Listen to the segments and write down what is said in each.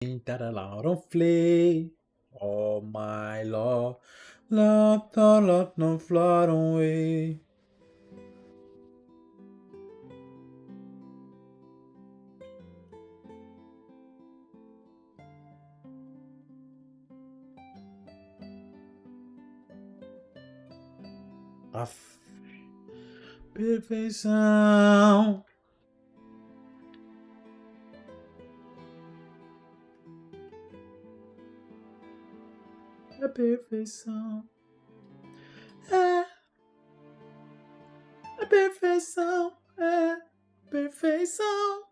Don't flee, oh my Lord, Lord, don't fly away. A perfeição. A perfeição. É. A perfeição. É. Perfeição.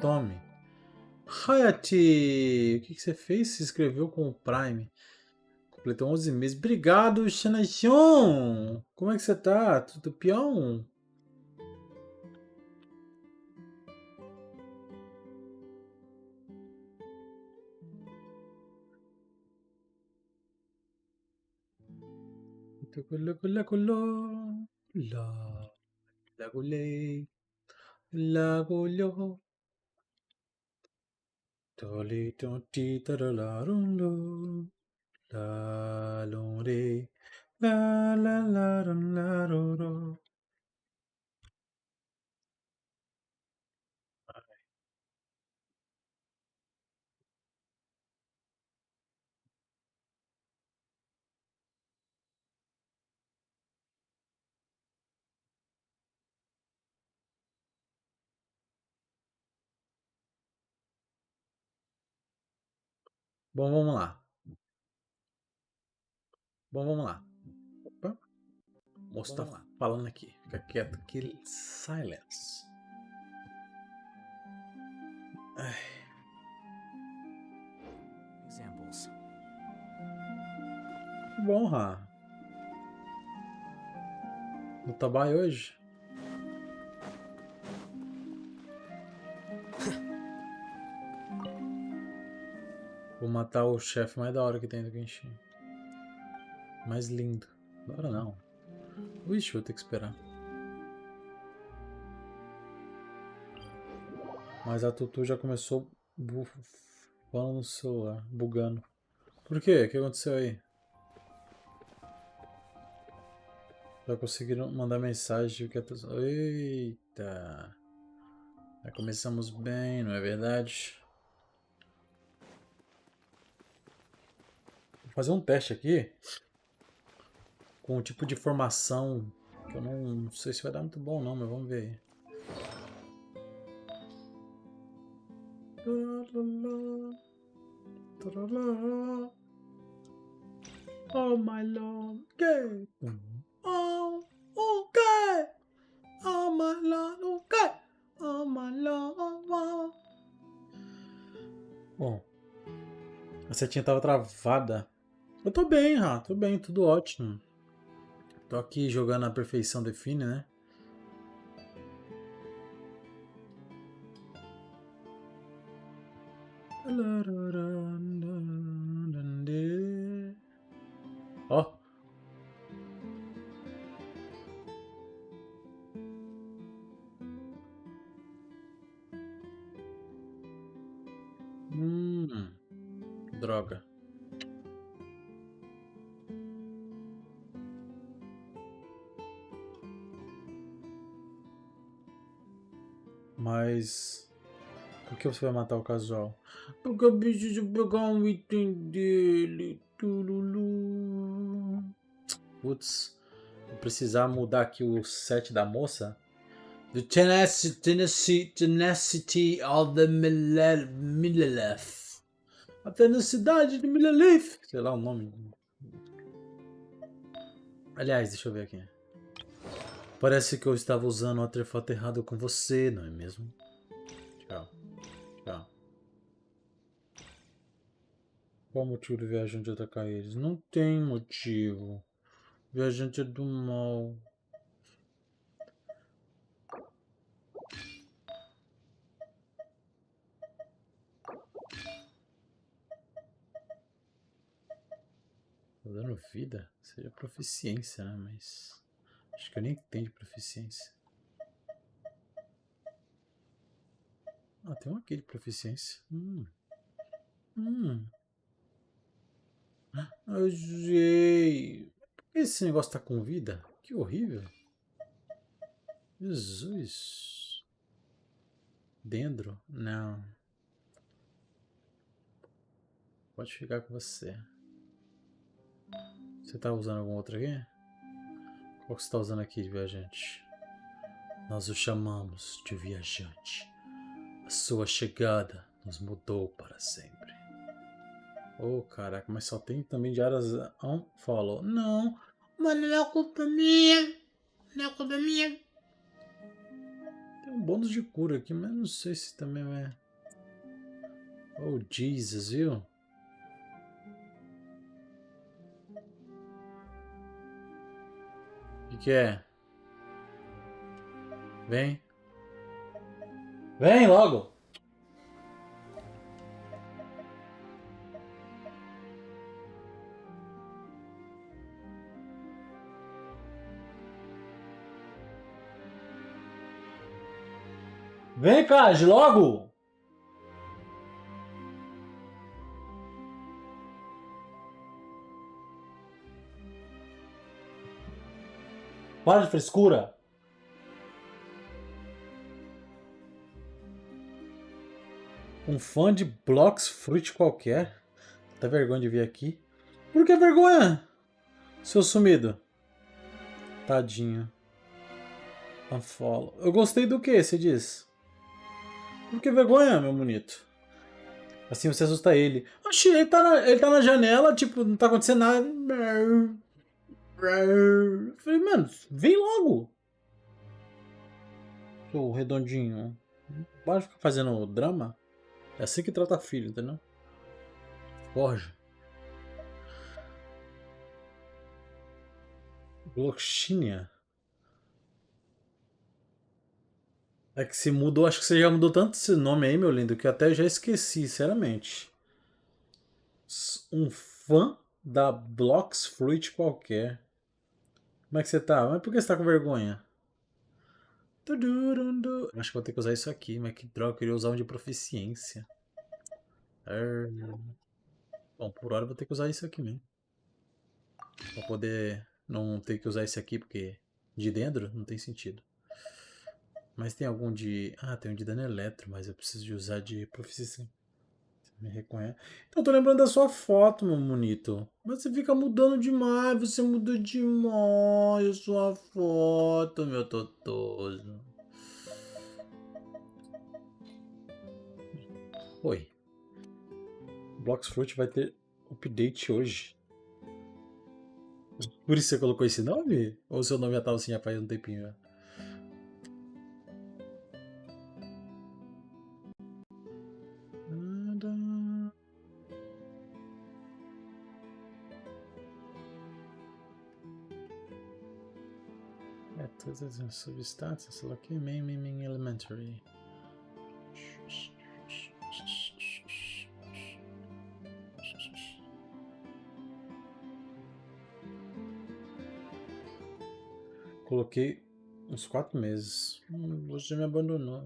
Tome. Hayati, o que você fez? Se inscreveu com o Prime. Completou 11 meses. Obrigado, Xanation! Como é que você tá? Tudo peão? Bom, vamos lá. Opa. O moço tá falando aqui. Fica quieto. Que silence. Ai. Examples. Bom, Ra. No trabalho hoje? Vou matar o chefe mais da hora que tem do Genshin. Mais lindo. Da hora não. Vixe, vou ter que esperar. Mas a Tutu já começou falando no celular, bugando. Por quê? O que aconteceu aí? Já conseguiram mandar mensagem que a pessoa... Eita! Já começamos bem, não é verdade? Vou fazer um teste aqui. Com um tipo de formação que eu não sei se vai dar muito bom não, mas vamos ver aí. Oh my Lord, okay. Oh, okay. Oh my Lord, okay. Oh my Lord. Bom, a setinha tava travada. Eu tô bem, tô bem, tudo ótimo. Tô aqui jogando a perfeição define, né? Ó. Droga. Mas... Por que você vai matar o casual? Porque eu preciso pegar um item dele. Putz. Vou precisar mudar aqui o set da moça. The tenacity of the Millelith. A tenacidade de Millelith. Sei lá o nome. Aliás, deixa eu ver aqui. Parece que eu estava usando o artefato errado com você, não é mesmo? Tchau. Tchau. Qual o motivo do viajante atacar eles? Não tem motivo. O viajante é do mal. Tô dando vida? Seria proficiência, né? Mas acho que eu nem tenho de proficiência. Ah, tem um aqui de proficiência. Achei. Por que esse negócio tá com vida? Que horrível. Jesus. Dendro? Não. Pode ficar com você. Você tá usando algum outro aqui? Qual que você tá usando aqui de viajante? Nós o chamamos de viajante. A sua chegada nos mudou para sempre. Oh, caraca, mas só tem também de áreas unfollow. Não, mas não é culpa minha. Não é culpa minha. Tem um bônus de cura aqui, mas não sei se também é. Oh, Jesus, viu? O que é? Vem. Vem logo! Vem, Kaj, logo! Para de frescura! Um fã de blocos fruit qualquer. Tá vergonha de vir aqui. Por que vergonha? Seu sumido. Tadinho. Unfollow. Eu gostei do que, você diz? Por que vergonha, meu bonito? Assim você assusta ele. Oxi, ele tá na janela, tipo, não tá acontecendo nada. Eu falei, mano, vem logo. Seu redondinho. Para de ficar fazendo drama. É assim que trata filho, entendeu? Foge. Gloxinia. É que se mudou, acho que você já mudou tanto esse nome aí, meu lindo, que eu até já esqueci, sinceramente. Um fã da Blocks Fruit qualquer. Como é que você tá? Mas por que você tá com vergonha? Acho que vou ter que usar isso aqui, mas que droga, eu queria usar um de proficiência. Bom, por hora eu vou ter que usar isso aqui mesmo. Pra poder não ter que usar esse aqui, porque de dentro não tem sentido. Mas tem algum de... Ah, tem um de dano eletro, mas eu preciso de usar de proficiência. Você me reconhece? Então, eu tô lembrando da sua foto, meu bonito. Mas você fica mudando demais, você muda demais a sua foto, meu totoso. Oi. Blocks Fruit vai ter update hoje. Por isso você colocou esse nome? Ou seu nome já tava assim já faz um tempinho? Já? É, todas as substâncias, sei lá que, main elementary. Coloquei uns 4 meses. Você me abandonou.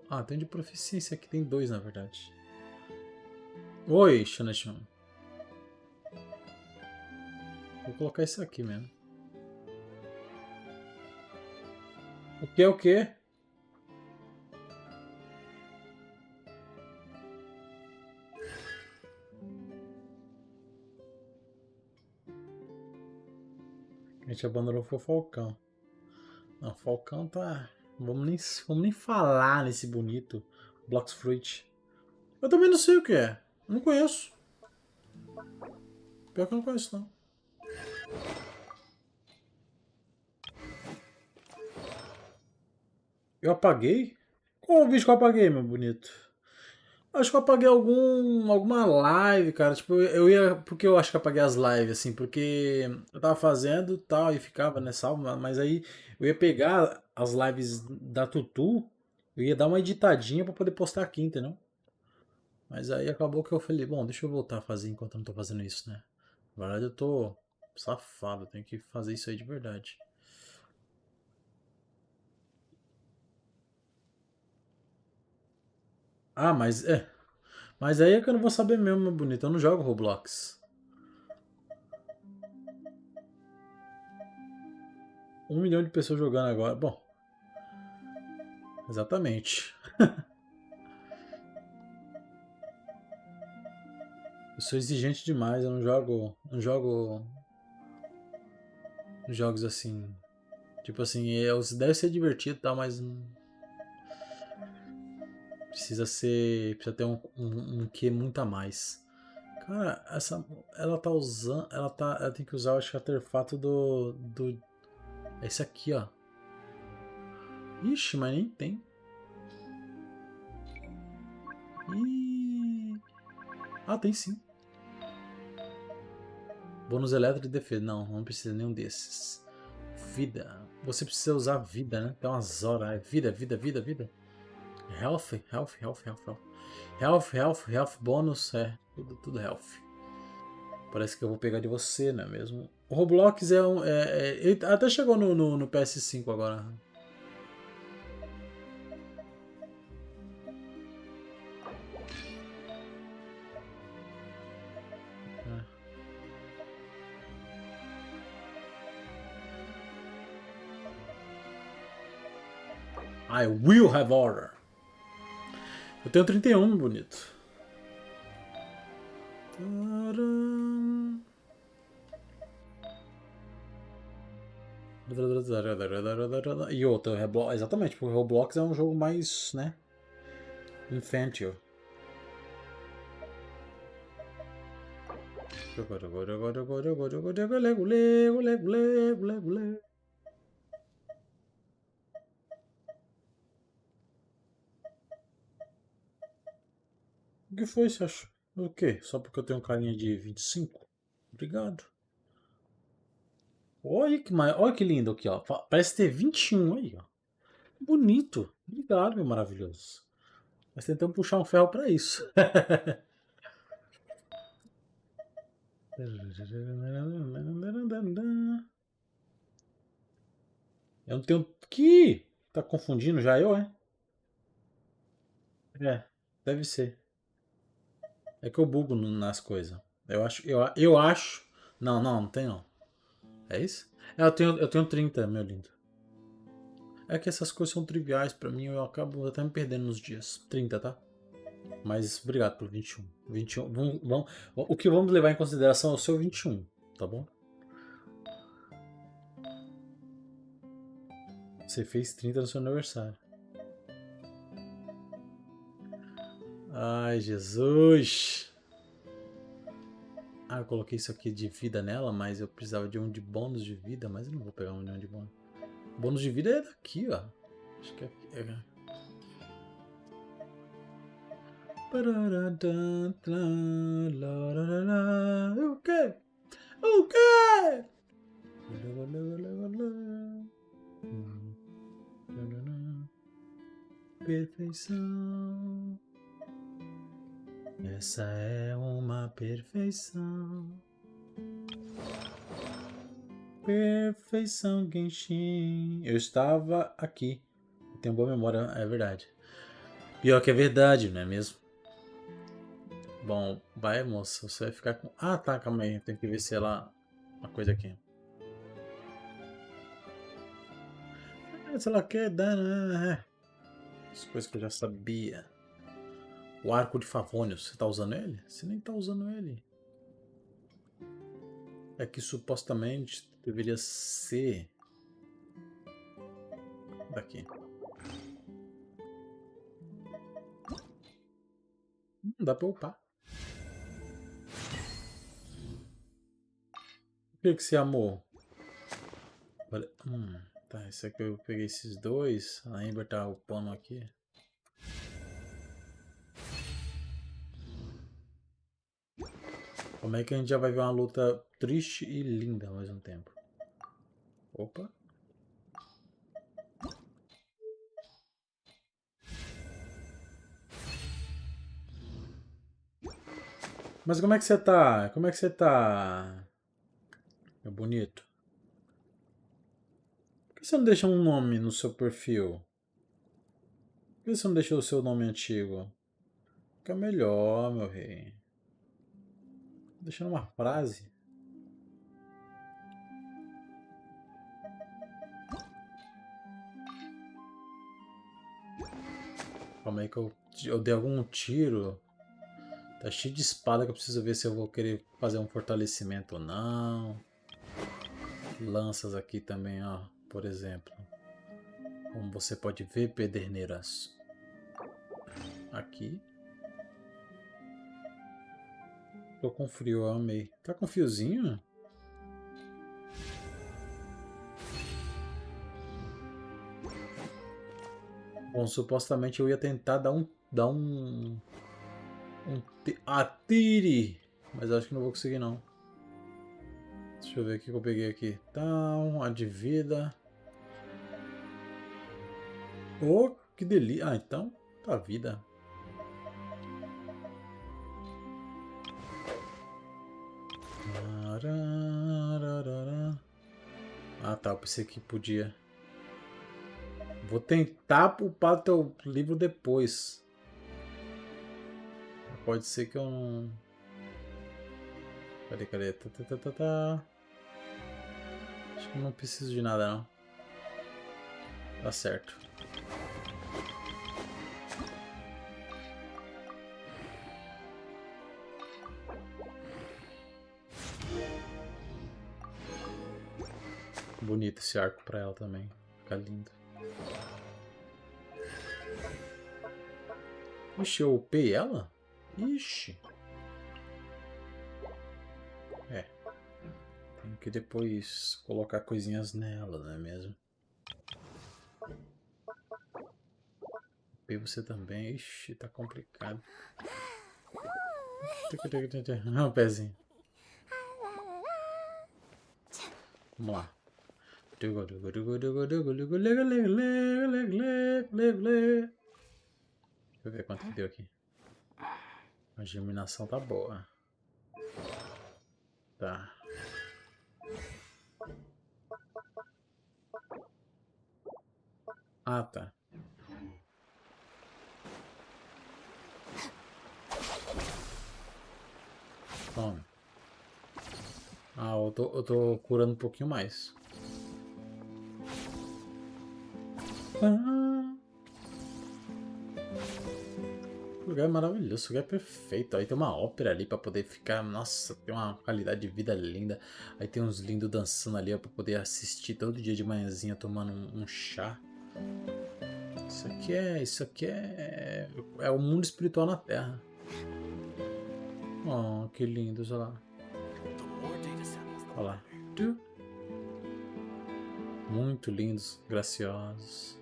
Ah, tem de proficiência aqui, tem 2 na verdade. Oi, Shanashon. Vou colocar isso aqui mesmo. O que é o que? A gente abandonou foi o Falcão. Não, o Falcão tá... Vamos nem falar nesse bonito Blox Fruit. Eu também não sei o que é. Não conheço. Pior que eu não conheço, não. Eu apaguei? Qual o vídeo que eu apaguei, meu bonito? Acho que eu apaguei alguma live, cara. Tipo, eu ia. Porque eu acho que eu apaguei as lives, assim, porque eu tava fazendo tal e ficava, né, salvo, mas aí eu ia pegar as lives da Tutu, eu ia dar uma editadinha pra poder postar aqui, entendeu? Mas aí acabou que eu falei, bom, deixa eu voltar a fazer enquanto eu não tô fazendo isso, né? Na verdade eu tô safado, tenho que fazer isso aí de verdade. Ah, mas é. Mas aí é que eu não vou saber mesmo, meu bonito. Eu não jogo Roblox. 1 milhão de pessoas jogando agora. Bom, exatamente. Eu sou exigente demais, eu não jogo jogos assim. Tipo assim, deve ser divertido e tal, mas precisa ter um quê muito a mais. Cara, ela tá usando, ela tem que usar, eu acho que o artefato do esse aqui, ó. Ixi, mas nem tem. Ih. Ah, tem sim. Bônus elétrico e defesa. Não precisa nenhum desses. Vida. Você precisa usar vida, né? Tem umas horas. É vida, vida, vida, vida. Health, health, health, health, health. Health, health, health, bônus. É, tudo health. Parece que eu vou pegar de você, não é mesmo? O Roblox é um. Ele até chegou no PS5 agora. É. I will have order. Eu tenho 31, meu bonito. Tcharam. E outra, exatamente, porque o Roblox é um jogo mais, né, infantil. O que foi, você acha? O quê? Só porque eu tenho carinha de 25? Obrigado. Olha que lindo aqui, ó. Parece ter 21 aí, ó. Bonito. Obrigado, meu maravilhoso. Mas tentamos puxar um ferro pra isso. Eu não tenho. Que? Tá confundindo já eu, é? É, deve ser. É que eu bugo nas coisas. Eu acho. Não tem não. É isso? Eu tenho 30, meu lindo. É que essas coisas são triviais pra mim, eu acabo até me perdendo nos dias. 30, tá? Mas obrigado pelo 21. 21 o que vamos levar em consideração é o seu 21, tá bom? Você fez 30 no seu aniversário. Ai, Jesus! Ah, eu coloquei isso aqui de vida nela, mas eu precisava de um de bônus de vida, mas eu não vou pegar um de bônus. Bônus de vida é daqui, ó. Acho que é. O quê? O quê? Perfeição. Essa é uma perfeição. Perfeição, Genshin. Eu estava aqui. Tenho boa memória, é verdade. Pior que é verdade, não é mesmo? Bom, vai, moça. Você vai ficar com. Ah, tá, calma aí. Tem que ver se ela. Uma coisa aqui. Se ela quer dar. As coisas que eu já sabia. O arco de Favônios. Você tá usando ele? Você nem tá usando ele. É que supostamente deveria ser. Daqui. Dá pra upar. O que você amou? Olha, tá, esse aqui eu peguei esses dois. A Amber tá upando aqui. Como é que a gente já vai ver uma luta triste e linda ao mesmo tempo? Opa. Mas como é que você tá? Como é que você tá? Meu bonito. Por que você não deixa um nome no seu perfil? Por que você não deixou o seu nome antigo? Fica melhor, meu rei. Deixando uma frase. Calma aí que eu dei algum tiro. Tá cheio de espada que eu preciso ver se eu vou querer fazer um fortalecimento ou não. Lanças aqui também, ó. Por exemplo. Como você pode ver, pederneiras. Aqui. Tô com frio, eu amei. Tá com fiozinho? Bom, supostamente eu ia tentar dar um atire, mas acho que não vou conseguir não. Deixa eu ver o que eu peguei aqui. Então, a de vida. Oh, que delícia. Ah, então, tá vida. Ah, tá, eu pensei que podia. Vou tentar upar o teu livro depois. Pode ser que eu não... Cadê? Tá. Acho que não preciso de nada, não. Tá certo. Bonito esse arco pra ela também. Fica lindo. Ixi, eu upei ela? Ixi. É. Tenho que depois colocar coisinhas nela, não é mesmo? Upei você também. Ixi, tá complicado. Ah, o pezinho. Vamos lá. Deixa eu ver quanto que deu aqui. A germinação tá boa. Tá. Ah, tá. Toma. Ah, eu tô curando um pouquinho mais. O lugar é maravilhoso, o lugar é perfeito. Aí tem uma ópera ali pra poder ficar... Nossa, tem uma qualidade de vida linda. Aí tem uns lindos dançando ali ó, pra poder assistir todo dia de manhãzinha tomando um chá. Isso aqui é o mundo espiritual na Terra. Oh, que lindos, olha lá. Olha lá. Muito lindos, graciosos.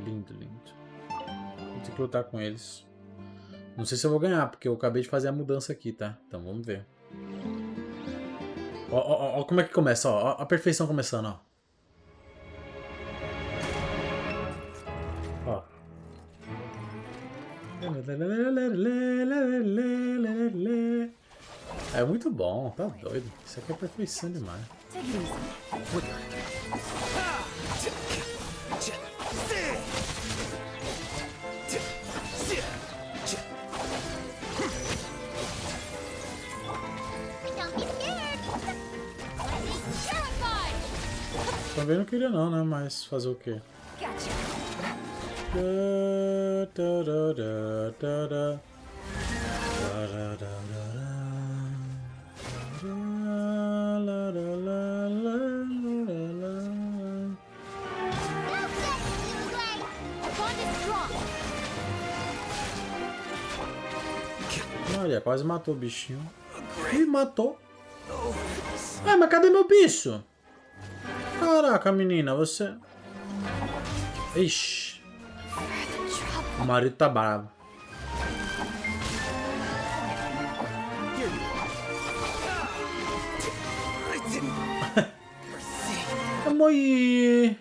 Lindo. Vou ter que lutar com eles. Não sei se eu vou ganhar, porque eu acabei de fazer a mudança aqui, tá? Então vamos ver. Ó como é que começa, ó. A perfeição começando, ó. Ó. É muito bom, tá doido. Isso aqui é perfeição demais. Também não queria não, né? Mas fazer o quê? Olha, quase matou o bichinho. Ih, matou. Ai, mas cadê meu bicho? Caraca, menina, você... Ixi. O marido tá bravo. Amoi.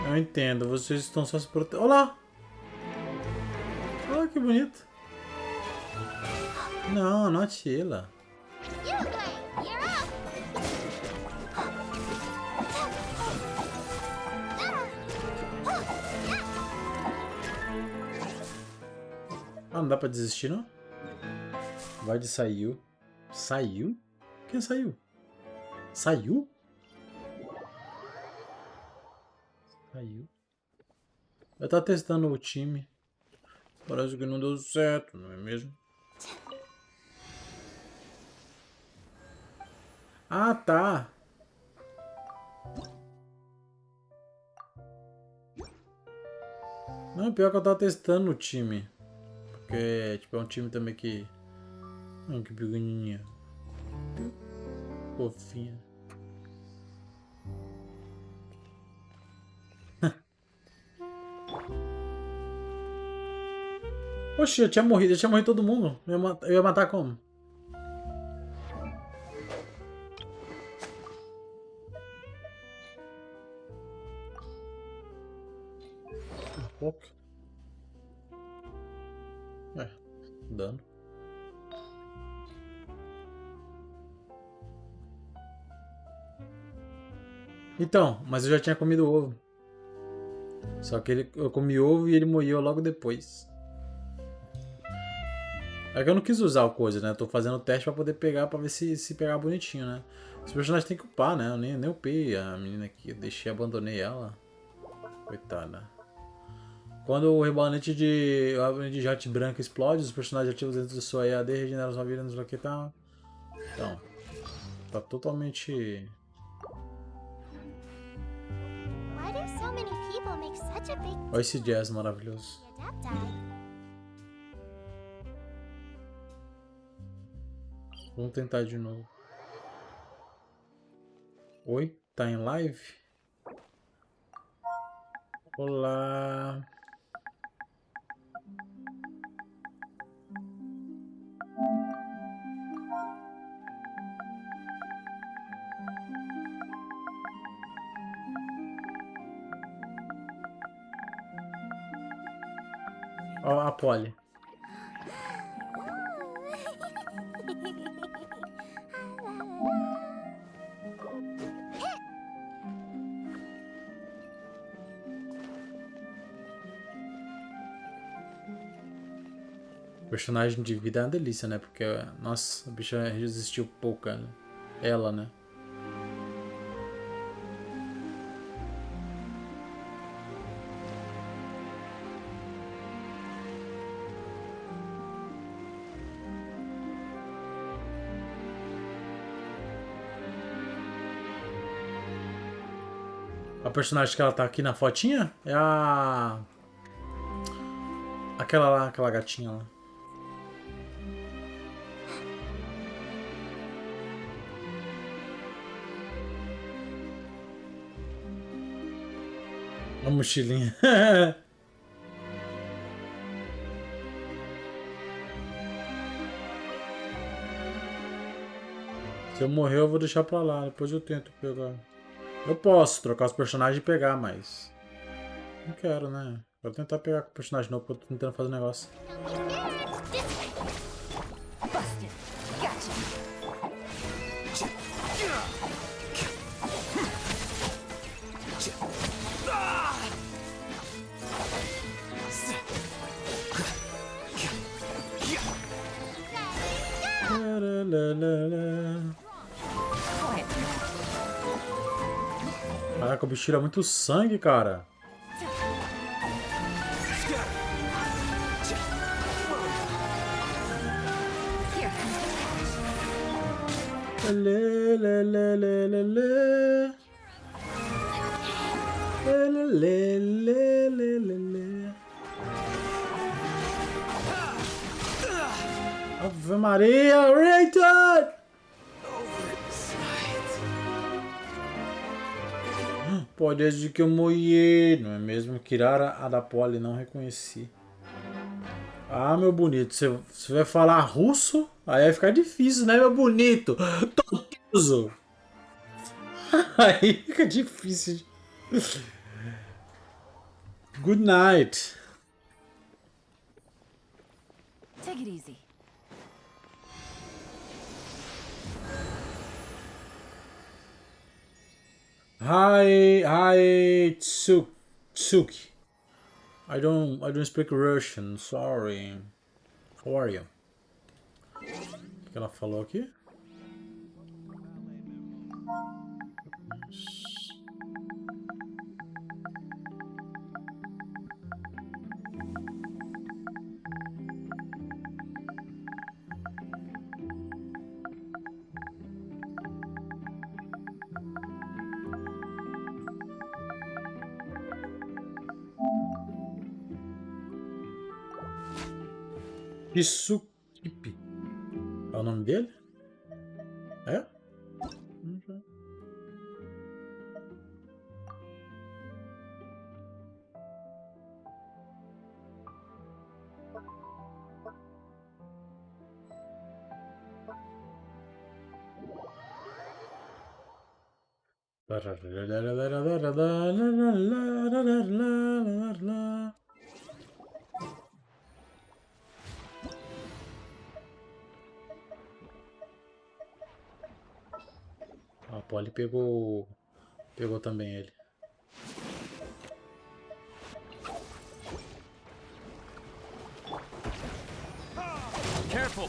Eu entendo, vocês estão só se protegendo. Olá! Olha que bonito. Não, não atila. Ah, não dá pra desistir, não? Vai de saiu. Saiu? Quem saiu? Saiu? Saiu. Eu tava testando o time. Parece que não deu certo, não é mesmo? Ah, tá. Não, pior que eu tava testando o time. Porque, tipo, é um time também que... que pequenininha. Fofinha. Oxi, eu tinha morrido todo mundo. Eu ia matar como? É, dano. Então, mas eu já tinha comido ovo. Só que eu comi ovo e ele morreu logo depois. É que eu não quis usar o coisa, né? Eu tô fazendo o teste pra poder pegar, pra ver se pegar bonitinho, né? Os personagens tem que upar, né? Eu nem upei a menina aqui. Eu deixei, abandonei ela. Coitada. Quando o rebanete de jato branco explode, os personagens ativos dentro do seu EAD regeneram sua vida no que tá. Então, tá totalmente... Olha esse jazz maravilhoso. Vamos tentar de novo. Oi? Tá em live? Olá. Ó a Polly. Personagem de vida é uma delícia, né? Porque, nossa, a bicha resistiu pouco, ela, né? A personagem que ela tá aqui na fotinha é a... Aquela lá, aquela gatinha lá. Uma mochilinha. Se eu morrer, eu vou deixar pra lá. Depois eu tento pegar. Eu posso trocar os personagens e pegar, mas... Não quero, né? Quero tentar pegar com o personagem novo, porque eu tô tentando fazer um negócio. Caraca, o bicho tira muito sangue, cara. Lê, lê, lê, lê, lê, lê. Lê, lê, lê, lê, lê, lê. Ave Maria, Reitan! Pode ser que eu morri, não é mesmo? Kirara Adapoli, não reconheci. Ah, meu bonito, você vai falar russo? Aí vai ficar difícil, né, meu bonito? Totoso! Aí fica difícil. Good night. Take it easy. Hi, Tsuki. I don't speak Russian, sorry. How are you? O que ela falou aqui? Isukipi. É o nome dele? É? Não sei. A Polly pegou também ele. Careful.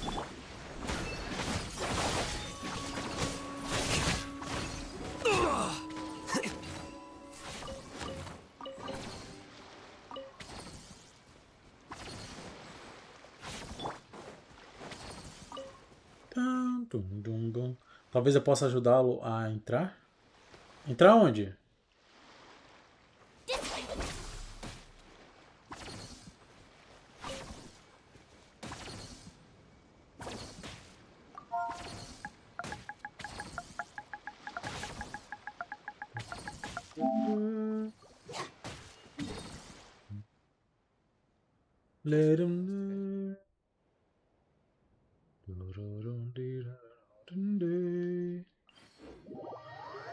Talvez eu possa ajudá-lo a entrar. Entrar onde? Let him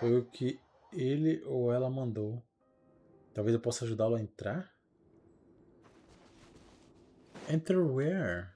Foi o que ele ou ela mandou. Talvez eu possa ajudá-lo a entrar? Enter where?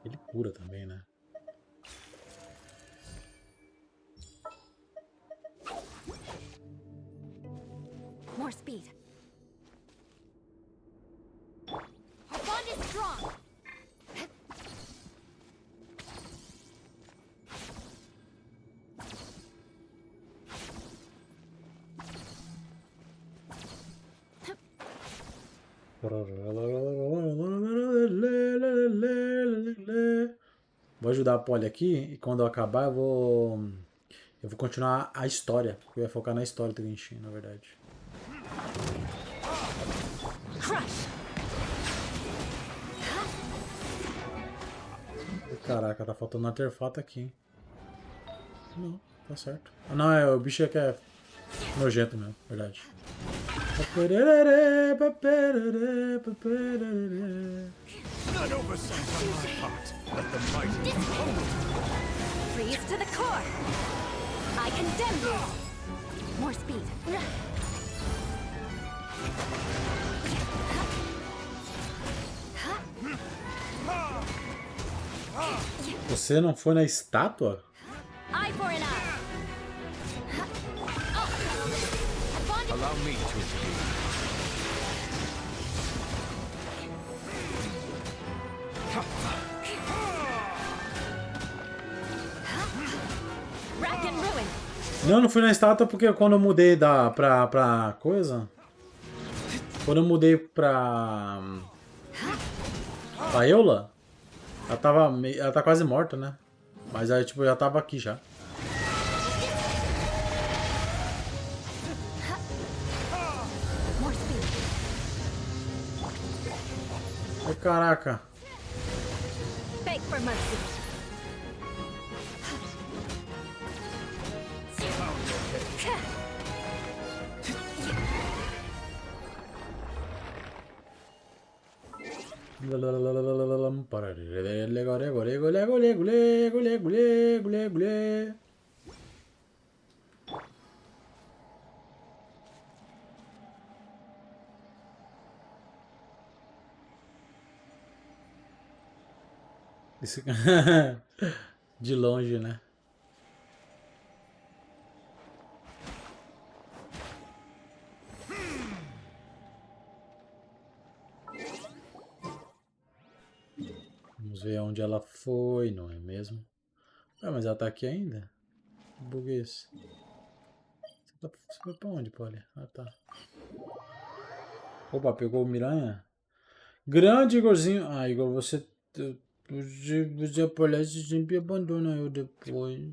Ele cura também, né? More speed. Our bond is strong. Vou ajudar a Polly aqui e quando eu acabar eu vou continuar a história. Eu ia focar na história do Genshin, na verdade. Caraca, tá faltando um artefato aqui, hein? Não, tá certo. Ah, não, o bicho é que é nojento mesmo, verdade. Not oversight on my part. Let the mighty Freeze to the core. I condemn you. More speed. Você não foi na estátua? Eye for an eye. allow me to intervene. Não fui na estátua porque quando eu mudei pra coisa... Quando eu mudei pra Eula, ela tá quase morta, né? Mas aí, tipo, eu já tava aqui já. More speed. Ai, caraca. Beg for mercy. Esse... De longe, né? Vamos ver onde ela foi, não é mesmo? Ah, mas ela tá aqui ainda? Que bug é esse? Você foi pra onde, Polly? Ah, tá. Opa, pegou o Miranha? Grande Igorzinho. Ah, Igor, você... Os japoneses sempre abandonam eu depois.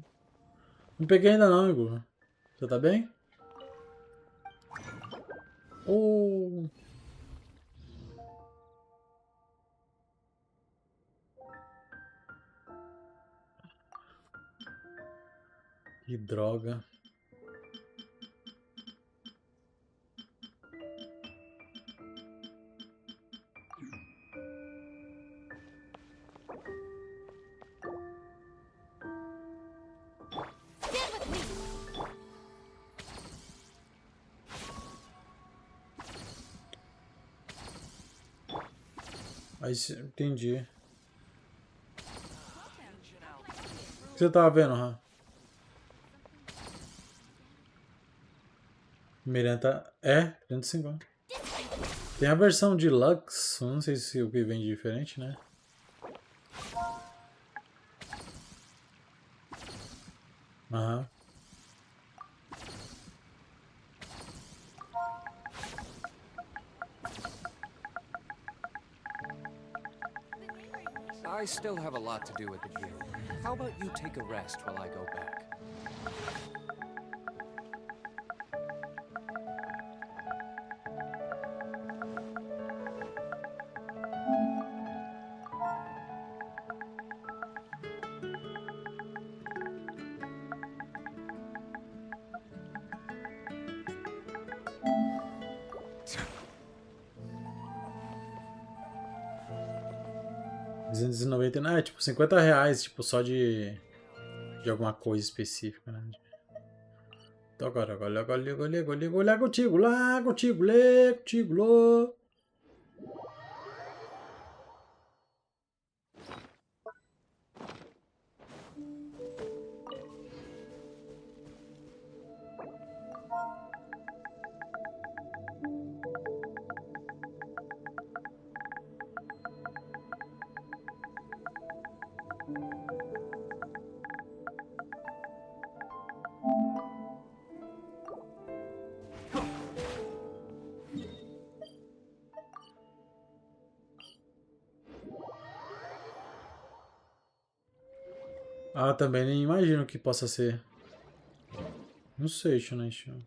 Não peguei ainda não, Igor. Você tá bem? Oh, que droga. Stand with me. Mas entendi. O que você tava vendo, Ram? Miranha tá... É, 350. Tem a versão Deluxe. Eu não sei se o que vem de diferente, né? Aham. I still have a lot to do at the guild. How about you take a rest while I go back? R$299, tipo, R$50, tipo, só de alguma coisa específica, né? Então agora lá contigo, lá contigo, lê contigo, lô. Ah, também nem imagino que possa ser. Não sei, Shunai-chan.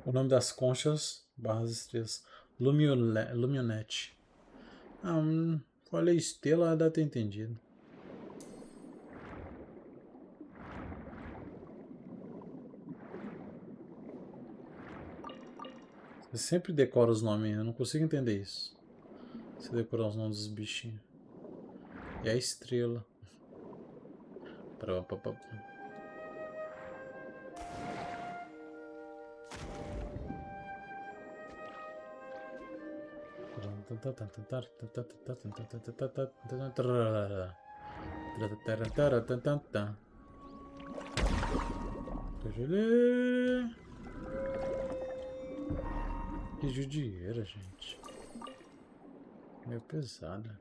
O nome das conchas, barras estrelas. Lumionete. Falei estrela, dá ter entendido. Você sempre decora os nomes, eu não consigo entender isso. Você decorar os nomes dos bichinhos. E a estrela. Que judieira, gente. Meio pesada.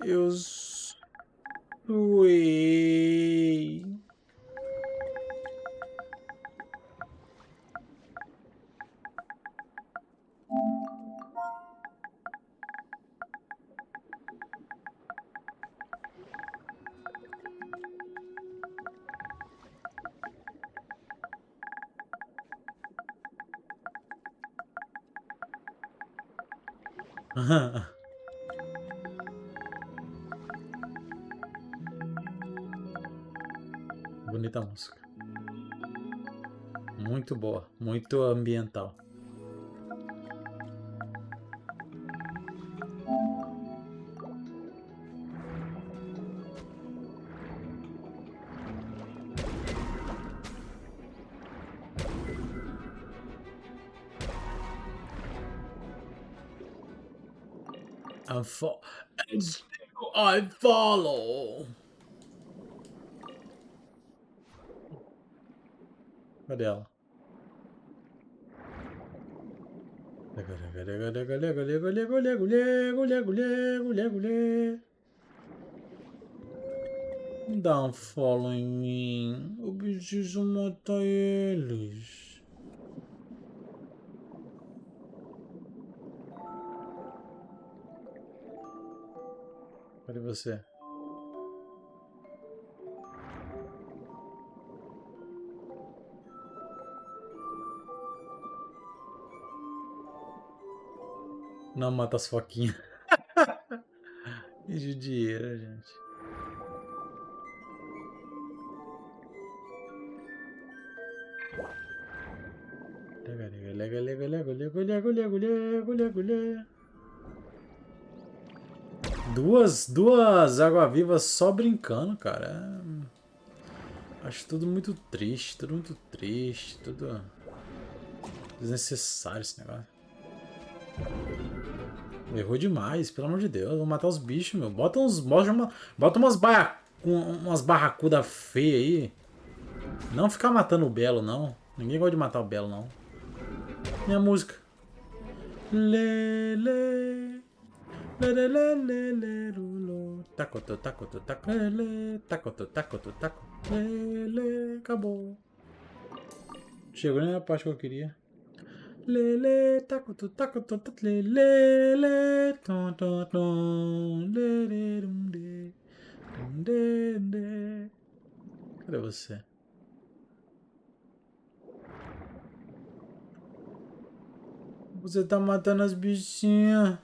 Eu suei. Bonita música. Muito boa, muito ambiental. I follow. Cadê ela? Dá um follow em mim. Eu preciso matar eles. Cadê você? Não mata as foquinhas. Que judieira, gente. Duas água-vivas só brincando, cara. Acho tudo muito triste, tudo desnecessário esse negócio. Errou demais, pelo amor de Deus. Vou matar os bichos, meu. Bota umas barracudas feias aí. Não ficar matando o Belo, não. Ninguém gosta de matar o Belo, não. Minha música. Lele. Taco. Lele. Acabou. Chegou na parte que eu queria. Lele, taco, lele, ton, lele, cadê você? Você tá matando as bichinhas.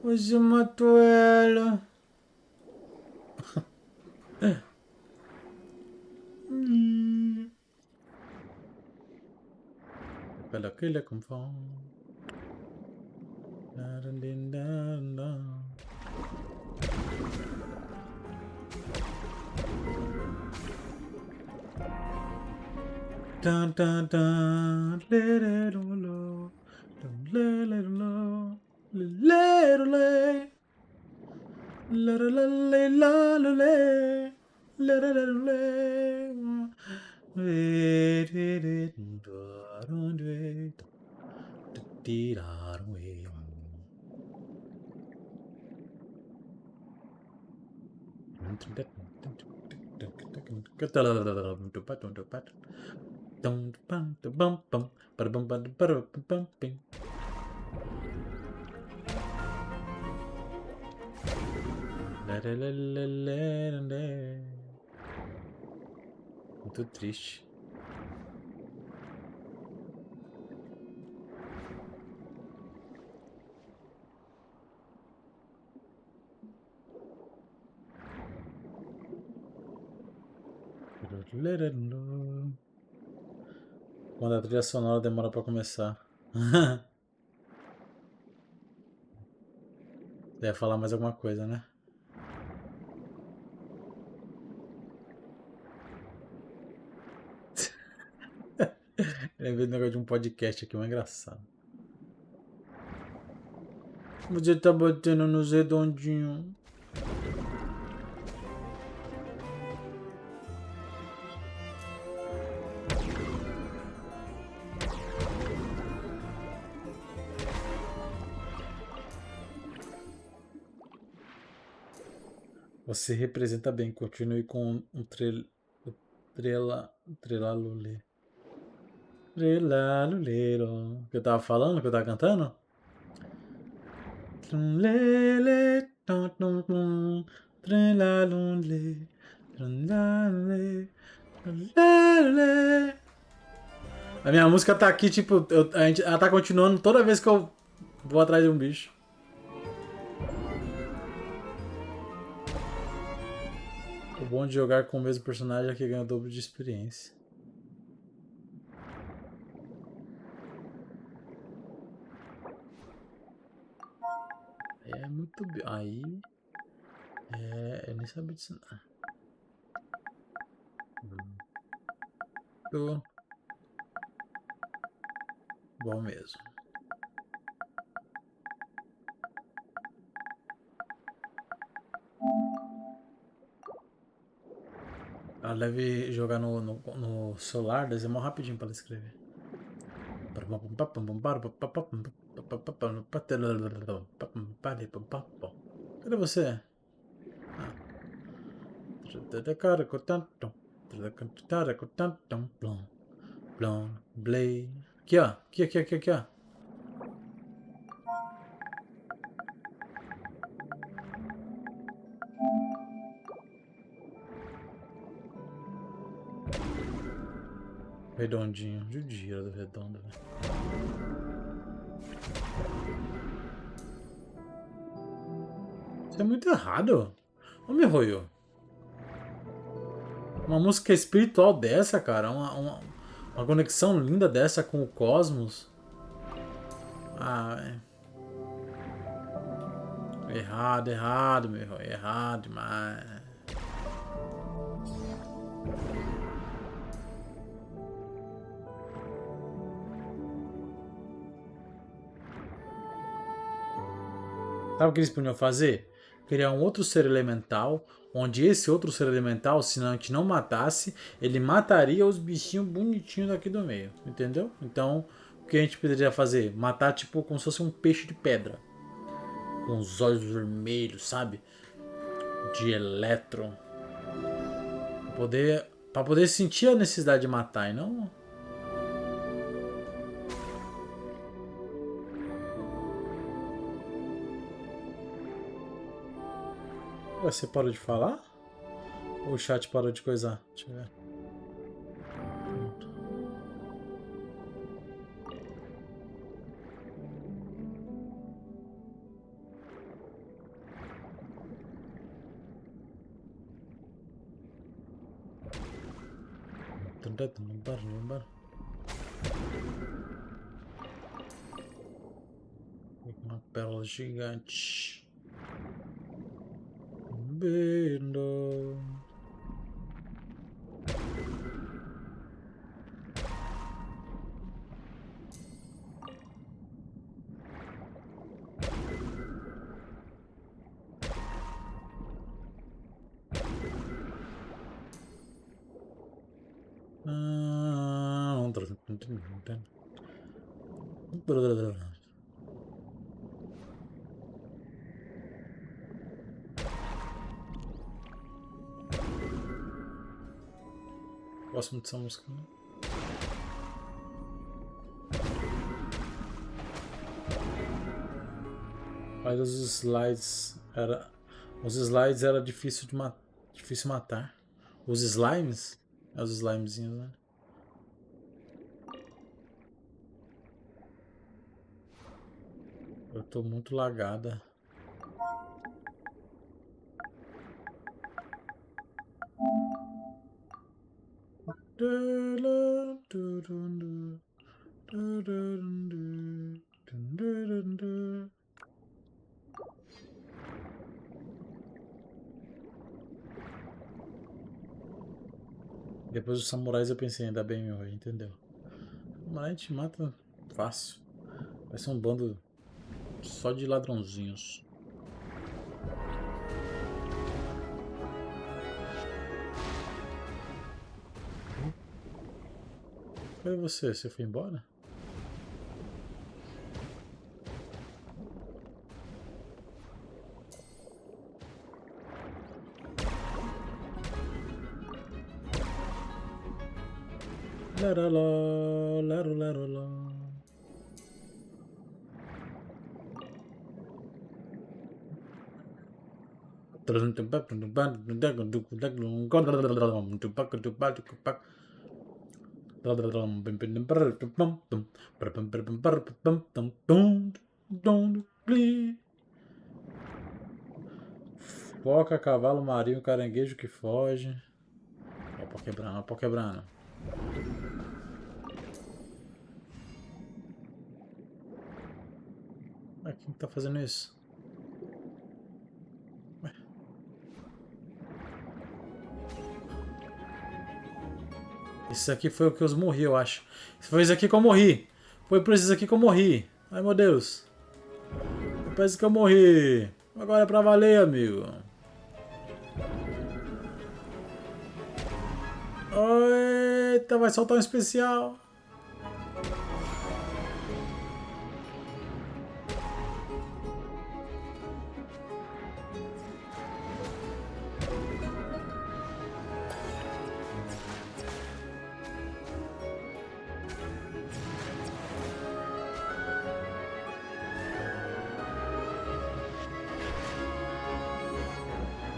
Você matou ela. Pela aquele com fome. Tan tan tan, let it roll, let it roll, let it lay, let it lay, let it lay. Muito triste. Quando a trilha sonora demora pra começar. Deve falar mais alguma coisa, né? Lembrei do negócio de um podcast aqui, mas engraçado. Você tá batendo nos redondinhos. Você representa bem, continue com um trelalulê. Trelalulero. Que eu tava falando, que eu tava cantando? Trelalulê, trelalulê, trelalulê, trelalulê. A minha música tá aqui, tipo, ela tá continuando toda vez que eu vou atrás de um bicho. O bom de jogar com o mesmo personagem é que ganha o dobro de experiência. É muito bem. Aí. Eu nem sabia disso. Tô. Bom mesmo. Ela deve jogar no celular, deve ser mó rapidinho pra ela escrever. Cadê você? Aqui, ó. Aqui, ó. Redondinho. Judia do redondo, velho. Isso é muito errado. Homem roio. Uma música espiritual dessa, cara. Uma conexão linda dessa com o cosmos. Ah, velho. Errado, meu irmão. Errado demais. Sabe o que eles podiam fazer? Criar um outro ser elemental, onde esse outro ser elemental, se a gente não matasse, ele mataria os bichinhos bonitinhos daqui do meio, entendeu? Então, o que a gente poderia fazer? Matar tipo como se fosse um peixe de pedra. Com os olhos vermelhos, sabe? De elétron. Pra poder sentir a necessidade de matar e não... Você parou de falar? Ou o chat parou de coisar? Deixa eu ver. Uma pérola gigante. Bendo. Gosto muito dessa música. Né? Faz os slides. Os slides era difícil difícil matar. Os slimes? É os slimezinhos, né? Eu tô muito lagada. Depois dos samurais eu pensei, ainda bem, meu, entendeu? Mas a gente mata fácil. Vai ser um bando só de ladrãozinhos. Cadê você? Você foi embora? Laraló, laroló. Foca, cavalo marinho, caranguejo que foge. Ó, pau quebrando, ó, pau quebrando. Ah, quem tá fazendo isso? Ué. Isso aqui foi o que eu morri, eu acho. Foi isso aqui que eu morri. Foi por isso aqui que eu morri. Ai, meu Deus. Foi por isso que eu morri. Agora é pra valer, amigo. Eita, vai soltar um especial.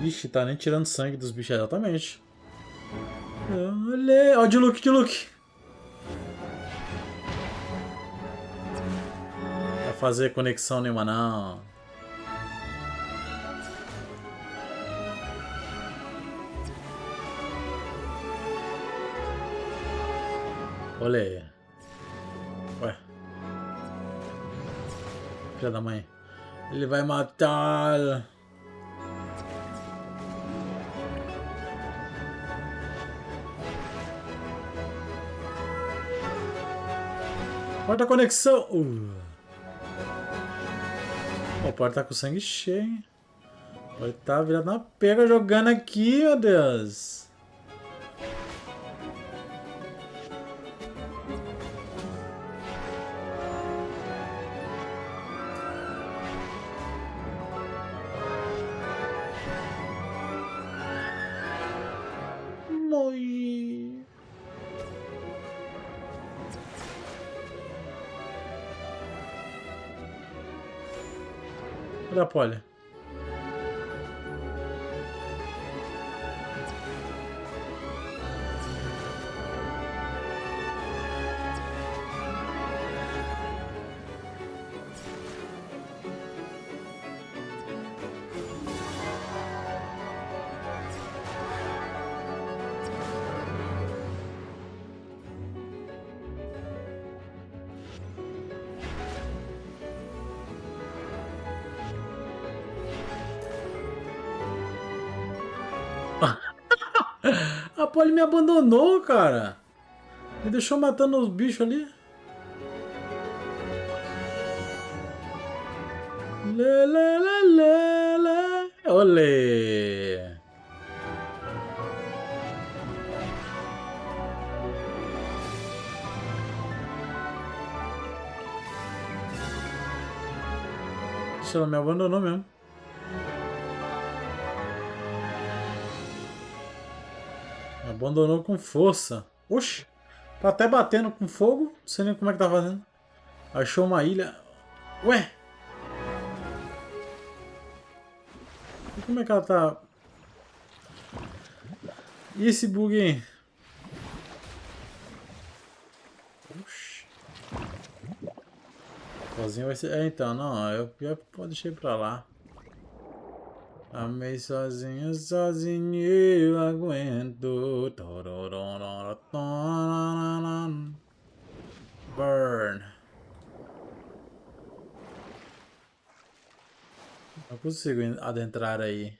Ixi, tá nem tirando sangue dos bichos, exatamente. Olha, ó, de look, de look. Não vai fazer conexão nenhuma, não. Olha aí. Ué. Filha da mãe. Ele vai matar. Corta a conexão. O Porta tá com sangue cheio, hein? Pode tá virado na pega jogando aqui, meu Deus. Morri. Olha a Polly. A Polly me abandonou, cara. Me deixou matando os bichos ali. Lê, lê, lê, lê, lê. Olê. Ela me abandonou mesmo. Me abandonou com força. Oxi. Tá até batendo com fogo. Não sei nem como é que tá fazendo. Achou uma ilha. Ué. E como é que ela tá? E esse bug aí? Oxi. Sozinho vai ser... É, então, não. Eu deixei pra lá. Amei sozinho, sozinho eu aguento. Burn. Não consigo adentrar aí.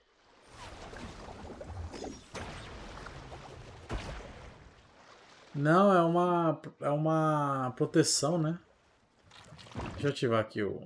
Não, é uma proteção, né? Deixa eu ativar aqui o...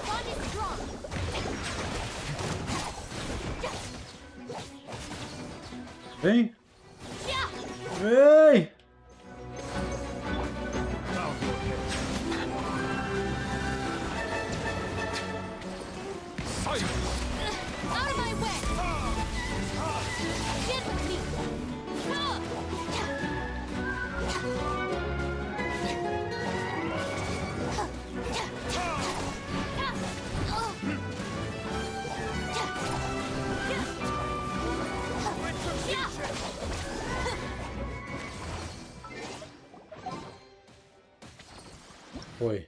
Bond is strong. Vem! Yeah. Vem! Bow your head. Silence! Out of my way. Get with me. Foi.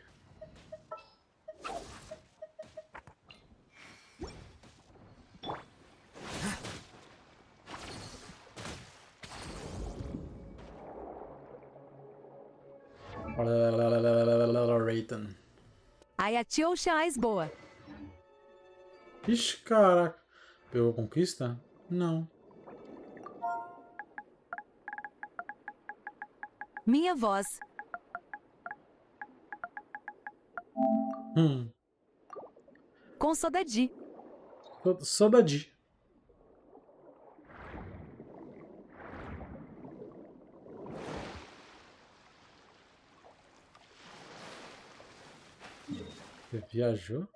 Rayton. Aí a Tiosha boa. Ixi, caraca. Pegou conquista? Não. Minha voz. Com Sodadi. Só da Di. Você viajou?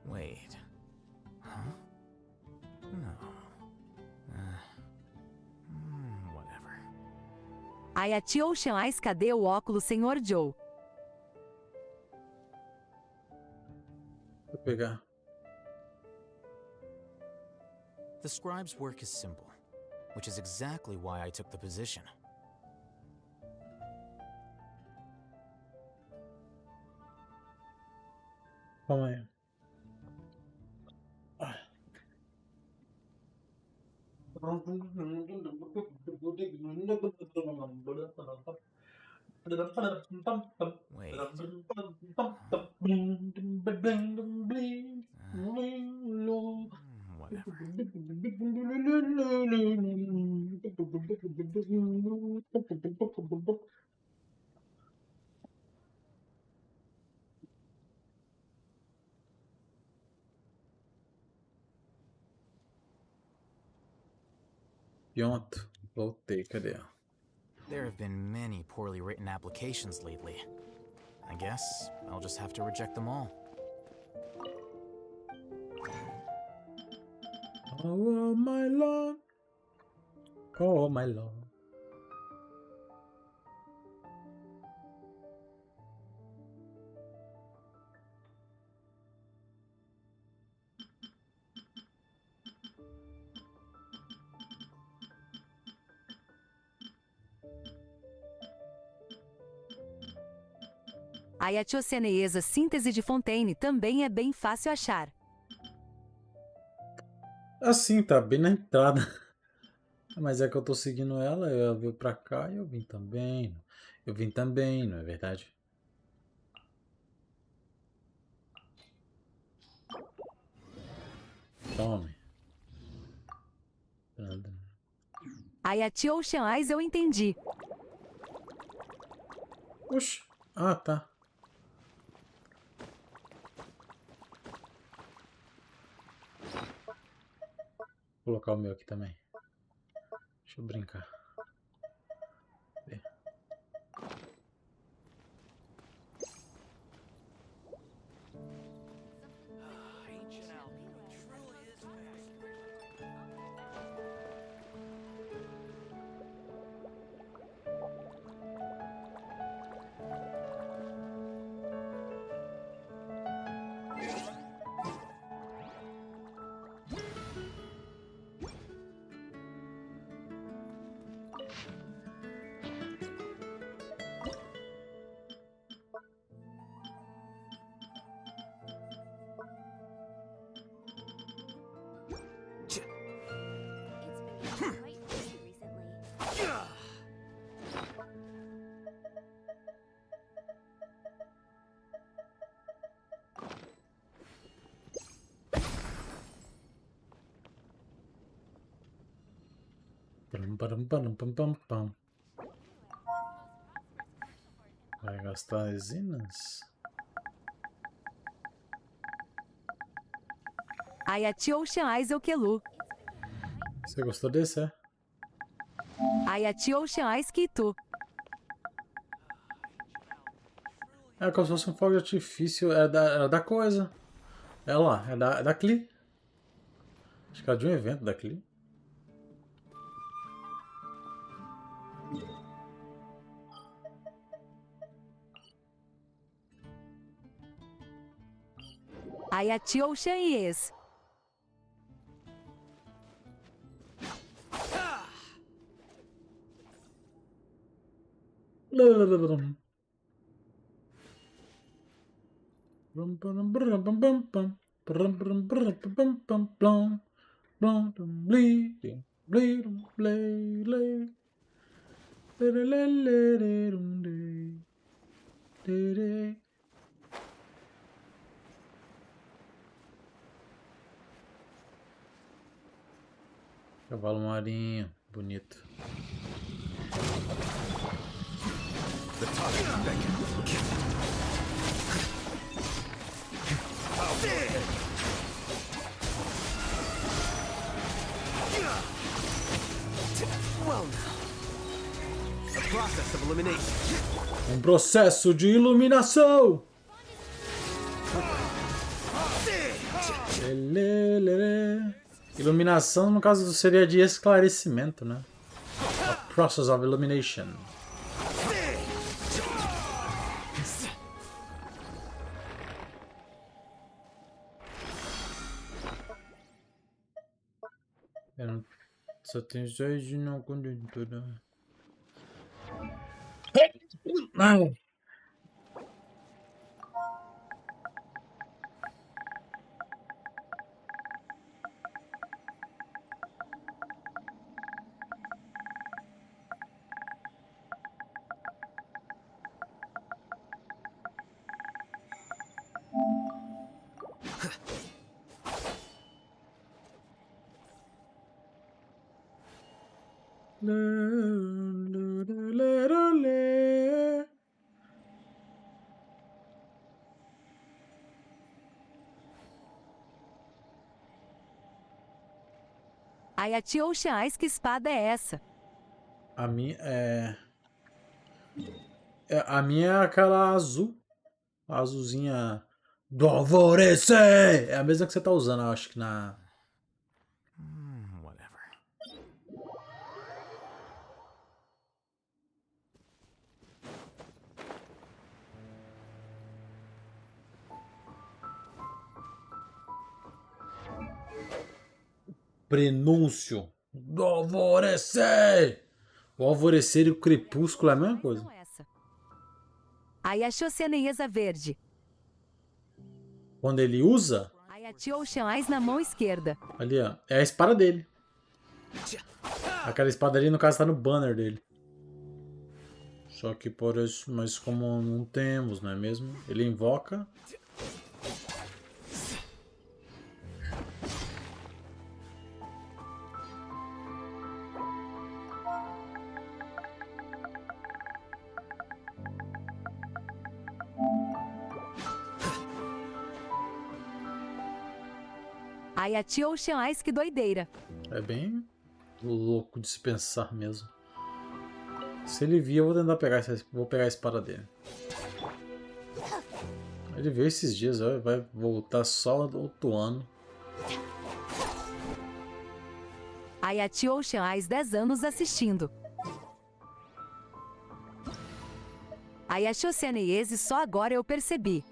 Wait. Huh? No. Whatever. Aí a Tiosha cadê o óculos, Senhor Joe? Vou pegar. The scribe's work is simple, which is exactly why I took the position. Calma aí. Wait. Pronto. Voltei, cadê? There have been many poorly written applications lately. I guess I'll just have to reject them all. Oh my lord. Oh my lord. A Etioceneesa síntese de Fontaine também é bem fácil achar. Assim, tá bem na entrada. Mas é que eu tô seguindo ela, ela veio pra cá e eu vim também. Eu vim também, não é verdade? Tome. A Etiocean Eyes eu entendi. Oxi. Ah, tá. Vou colocar o meu aqui também. Deixa eu brincar. It's been quite busy recently. Pam. Vai gastar resinas? A Etiocean Eyes eu quelu. Você gostou desse, é? A Etiocean Eyes que tu. É como se fosse um fogo de artifício. É da coisa. É lá, é da Cli. Acho que é de um evento da Cli. A Etiocean Eyes. Cavalo marinho, bonito. The target beckons. Well now. A process of elimination. Um processo de iluminação. Iluminação, no caso, seria de esclarecimento, né? A process of illumination. Eu não... Só tem 6 de não conjuntura. Ai. A Etiocean Eyes, que espada é essa? A minha a minha é aquela azul. A azulzinha do alvorecer. É a mesma que você tá usando, eu acho que na... Whatever. Prenúncio do alvorecer. O alvorecer e o crepúsculo é a mesma coisa. Não essa. Aí achou Cianeiesa verde. Quando ele usa, Aí atiou Oceanais na mão esquerda. ali ó, é a espada dele. Aquela espada ali no caso tá no banner dele. Só que por isso, mas como não temos, não é mesmo? Ele invoca. Aí atiou Oceanais, que doideira. É bem louco de se pensar mesmo. Se ele vir, eu vou tentar pegar vou pegar a espada dele. Ele veio esses dias, ó, vai voltar só outro ano. Aí atiou Oceanais 10 anos assistindo. Aí achou Cianeiesa e só agora eu percebi.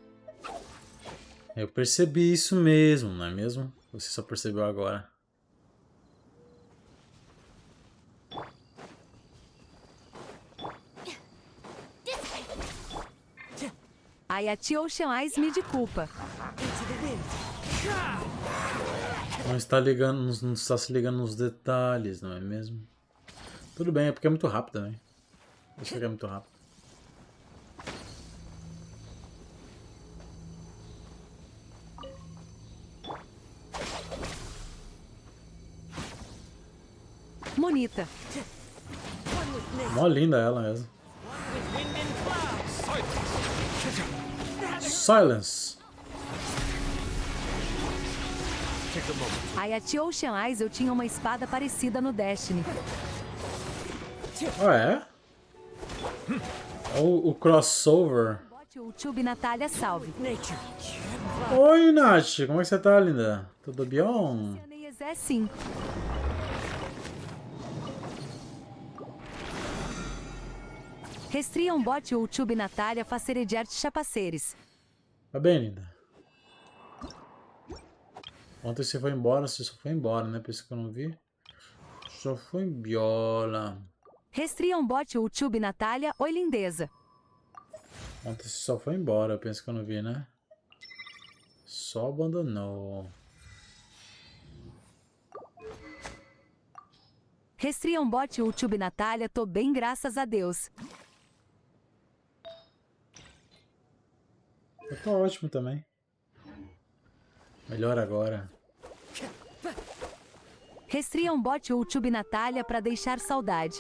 Eu percebi isso mesmo, não é mesmo? Você só percebeu agora. Aí atiou Oceanais me de culpa. Não está ligando, não está se ligando nos detalhes, não é mesmo? Tudo bem, é porque é muito rápido também. Isso aqui é muito rápido. Monita. Mó linda ela mesmo. Silence. Aí atiou Oceanais, eu tinha uma espada parecida no Destiny. Ah, é? É o crossover. Bote o YouTube Natália, salve. Oi, Nath. Como é que você tá, linda? Tudo bem? Cianeiesa é sim. Restriam bote o YouTube Natália facerejar chapaceres. Tá bem, linda. Ontem você foi embora, você só foi embora, né? Por isso que eu não vi. Só foi embora. Restriam bote o YouTube Natália, oi lindeza. Ontem você só foi embora, eu penso que eu não vi, né? Só abandonou. Restriam bote o YouTube Natália, tô bem graças a Deus. Eu tô ótimo também. Melhor agora. Restriam bote o YouTube Natália pra deixar saudade.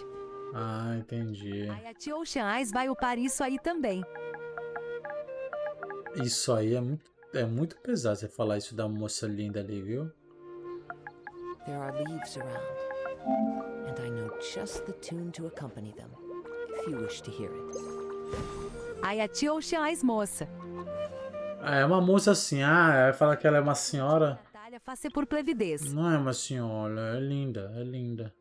Ah, entendi. Aí a tia Oceanais vai upar isso aí também. Isso aí é muito pesado você falar isso da moça linda ali, viu? There are leaves around, and I know just the tune to accompany them, if you wish to hear it. Aí a tia Oceanais moça. Ah, é uma moça assim, vai falar que ela é uma senhora. Natália faça por plevidez. Não é uma senhora, é linda, é linda.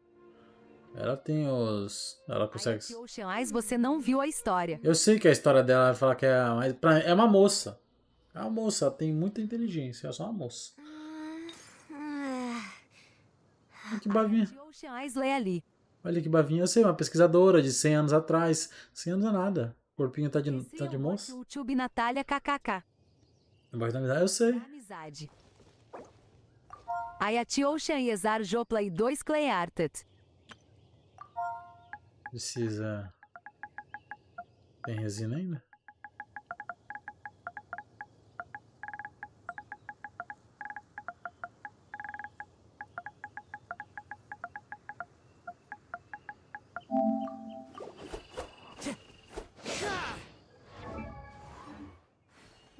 Ela tem os... Ela Aí a consegue... tia Oceanais, você não viu a história. Eu sei que a história dela vai falar que é... Mas é uma moça. É uma moça, ela tem muita inteligência, é só uma moça. Olha que bavinha. A tia Oceanais lê ali. Olha que bavinha. Eu sei, uma pesquisadora de 100 anos atrás. 100 anos é nada. O corpinho tá de Restriam moça. bote o YouTube Natália kkk. Embaixo da amizade, eu sei. Amizade. Aí a tia Oceanaiesar Jopla e 2 Clayartet. Precisa... Tem resina ainda?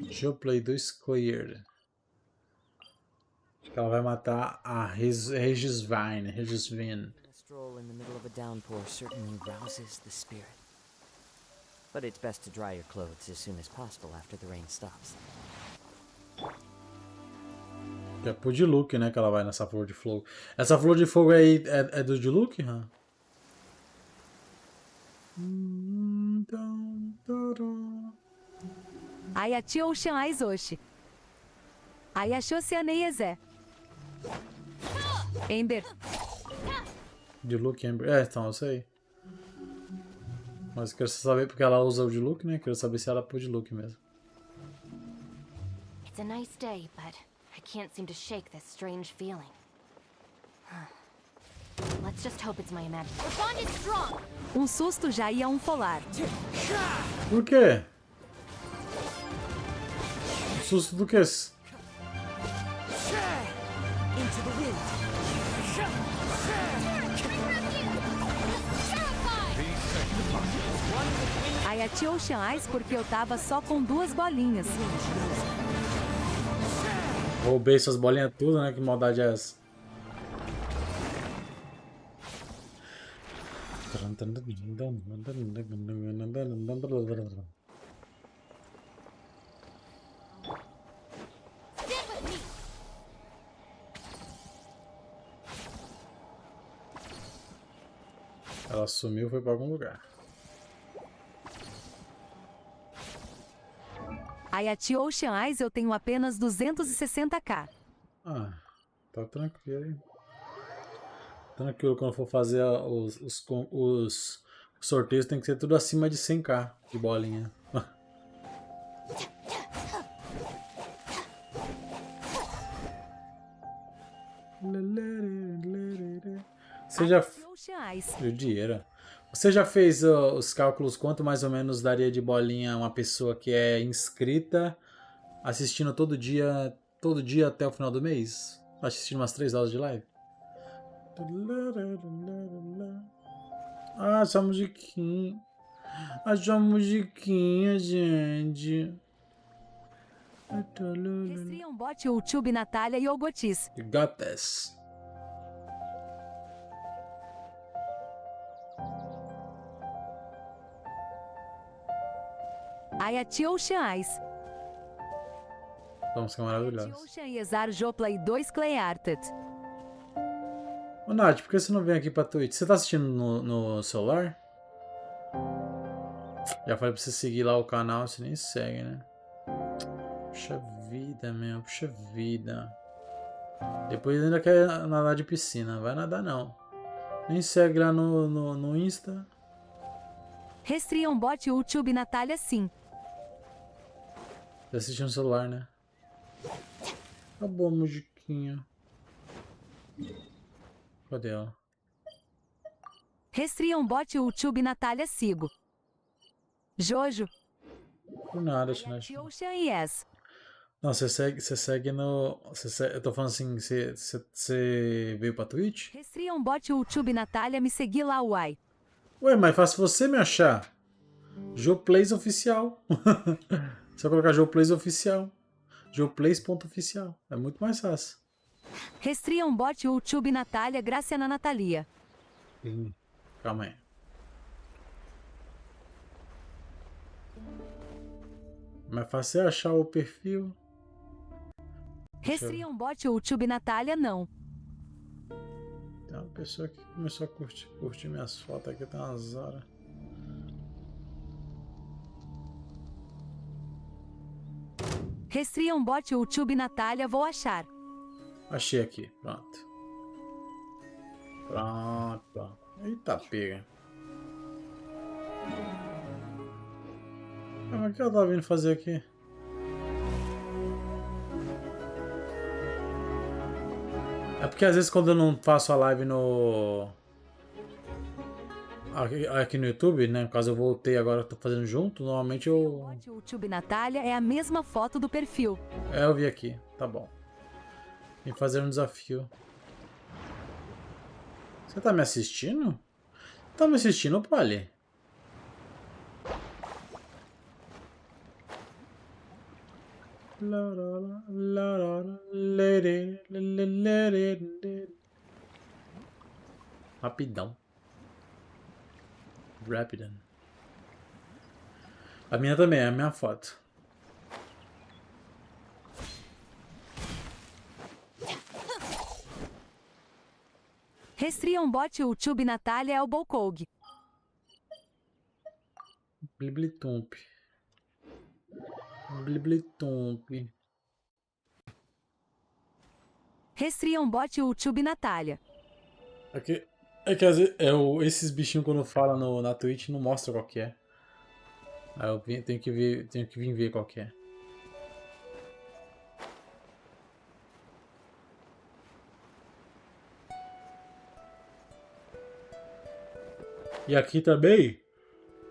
Joplay 2 Cleared. Acho que ela vai matar a Regisvine. A stroll in the middle of a downpour certainly rouses the spirit. But it's best to dry your clothes as soon as possible after the rain stops. É pro Diluc, né, que ela vai nessa flor de fogo. Essa flor de fogo aí é do Diluc? Aí a tia Oceanais Oxi. Aí achou Cianeiesé. Ember. Diluc, Ember. É, então, eu sei. Mas quero saber porque ela usa o de look, né? Quero saber se ela pôs de look mesmo. It's a nice day, but I can't seem to shake this strange feeling. Let's just hope it's my imagination. The bond is strong. Susto já ia folar. Por quê? Susto do quê? Into the wind. Aí atiou Oceanais porque eu tava só com 2 bolinhas. Roubei essas bolinhas tudo, né? Que maldade é essa? Ela sumiu e foi pra algum lugar. Aí atiou Oceanais eu tenho apenas 260k. Ah, tá tranquilo, hein? Tranquilo, quando for fazer os sorteios tem que ser tudo acima de 100k de bolinha. Você já... O dinheiro. Você já fez os cálculos quanto mais ou menos daria de bolinha uma pessoa que é inscrita assistindo todo dia até o final do mês? Assistindo umas 3 horas de live? Ah, essa musiquinha. Essa musiquinha, gente. Restriam bot YouTube Natália e Ogotis. You got this. Aí atiou Oceanais. Vamos ficar maravilhosos. Ocean e Ezar Joplay 2 Clayarted. Ô Nath, por que você não vem aqui pra Twitch? Você tá assistindo no celular? Já falei pra você seguir lá o canal, você nem segue, né? Puxa vida, meu, puxa vida. Depois ainda quer nadar de piscina, vai nadar não. Nem segue lá no Insta. Restriam bot YouTube Natália sim. Tá assistindo no celular, né? Acabou a musiquinha. Cadê ela? Restriam bot YouTube Natália sigo. Jojo. Por nada, Tina. Ocean e Yes. Não, você segue no... eu tô falando assim, você veio pra Twitch? Restriam bot YouTube Natália me seguir lá, uai. Ué, mas fácil você me achar. Joplays Oficial. Só colocar Joplays Oficial. Joplays.oficial. É muito mais fácil. Restriam bot YouTube Natália Graciana Natalia. Calma aí. Mais fácil é achar o perfil. Restriam bot YouTube Natália não. Tem uma pessoa que começou a curtir minhas fotos aqui, tem umas horas. Restriam bot YouTube Natália vou achar. Achei aqui, pronto. Pronto. Eita pega. Mas o que ela tá vindo fazer aqui? É porque às vezes quando eu não faço a live aqui no YouTube, né? No caso eu voltei agora, tô fazendo junto, normalmente eu... Bot YouTube Natália é a mesma foto do perfil. É, eu vi aqui, tá bom. Vim fazer um desafio. Você tá me assistindo? Tá me assistindo, Polly? Rapidão. Rapidão. A minha também, é a minha foto. Restriam bot YouTube Natália é o Bolcoug. Bliblitump. Bliblitump. Restriam bot YouTube Natália. Aqui. É que às vezes, esses bichinhos quando fala na Twitch não mostra qual que é. Aí eu tenho que vir ver qual que é. E aqui também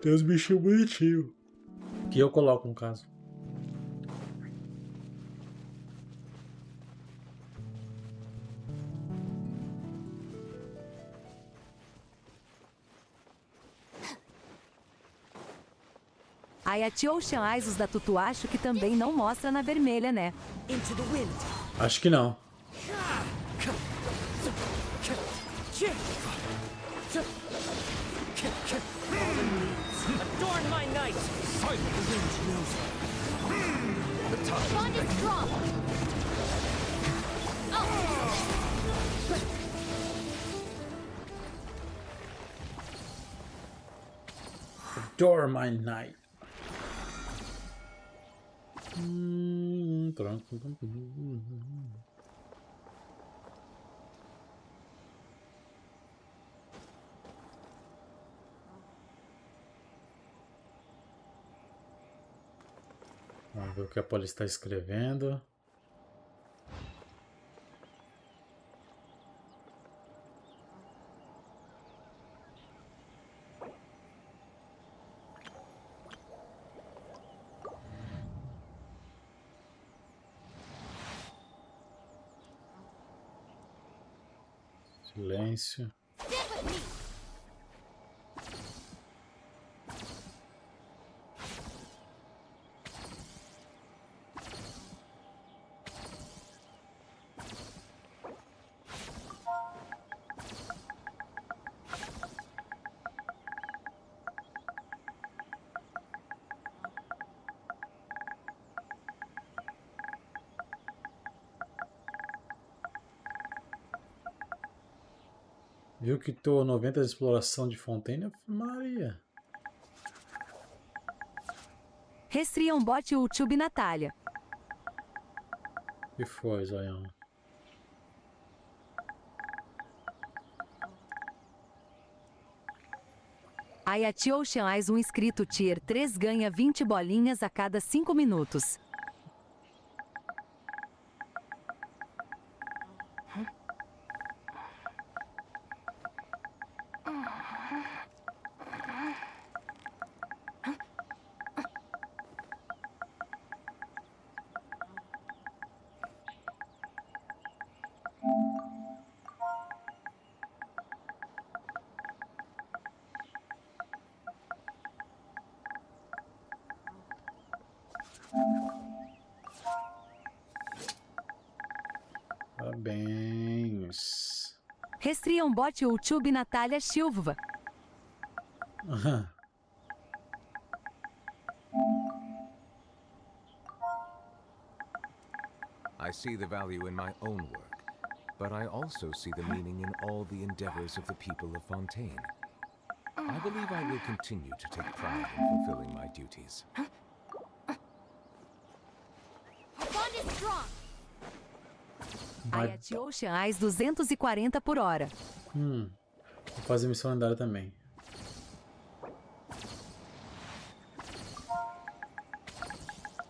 tem os bichinhos bonitinhos. Que eu coloco no caso. Aí a Tio Ocean Eyes, os da Tutu, acho que também não mostra na vermelha, né? Into the wind. Acho que não. Adorn my night. Fight the wind knows. The tide Bond is strong. Adore my night. Vamos ver o que a Polly está escrevendo. Silêncio. Stand with me. Viu que tô 90 de exploração de Fontaine? Maria. Restriam bot YouTube Natália. O que foi, Zoião? Aí a Tio Ocean Eyes, um inscrito Tier 3 ganha 20 bolinhas a cada 5 minutos. Parabéns. Restriam bot YouTube Natália Silva. I see the value in my own work, but I also see the meaning in all the endeavors of the people of Fontaine. I believe I will continue to take pride in fulfilling my duties. Bond is strong. Aí a Tio Ocean Eyes 240 por hora. Vou fazer missão lendária também.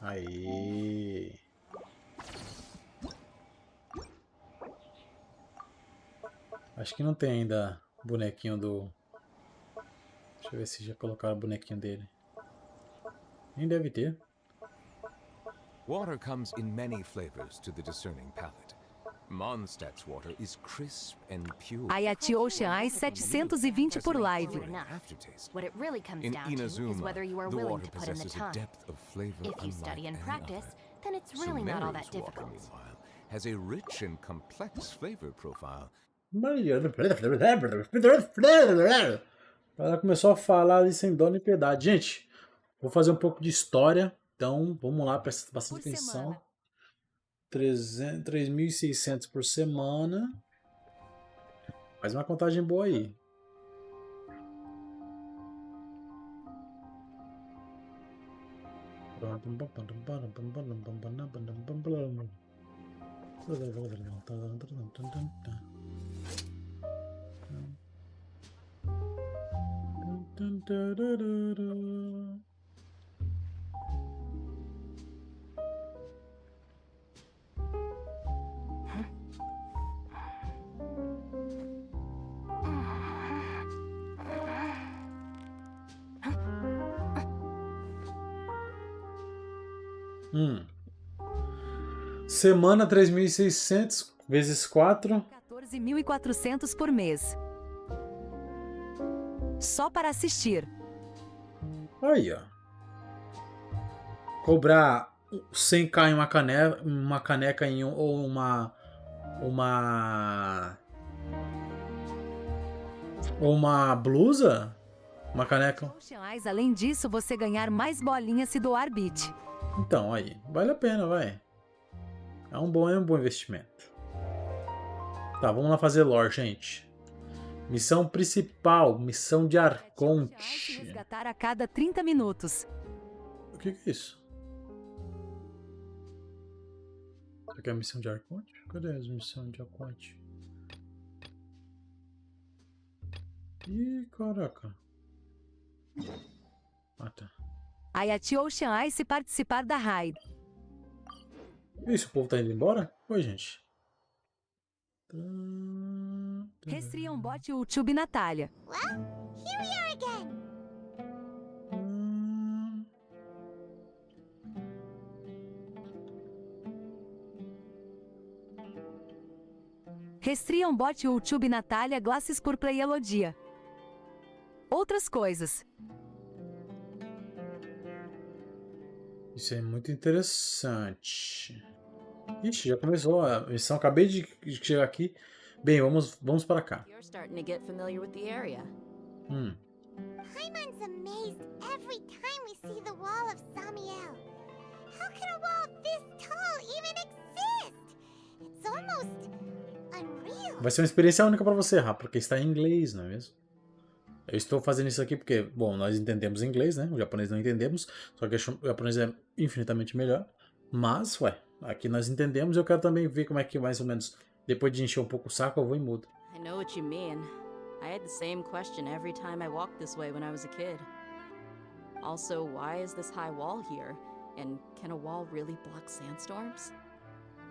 Aí. Acho que não tem ainda bonequinho do... Deixa eu ver se já colocaram o bonequinho dele. Nem deve ter. Water comes in many flavors to the discerning palate. Mondstadt's water is crisp and pure. Aí a Tio Ocean Eyes 720 por live. Enough. Aftertaste. What it really comes In down to is Inazuma, whether you are the willing water to put in the possesses a time. depth of flavor If you unlike study and any practice, other. then it's really not all that Sumeri's water, difficult. meanwhile, has a rich and complex flavor profile. Ela começou a falar ali sem dó nem piedade. Gente, vou fazer um pouco de história. Então, vamos lá, presta bastante Por atenção. semana. 3.600 por semana. Faz uma contagem boa aí. Dun, dun, dun, dun, dun. Semana 3.600 vezes 4. 14.400 por mês. Só para assistir. Aí, ó. Cobrar 100k em uma caneca em ou uma blusa? Uma caneca. Oceanais, além disso, você ganhar mais bolinhas se doar bit. Então, aí. Vale a pena, vai. É um bom investimento. Tá, vamos lá fazer lore, gente. Missão principal. Missão de Arconte. Resgatar a cada 30 minutos. O que é isso? Isso aqui é a missão de Arconte? Cadê as missões de Arconte? Ih, caraca. Ah, tá. Ayati Ocean Ice participar da raid. Isso, o povo tá indo embora? Oi, gente. Restriam bot YouTube Natália. Well, here we are again. Restriam bot YouTube Natália Glasses por Play Elodia. Outras coisas. Isso é muito interessante. Ixi, já começou a missão. Acabei de chegar aqui. Bem, vamos para cá. You're starting to get familiar with the area. Paimon's amazed every time we see the wall of Samiel. How can a wall this tall even exist? It's almost unreal. Vai ser uma experiência única para você, Rafa, porque está em inglês, não é mesmo? Eu estou fazendo isso aqui porque, bom, nós entendemos inglês, né? O japonês não entendemos, só que o japonês é infinitamente melhor. Mas, ué, aqui nós entendemos e eu quero também ver como é que, mais ou menos, depois de encher um pouco o saco, eu vou e mudo. I know what you mean. I had the same question every time I walked this way when I was a kid. Also, why is this high wall here? And can a wall really block sandstorms?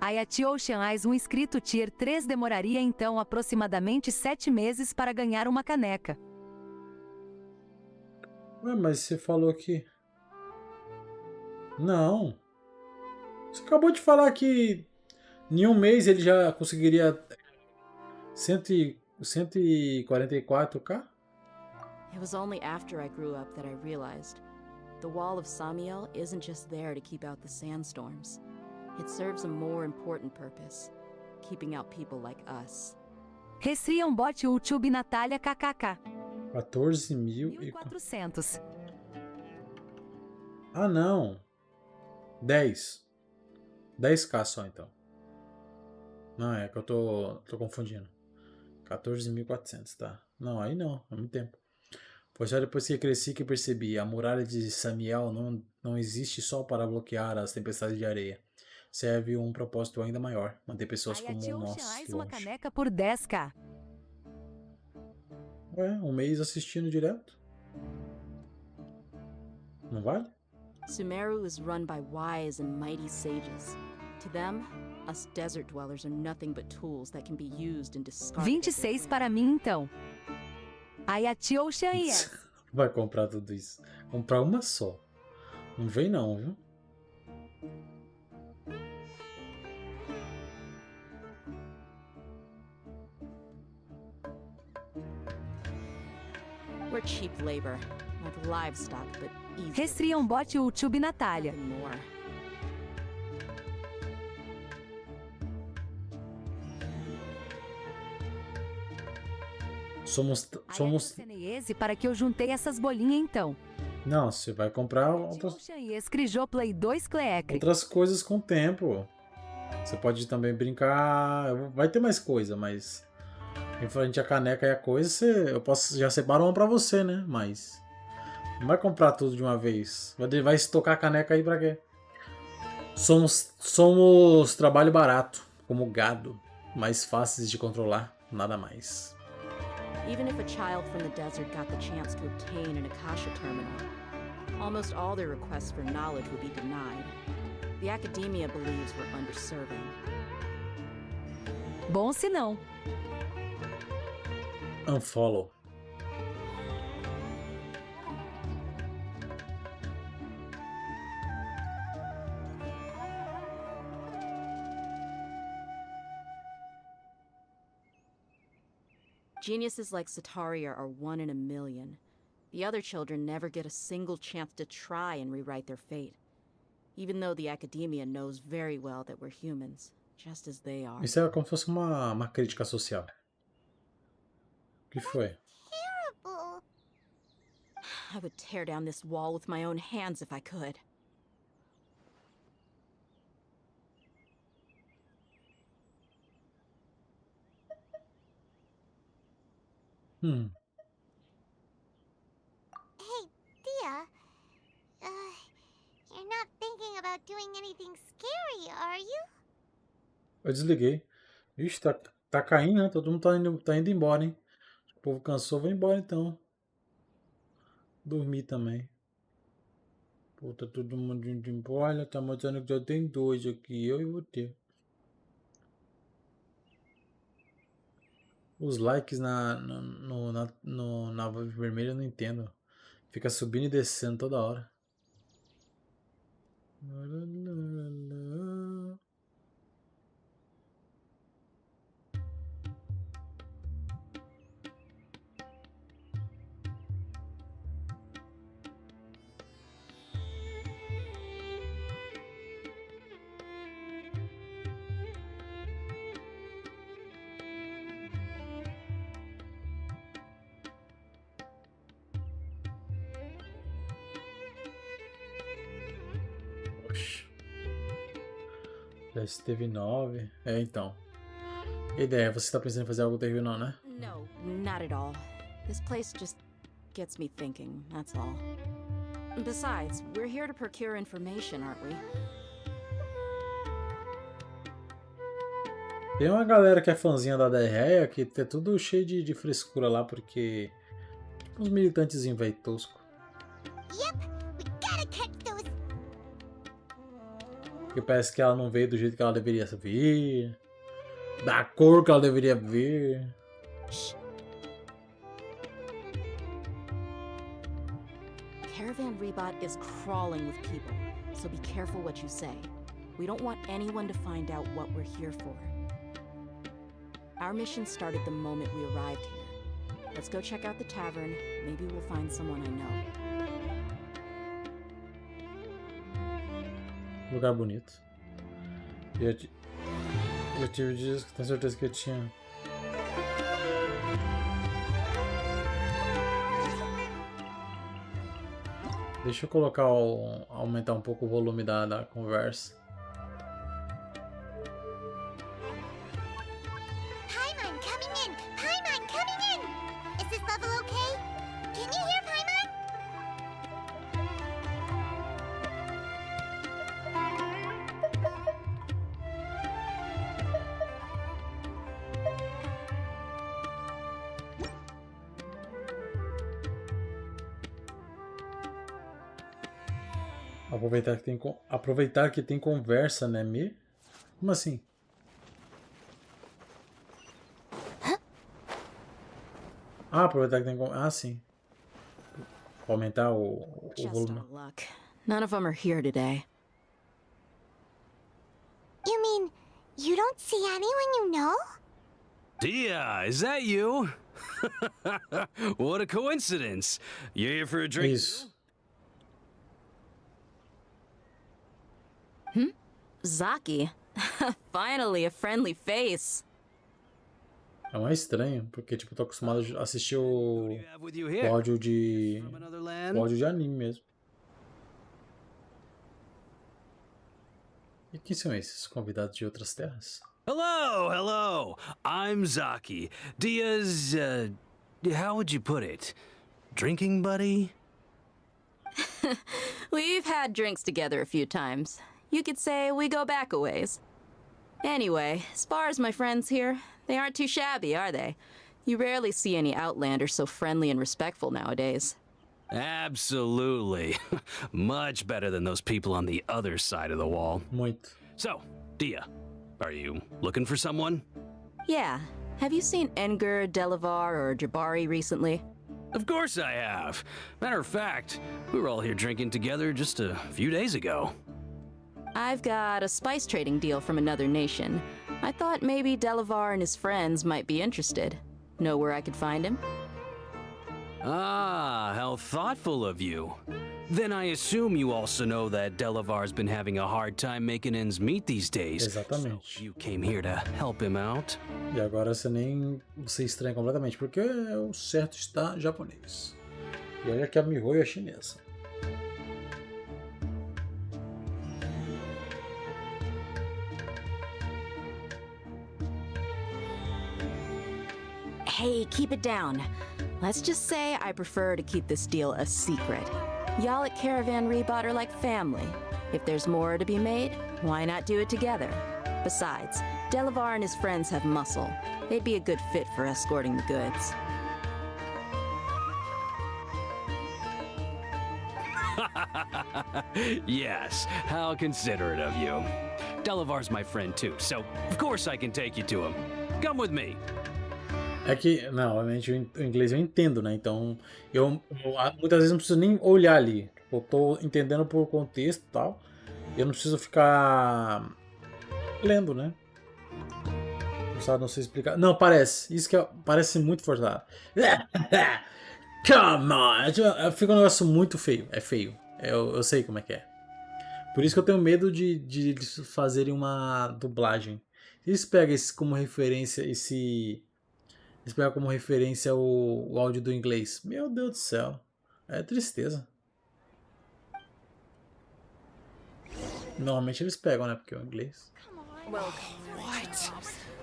Ayati Ocean Eyes, um inscrito Tier 3 demoraria então aproximadamente 7 meses para ganhar uma caneca. Ué, mas você falou que... Não. Você acabou de falar que em um mês ele já conseguiria 144k? It was only after I grew up that I realized the wall of Samiel isn't just there to keep out the sandstorms. It serves a more important purpose, keeping out people like us. Restriam bot YouTube Natália KKK. 14.400. 1.400. Ah, não. 10k só, então. Não, é que eu tô confundindo. 14.400, tá. Não, aí não. É muito tempo. Foi só depois que cresci que percebi. A muralha de Samiel não existe só para bloquear as tempestades de areia. Serve um propósito ainda maior. Manter pessoas como nós uma longe. caneca por 10k. Ué, um mês assistindo direto. Não vale? Sumeru is run by wise and mighty sages. To them, us desert dwellers are nothing but tools that can be used and discarded. 26 para mim então. Ayati Ocean Yes. Vai comprar tudo isso. Comprar uma só. Não vem não, viu? We're cheap labor, like livestock, but easy. Restriam bot YouTube Natália. Nothing more. Somos... Ayati para que eu juntei essas bolinhas então. Não, você vai comprar Ocean Yes Crijô Play 2 Cleecre. outras coisas com o tempo. Você pode também brincar. Vai ter mais coisa, mas em frente à caneca e a coisa, eu posso já separar uma pra você, né? Mas não vai comprar tudo de uma vez. Vai estocar a caneca aí pra quê? Somos trabalho barato, como gado, mais fáceis de controlar, nada mais. Even if a child from the desert got the chance to obtain an Akasha terminal, almost all their requests for knowledge would be denied. The academia believes we're underserving. Bom se não. Unfollow. Geniuses like Sataria are one in a million. The other children never get a single chance to try and rewrite their fate. Even though the academia knows very well that we're humans, just as they are. Isso é como se fosse uma crítica social. O que foi? Terrible. I would tear down this wall with my own hands if I could. Hey, Dia. You're not thinking about doing anything scary, are you? Eu desliguei. Ixi, tá caindo, né? Todo mundo tá indo embora, hein? O povo cansou, vai embora então. Dormir também. Pô, tá todo mundo indo embora. Olha, tá mostrando que já tem 2 aqui, eu e você. Os likes na vermelha eu não entendo. Fica subindo e descendo toda hora. Já esteve 9. É, então. Ideia, você tá pensando em fazer algo terrível não, né? No, not at all. This place just gets me thinking, that's all. Besides, we're here to procure information, aren't we? Tem uma galera que é fãzinha da DRE que é tudo cheio de frescura lá, porque... Tipo uns militantezinhos velho tosco. Yep, we gotta catch those. Porque parece que ela não veio do jeito que ela deveria vir. Da cor que ela deveria vir. Caravan Rebot is crawling with people, so be careful what you say. We don't want anyone to find out what we're here for. Our mission started the moment we arrived here. Let's go check out the tavern. Maybe we'll find someone I know. Lugar bonito. Eu tive dias que tenho certeza que eu tinha. Deixa eu colocar aumentar um pouco o volume da conversa. Paimon coming in! Paimon coming in! Is this level okay? Can you hear Paimon? Aproveitar que tem conversa, né, Mi? Como assim? Ah, aproveitar que tem conversa. Ah, sim. Vou aumentar o Just volume. our luck. None of them are here today. You mean, you don't see anyone you know? Dia, is that you? What a coincidence. You here for a drink? Isso. Zaki. Finally, a friendly face. É mais estranho, porque tipo, eu tô acostumado a assistir What o do you have with you here? áudio de. From another land? O áudio de anime mesmo. E quem são esses convidados de outras terras? Hello, hello. I'm Zaki. Dia's, how would you put it? Drinking buddy? We've had drinks together a few times. You could say we go back a ways. Anyway, as far as my friends here, they aren't too shabby, are they? You rarely see any Outlanders so friendly and respectful nowadays. Absolutely. Much better than those people on the other side of the wall. Muito. So, Dia, are you looking for someone? Yeah. Have you seen Enger, Delavar, or Jabari recently? Of course I have. Matter of fact, we were all here drinking together just a few days ago. I've got a spice trading deal from another nation. I thought maybe Delavar and his friends might be interested. Know where I could find him? Ah, how thoughtful of you. Then I assume you also know that Delavar's been having a hard time making ends meet these days. Exatamente. So you came here to help him out? E agora você estranha completamente, porque o certo está japonês. E olha que a Mihoyo é chinesa. Hey, keep it down. Let's just say I prefer to keep this deal a secret. Y'all at Caravan Rebot are like family. If there's more to be made, why not do it together? Besides, Delavar and his friends have muscle. They'd be a good fit for escorting the goods. Yes, how considerate of you. Delavar's my friend too, so of course I can take you to him. Come with me. É que, não, obviamente o inglês eu entendo, né? Então, muitas vezes não preciso nem olhar ali. Eu tô entendendo por contexto e tal. Eu não preciso ficar lendo, né? Não sei explicar. Não, parece. Isso que parece muito forçado. Come on! Fica um negócio muito feio. É feio. Eu sei como é que é. Por isso que eu tenho medo de eles fazerem uma dublagem. Se eles pegam como referência eles pegam como referência o áudio do inglês. Meu Deus do céu. É tristeza. Normalmente eles pegam, né? Porque é o inglês.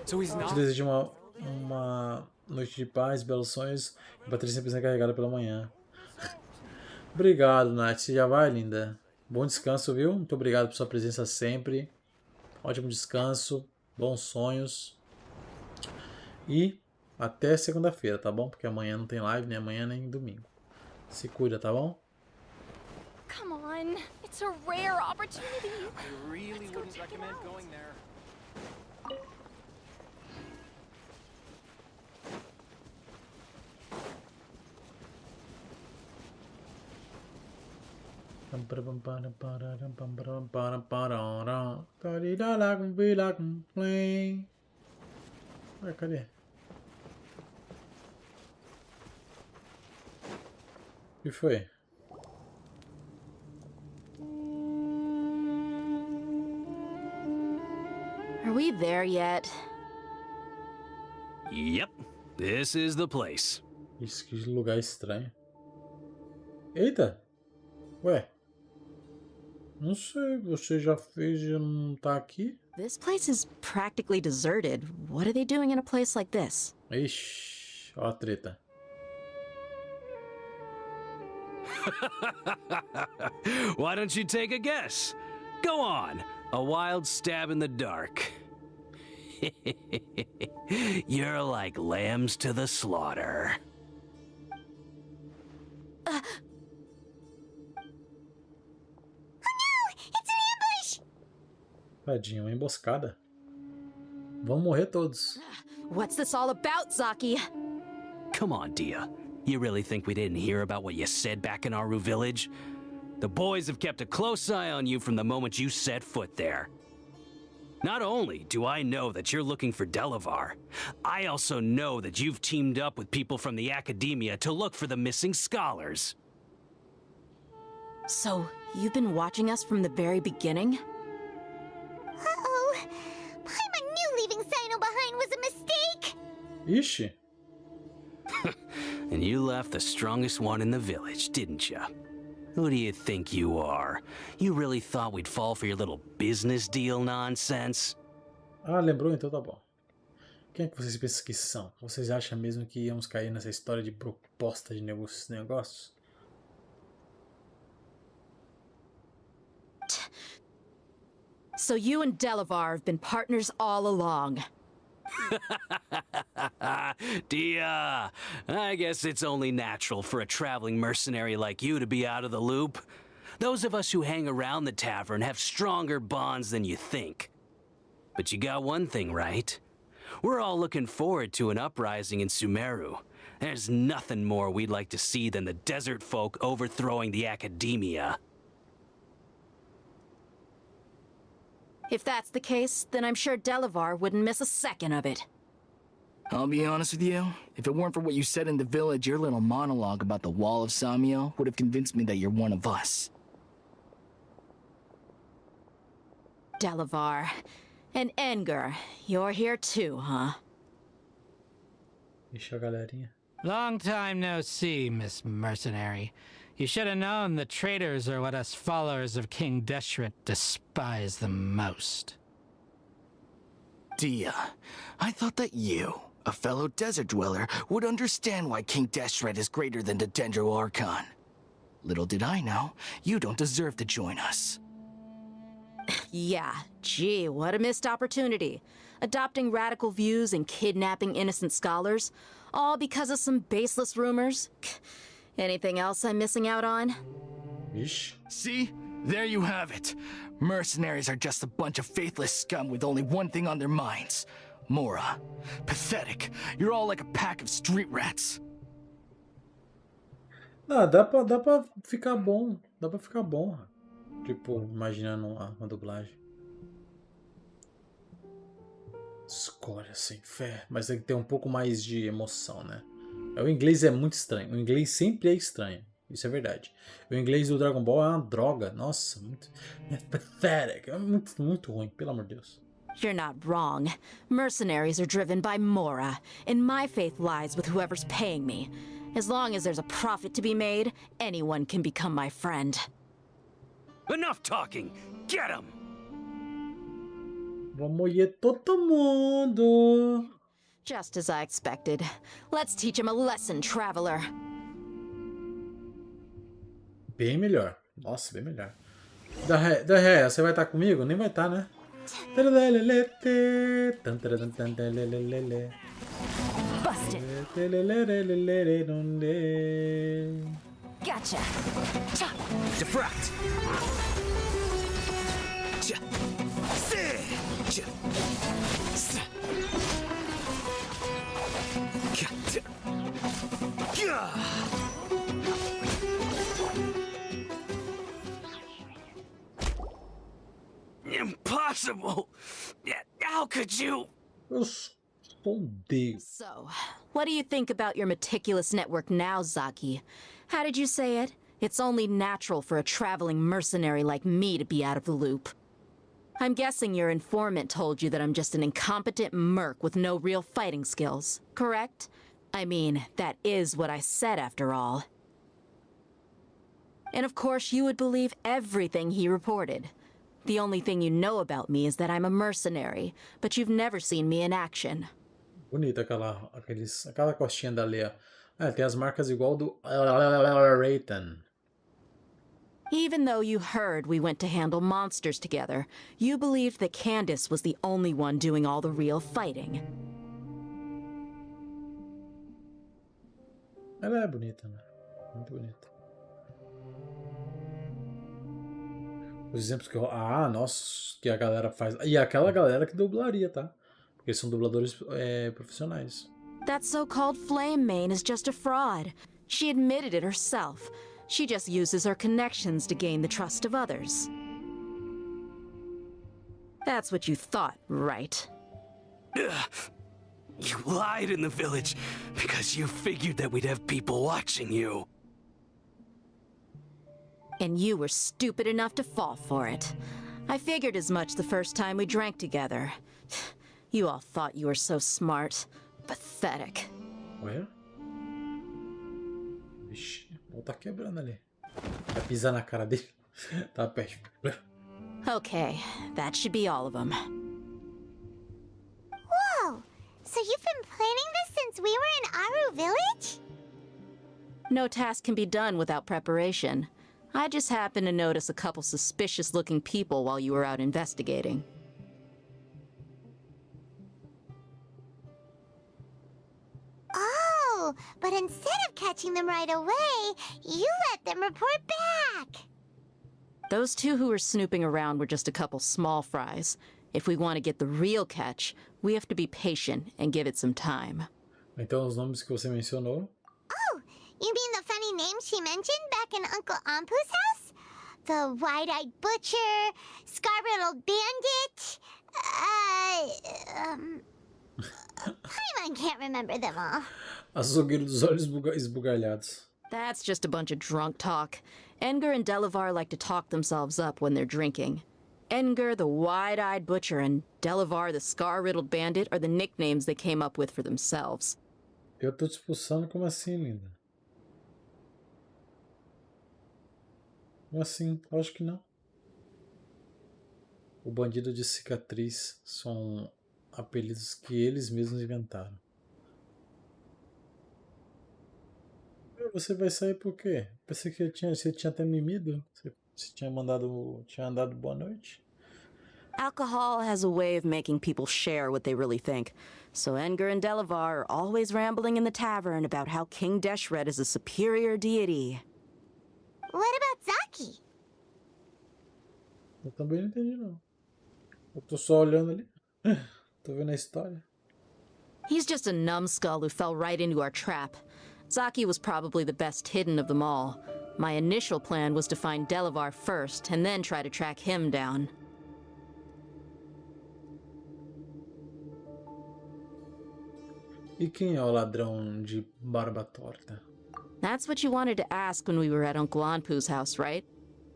Te desejo uma noite de paz, belos sonhos. E Patrícia sempre carregada pela manhã. Obrigado, Nath. Você já vai, linda? Bom descanso, viu? Muito obrigado por sua presença sempre. Ótimo descanso. Bons sonhos. E até segunda-feira, tá bom? Porque amanhã não tem live, nem amanhã nem domingo. Se cuida, tá bom? Come on, it's a rare opportunity. I really wouldn't recommend going there. Ué, cadê? O que foi? Are we there yet? Yep, this is the place. Isso, que lugar estranho. Eita! Ué? Não sei, você já fez e não tá aqui? This place is practically deserted. What are they doing in a place like this? Ixi, ó a treta. Why don't you take a guess? Go on, a wild stab in the dark. You're like lambs to the slaughter. Tadinho, uma emboscada. Vão morrer todos. What's this all about, Zaki? Come on, Dia. You really think we didn't hear about what you said back in Aru village? The boys have kept a close eye on you from the moment you set foot there. Not only do I know that you're looking for Delavar, I also know that you've teamed up with people from the academia to look for the missing scholars. So, you've been watching us from the very beginning? Uh-oh. Paimon knew leaving Sino behind was a mistake. Ixi. And you left the strongest one in the village, didn't you? Who do you think you are? You really thought we'd fall for your little business deal nonsense? Ah, lembrou? Então tá bom. Quem é que vocês pensam que são? Vocês acham mesmo que íamos cair nessa história de proposta de negócios? So you and Delavar have been partners all along. Dia, I guess it's only natural for a traveling mercenary like you to be out of the loop. Those of us who hang around the tavern have stronger bonds than you think. But you got one thing right. We're all looking forward to an uprising in Sumeru. There's nothing more we'd like to see than the desert folk overthrowing the academia. If that's the case, then I'm sure Delavar wouldn't miss a second of it. I'll be honest with you, if it weren't for what you said in the village, your little monologue about the Wall of Samiel would have convinced me that you're one of us. Delavar. And Engar, you're here too, huh? Ixi, a galerinha. Long time no see, Miss Mercenary. You should have known the traitors are what us followers of King Deshret despise the most. Dia, I thought that you, a fellow desert dweller, would understand why King Deshret is greater than the Dendro Archon. Little did I know, you don't deserve to join us. Yeah, gee, what a missed opportunity. Adopting radical views and kidnapping innocent scholars, all because of some baseless rumors. Anything else I'm missing out on? Ixi. See? There you have it. Mercenaries are just a bunch of faithless scum with only one thing on their minds. Mora. Pathetic. You're all like a pack of street rats. Ah, dá pra ficar bom. Dá pra ficar bom. Tipo, imaginando uma dublagem. Escolha sem fé. Mas tem que ter um pouco mais de emoção, né? O inglês é muito estranho. O inglês sempre é estranho. Isso é verdade. O inglês do Dragon Ball é uma droga. Nossa, muito... É pathetic. É muito ruim, pelo amor de Deus. You're not wrong. Mercenaries are driven by Mora, and my faith lies with whoever's paying me. As long as there's a profit to be made, anyone can become my friend. Enough talking! Get him! Vamos ir todo mundo. Just as I expected. Let's teach him a lesson, traveler. Bem melhor. Nossa, bem melhor. Da ré, você vai estar comigo? Nem vai estar, né? Busted. Gotcha. Defract! Impossible! How could you? Eu odeio. So, what do you think about your meticulous network now, Zaki? How did you say it? It's only natural for a traveling mercenary like me to be out of the loop. I'm guessing your informant told you that I'm just an incompetent merc with no real fighting skills, correct? I mean, that is what I said after all. And of course you would believe everything he reported. The only thing you know about me is that I'm a mercenary, but you've never seen me in action. Bonita aquela costinha da Leia. Ah, tem as marcas igual do Rayton. Even though you heard we went to handle monsters together, you believed that Candace was the only one doing all the real fighting. Ela é bonita, né? Muito bonita. Os exemplos que eu... Ah, nossa, que a galera faz... E aquela galera que dublaria, tá? Porque são dubladores profissionais. That so-called Flame Main is just a fraud. She admitted it herself. She just uses her connections to gain the trust of others. That's what you thought, right? You lied in the village because you figured that we'd have people watching you. And you were stupid enough to fall for it. I figured as much the first time we drank together. You all thought you were so smart. Pathetic. Olha. Vixe, o pau tá quebrando ali. Vai pisar na cara dele. Tá perto. Okay, that should be all of them. Whoa! So you've been planning this since we were in Aru Village? No task can be done without preparation. I just happened to notice a couple suspicious-looking people while you were out investigating. Oh, but instead of catching them right away, you let them report back. Those two who were snooping around were just a couple small fries. If we want to get the real catch, we have to be patient and give it some time. Então os nomes que você mencionou. Oh, you mean the funny name she mentioned back in Uncle Ampu's house? The wide-eyed butcher, scar-riddled bandit, Paimon can't remember them all. Açougueiro dos olhos esbugalhados. That's just a bunch of drunk talk. Edgar and Delavar like to talk themselves up when they're drinking. Edgar, the wide-eyed butcher, and Delavar, the scar-riddled bandit, are the nicknames they came up with for themselves. Eu tô te expulsando, como assim, linda? Como assim? Acho que não. O bandido de cicatriz são apelidos que eles mesmos inventaram. Você vai sair por quê? Pensei que você tinha até mimido. Você tinha andado boa noite. Alcohol has a way of making people share what they really think. So Edgar and Delavar are always rambling in the tavern about how King Deshret is a superior deity. What about Zaki? Eu também não entendi, não. Eu tô só olhando ali. Tô vendo a história. He's just a numbskull who fell right into our trap. Zaki was probably the best hidden of them all. My initial plan was to find Delavar first, and then try to track him down. E quem é o ladrão de barba torta? That's what you wanted to ask when we were at Uncle Anpu's house, right?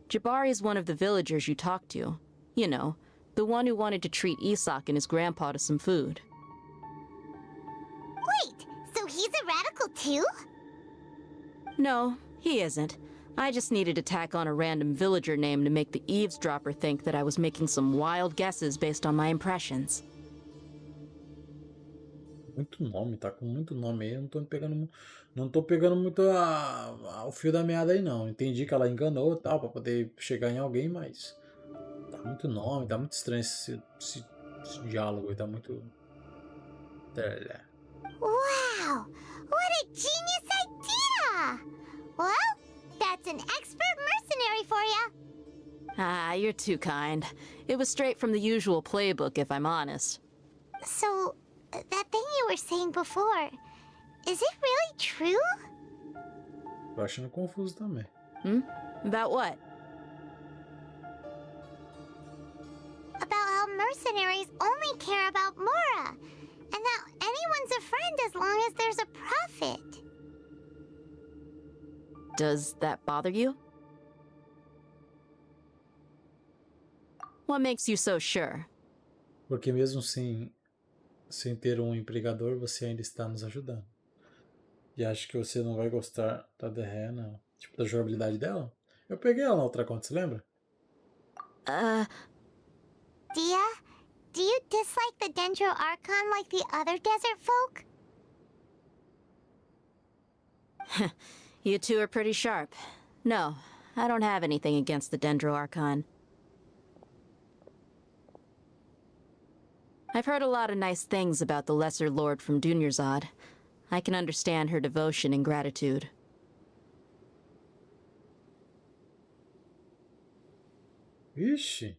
Jabari is one of the villagers you talked to. You know, the one who wanted to treat Isak and his grandpa to some food. Wait, so he's a radical too? No, he isn't. I just needed to tack on a random villager name to make the eavesdropper think that I was making some wild guesses based on my impressions. Muito nome, tá com muito nome aí. Eu não tô pegando muito o fio da meada aí, não. Entendi que ela enganou e tal, pra poder chegar em alguém, mas tá muito nome, tá muito estranho esse diálogo aí, tá muito. Wow, what a genius idea! Well, that's an expert mercenary for ya. Ah, you're too kind. It was straight from the usual playbook, if I'm honest. So, that thing you were saying before, is it really true? Tô achando confuso também. About what? About how mercenaries only care about Mora, and that anyone's a friend as long as there's a profit. Does that bother you? What makes you so sure? Porque mesmo sem ter um empregador, você ainda está nos ajudando. E acho que você não vai gostar da Derrena, tipo, da jogabilidade dela. Eu peguei ela na outra conta, você lembra? Dia, do you dislike the Dendro Archon like the other desert folk? You two are pretty sharp. No, I don't have anything against the Dendro Archon. I've heard a lot of nice things about the Lesser Lord from Dunyarzad. I can understand her devotion and gratitude. Ixi.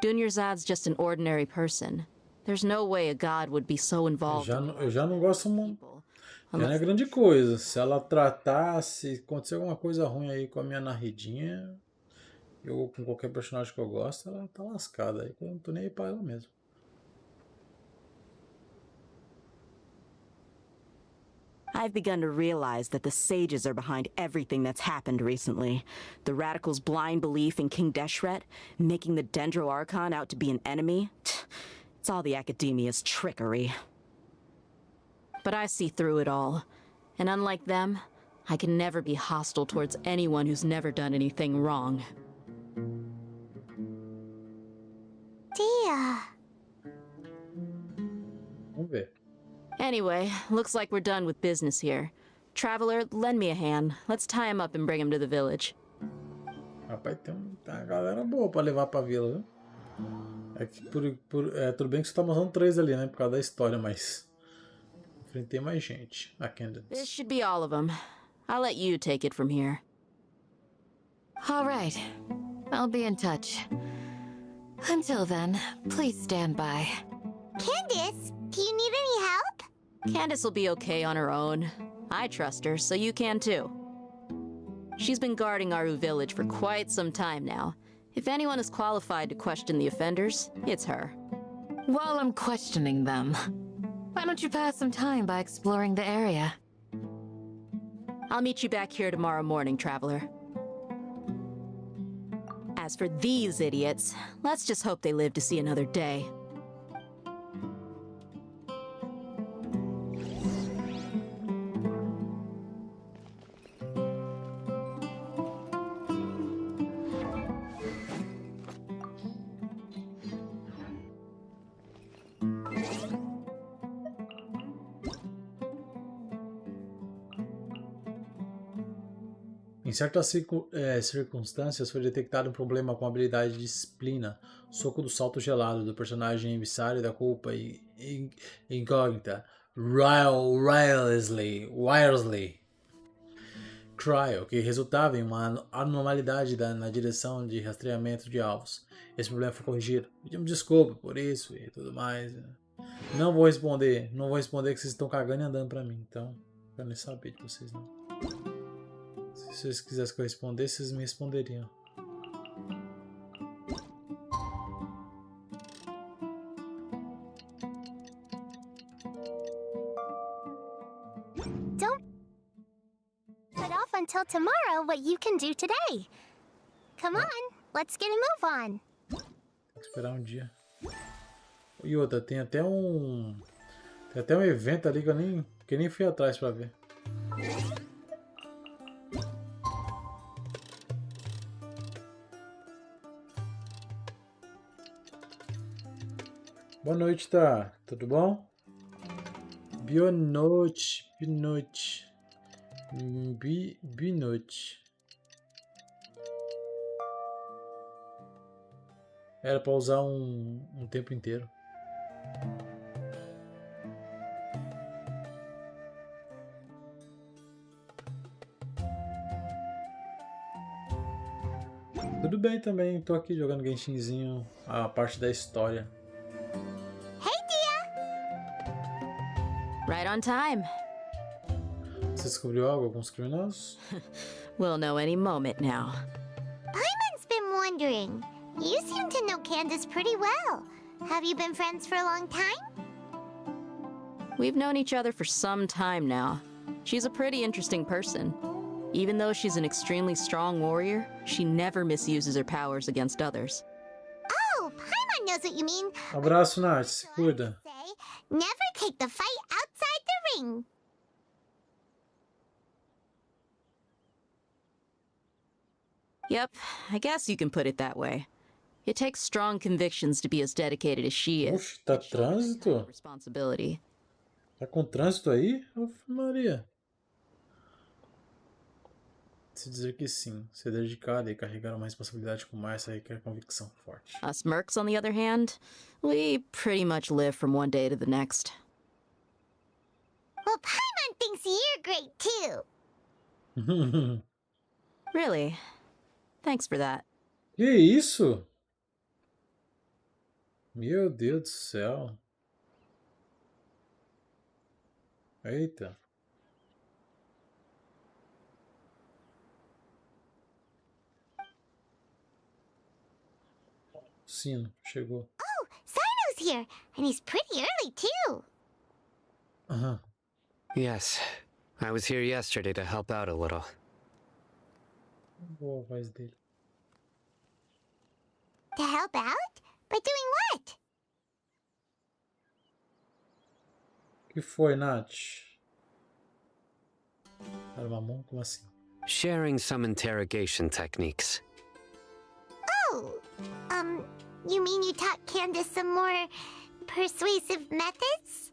Dunyarzad's just an ordinary person. There's no way a god would be so involved. Eu já não gosto muito. Não é grande coisa. Se ela tratasse, acontecer alguma coisa ruim aí com a minha narridinha, eu com qualquer personagem que eu gosto, ela tá lascada. Aí eu não tô nem aí pra ela mesmo. I've begun to realize that the sages are behind everything that's happened recently. The radicals' blind belief in King Deshret, making the Dendro Archon out to be an enemy. It's all the academia's trickery. But I see through it all. And unlike them, I can never be hostile towards anyone who's never done anything wrong. Dia. Vamos ver. Anyway, looks like we're done with business here. Traveler, lend me a hand. Let's tie him up and bring him to the village. Rapaz, tem uma galera boa pra levar pra vila, viu? É que tudo bem que você tá mostrando 3 ali, né? Por causa da história, mas enfrentei mais gente. A This Candace. should be all of them. I'll let you take it from here. All right. I'll be in touch. Until then, please stand by. Candace, do you need any help? Candace will be okay on her own. I trust her, so you can too. She's been guarding Aru Village for quite some time now. If anyone is qualified to question the offenders, it's her. While I'm questioning them, why don't you pass some time by exploring the area? I'll meet you back here tomorrow morning, Traveler. As for these idiots, let's just hope they live to see another day. Em certas circunstâncias, foi detectado um problema com a habilidade de disciplina, soco do salto gelado, do personagem emissário da culpa e incógnita, Wildsley, Cryo, que resultava em uma anormalidade na direção de rastreamento de alvos. Esse problema foi corrigido. Pedimos desculpa por isso e tudo mais. Não vou responder que vocês estão cagando e andando pra mim, então eu quero nem saber de vocês não. Se vocês quisessem que eu respondesse, vocês me responderiam. Don't put off until tomorrow what you can do today. Come on, let's get a move on. Tem que esperar um dia. E outra, tem até um evento ali que eu nem fui atrás pra ver. Boa noite, tá? Tudo bom? Boa noite. Era pra usar um tempo inteiro. Tudo bem também, tô aqui jogando Genshinzinho, a parte da história. Right on time. Você descobriu algo? Alguns criminosos? We'll know any moment now. Paimon's been wondering. You seem to know Candace pretty well. Have you been friends for a long time? We've known each other for some time now. She's a pretty interesting person. Even though she's an extremely strong warrior, she never misuses her powers against others. Oh, Paimon knows what you mean. Abraço, Nath. Se cuida. Say, never take the fight outside the ring. Yep, I guess you can put it that way. It takes strong convictions to be as dedicated as she is. Oxe, tá trânsito? Responsibility. Tá com trânsito aí? Uf, Maria. Se dizer que sim, ser dedicado e carregar uma responsabilidade como essa requer convicção forte. Us mercs, on the other hand, we pretty much live from one day to the next. Well, Paimon thinks you're great too. Really? Thanks for that. Que isso? Meu Deus do céu. Eita. Sino, chegou. Oh, Sino's here, and he's pretty early too. Aham. Yes, I was here yesterday to help out a little. Boa a voz dele. To help out? By doing what? O que foi, Nath? Era uma mão? Como assim? Sharing some interrogation techniques. Oh, you mean you taught Candace some more persuasive methods?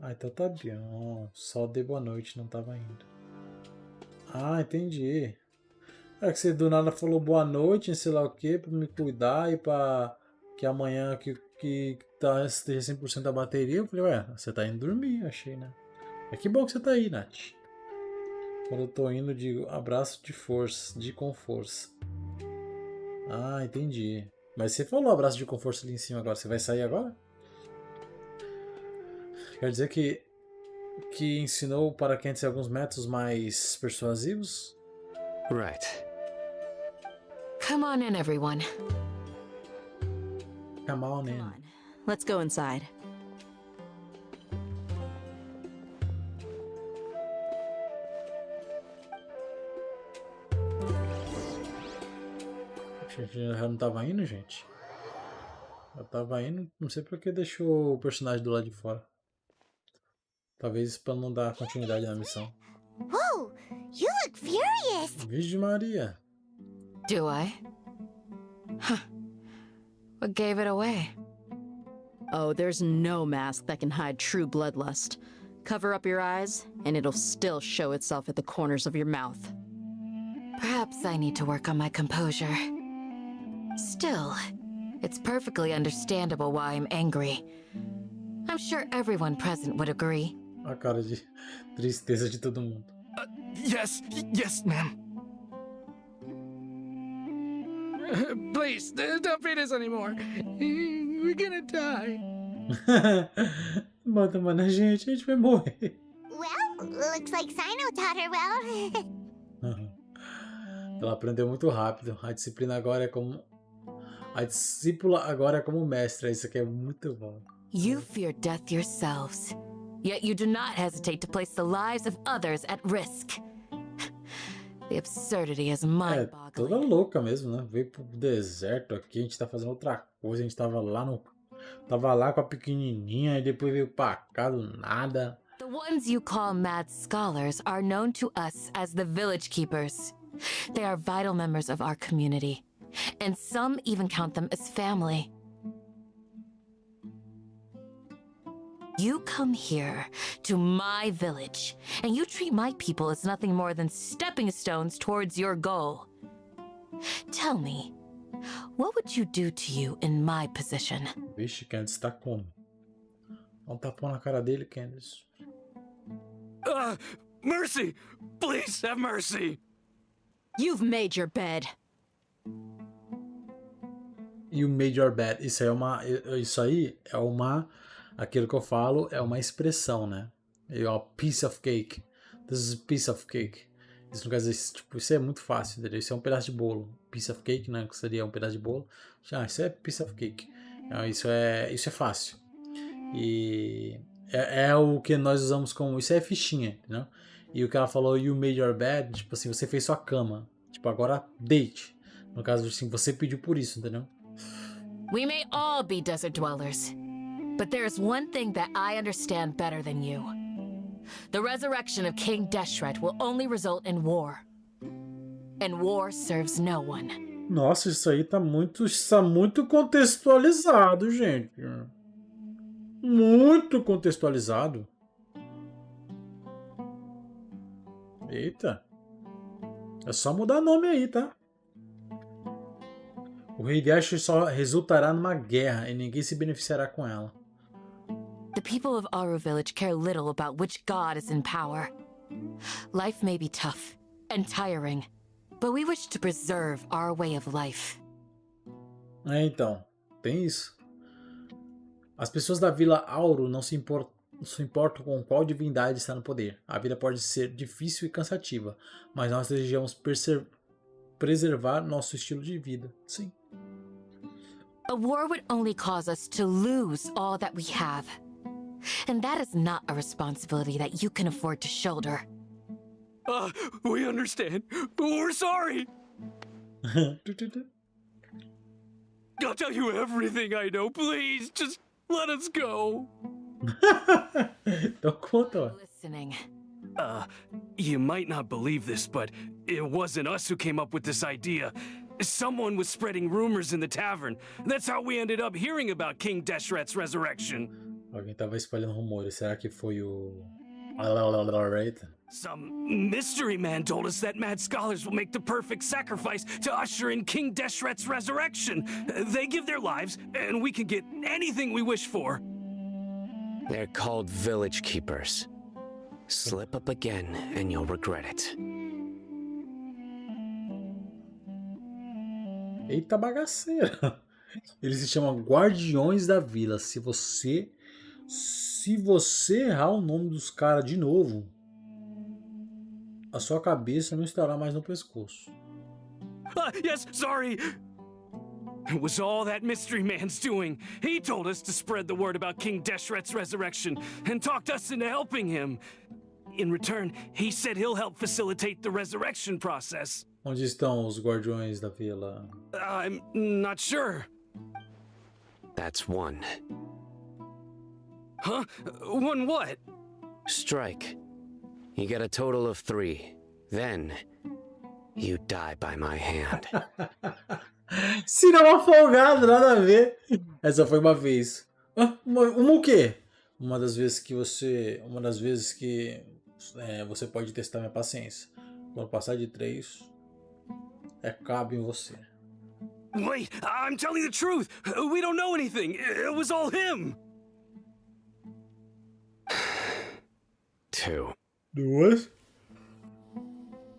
Ah, então tá bom. Só dei boa noite, não tava indo. Ah, entendi. É que você do nada falou boa noite, sei lá o que, pra me cuidar e pra que amanhã que que tá, esteja 100% da bateria. Eu falei, ué, você tá indo dormir, achei, né? É que bom que você tá aí, Nath. Quando eu tô indo, digo abraço de força, com força. Ah, entendi. Mas você falou abraço de com força ali em cima agora. Você vai sair agora? Quer dizer que ensinou para quem tem alguns métodos mais persuasivos? Right. Come on in, everyone. Come on in. Come on. Let's go inside. A gente já não tava indo, gente? Eu tava indo, não sei porque deixou o personagem do lado de fora. Talvez para não dar continuidade na missão. Whoa, you look furious. Virgem Maria. Do I? Huh. What gave it away? Oh, there's no mask that can hide true bloodlust. Cover up your eyes, and it'll still show itself at the corners of your mouth. Perhaps I need to work on my composure. Still, it's perfectly understandable why I'm angry. I'm sure everyone present would agree. A cara de tristeza de todo mundo. Yes, ma'am. Please, don't beat us anymore. We're gonna die. Mata mais na gente, a gente vai morrer. Well, looks like Sino taught her well. Ela aprendeu muito rápido. A disciplina agora é como... A discípula agora é como mestra. Isso aqui é muito bom. You fear death yourselves, yet you do not hesitate to place the lives of others at risk. The absurdity is mind-boggling. Toda louca mesmo, né? Veio pro deserto aqui, a gente tá fazendo outra coisa, a gente tava lá no... Tava lá com a pequenininha e depois veio pra cá do nada. The ones you call mad scholars are known to us as the village keepers. They are vital members of our community, and some even count them as family. You come here to my village, and you treat my people as nothing more than stepping stones towards your goal. Tell me, what would you do to you in my position? Vixe, Candice tá como? Dá um tapão na cara dele, Candice. Mercy! Please have mercy! You've made your bed. You made your bed. Isso aí é uma... Aquilo que eu falo é uma expressão, né? É uma piece of cake. This is a piece of cake. Isso não quer dizer, tipo, isso é muito fácil, entendeu? Isso é um pedaço de bolo. Piece of cake, né? Que seria um pedaço de bolo. Isso é piece of cake. Isso é fácil. E é o que nós usamos como... Isso é fichinha, entendeu? E o que ela falou, you made your bed, tipo assim, você fez sua cama. Tipo, agora deite. No caso, assim, você pediu por isso, entendeu? We may all be desert dwellers, but there's one thing that I understand better than you. The resurrection of King Deshret will only result in war. And war serves no one. Nossa, isso aí tá muito contextualizado, gente. Muito contextualizado. Eita. É só mudar nome aí, tá? O rei Deshret só resultará numa guerra e ninguém se beneficiará com ela. The people of Aru Village care little about which god is in power. Life may be tough and tiring, but we wish to preserve our way of life. Então, tem isso. As pessoas da Vila Auro não se importam com qual divindade está no poder. A vida pode ser difícil e cansativa, mas nós desejamos preservar nosso estilo de vida. Sim. A war would only cause us to lose all that we have. And that is not a responsibility that you can afford to shoulder. We understand. We're sorry. I'll tell you everything I know. Please, just let us go. Então conta. Listening. You might not believe this, but it wasn't us who came up with this idea. Someone was spreading rumors in the tavern. That's how we ended up hearing about King Deshret's resurrection. Alguém tava espalhando rumores. Será que foi o... Some mystery man told us that mad scholars will make the perfect sacrifice to usher in King Deshret's resurrection. They give their lives, and we can get anything we wish for. They're called village keepers. Slip up again, and you'll regret it. Eita bagaceira. Eles se chamam Guardiões da Vila. Se você errar o nome dos caras de novo, a sua cabeça não estará mais no pescoço. Yes, sorry. It was all that mystery man's doing. He told us to spread the word about King Deshret's resurrection and talked us into helping him. In return, he said he'll help facilitate the resurrection process. Onde estão os Guardiões da Vila? I'm not sure. That's one. Huh? One what? Strike. You get a total of 3. Then, you die by my hand. Se não afogado, nada a ver. Essa foi uma vez. Uma o quê? Uma das vezes que você pode testar minha paciência. Quando passar de 3, cabe em você. Wait, I'm telling the truth. We don't know anything. It was all him. 2. Duas?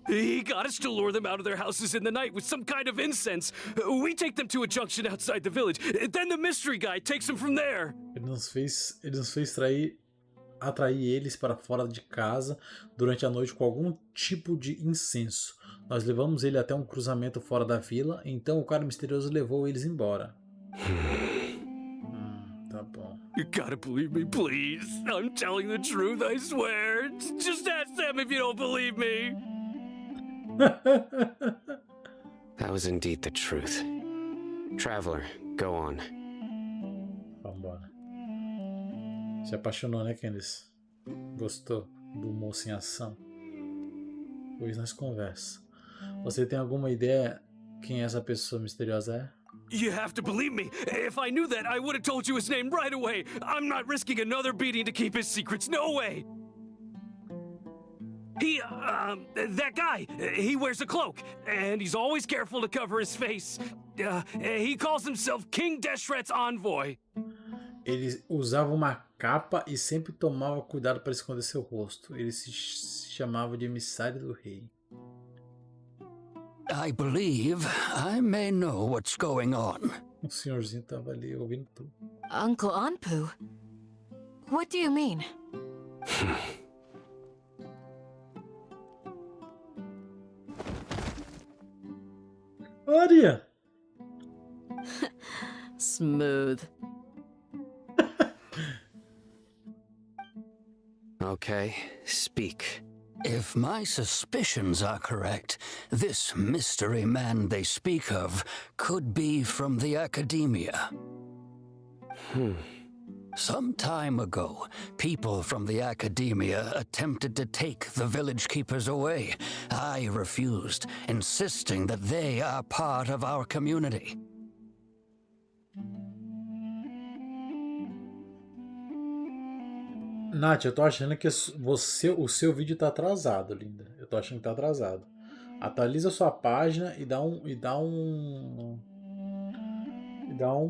He got us to lure them out of their houses in the night with some kind of incense. We take them to a junction outside the village. Then the mystery guy takes them from there. Ele nos fez atrair eles para fora de casa durante a noite com algum tipo de incenso. Nós levamos ele até um cruzamento fora da vila, então o cara misterioso levou eles embora. Tá bom. You gotta believe me, please. I'm telling the truth, I swear. Just ask them if you don't believe me. That was indeed the truth. Traveler, go on. Vambora. Se apaixonou, né, Candice? Gostou do moço em ação? Pois nós conversa. Você tem alguma ideia quem essa pessoa misteriosa é? You have to believe me. If I knew that, I would have told you his name right away. I'm not risking another beating to keep his secrets. No way. That guy, he wears a cloak, and he's always careful to cover his face. He calls himself King Deshret's envoy. Ele usava uma capa e sempre tomava cuidado para esconder seu rosto. Ele se chamava de emissário do rei. I believe I may know what's going on. O senhorzinho estava ali ouvindo tudo. Uncle Anpu? What do you mean? Maria! Smooth. Okay, speak. If my suspicions are correct, this mystery man they speak of could be from the academia. Some time ago, people from the academia attempted to take the village keepers away. I refused, insisting that they are part of our community. Nath, eu tô achando que o seu vídeo tá atrasado, linda. Eu tô achando que tá atrasado. Atualiza a sua página e dá um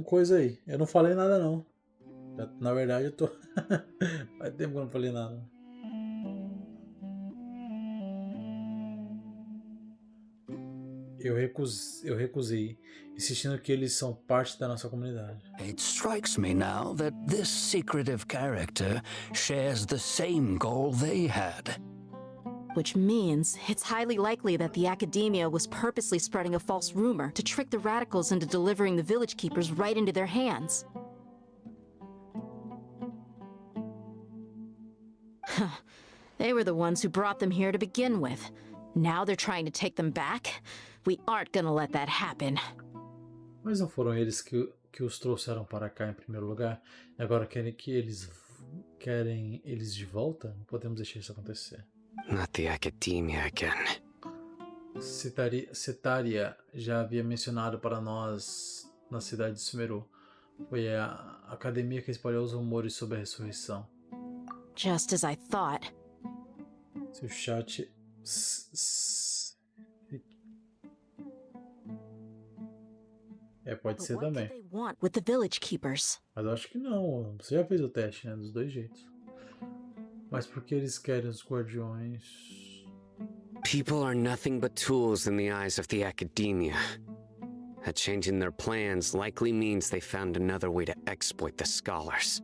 coisa aí. Eu não falei nada não. Na verdade eu tô faz tempo que eu não falei nada. Eu recusei, insistindo que eles são parte da nossa comunidade. It strikes me now that this secretive character shares the same goal they had. Which means it's highly likely that the academia was purposely spreading a false rumor to trick the radicals into delivering the village keepers right into their hands. They were the ones who brought them here to begin with. Now they're trying to take them back? We aren't gonna let that happen. Mas não foram eles que os trouxeram para cá em primeiro lugar? E agora querem eles de volta? Não podemos deixar isso acontecer. Not the academia again. Cetaria já havia mencionado para nós na cidade de Sumeru. Foi a academia que espalhou os rumores sobre a ressurreição. Just as I thought. Se o chat... pode ser também. They want with the village keepers. Mas eu acho que não. Você já fez o teste, né? Dos dois jeitos. Mas por que eles querem os guardiões? People are nothing but tools in the eyes of the academia. A change in their plans likely means they found another way to exploit the scholars.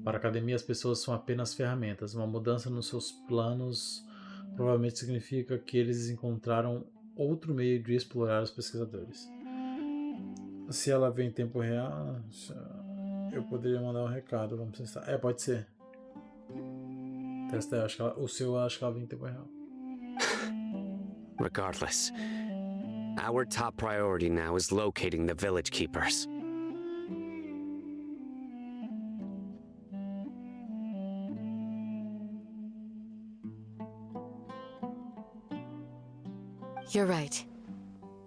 Para a academia, as pessoas são apenas ferramentas. Uma mudança nos seus planos provavelmente significa que eles encontraram outro meio de explorar os pesquisadores. Se ela vem em tempo real, eu poderia mandar um recado. Vamos testar. Pode ser. Testa, acho que o seu acho que ela vem em tempo real. Regardless, our top priority now is locating the village keepers. You're right.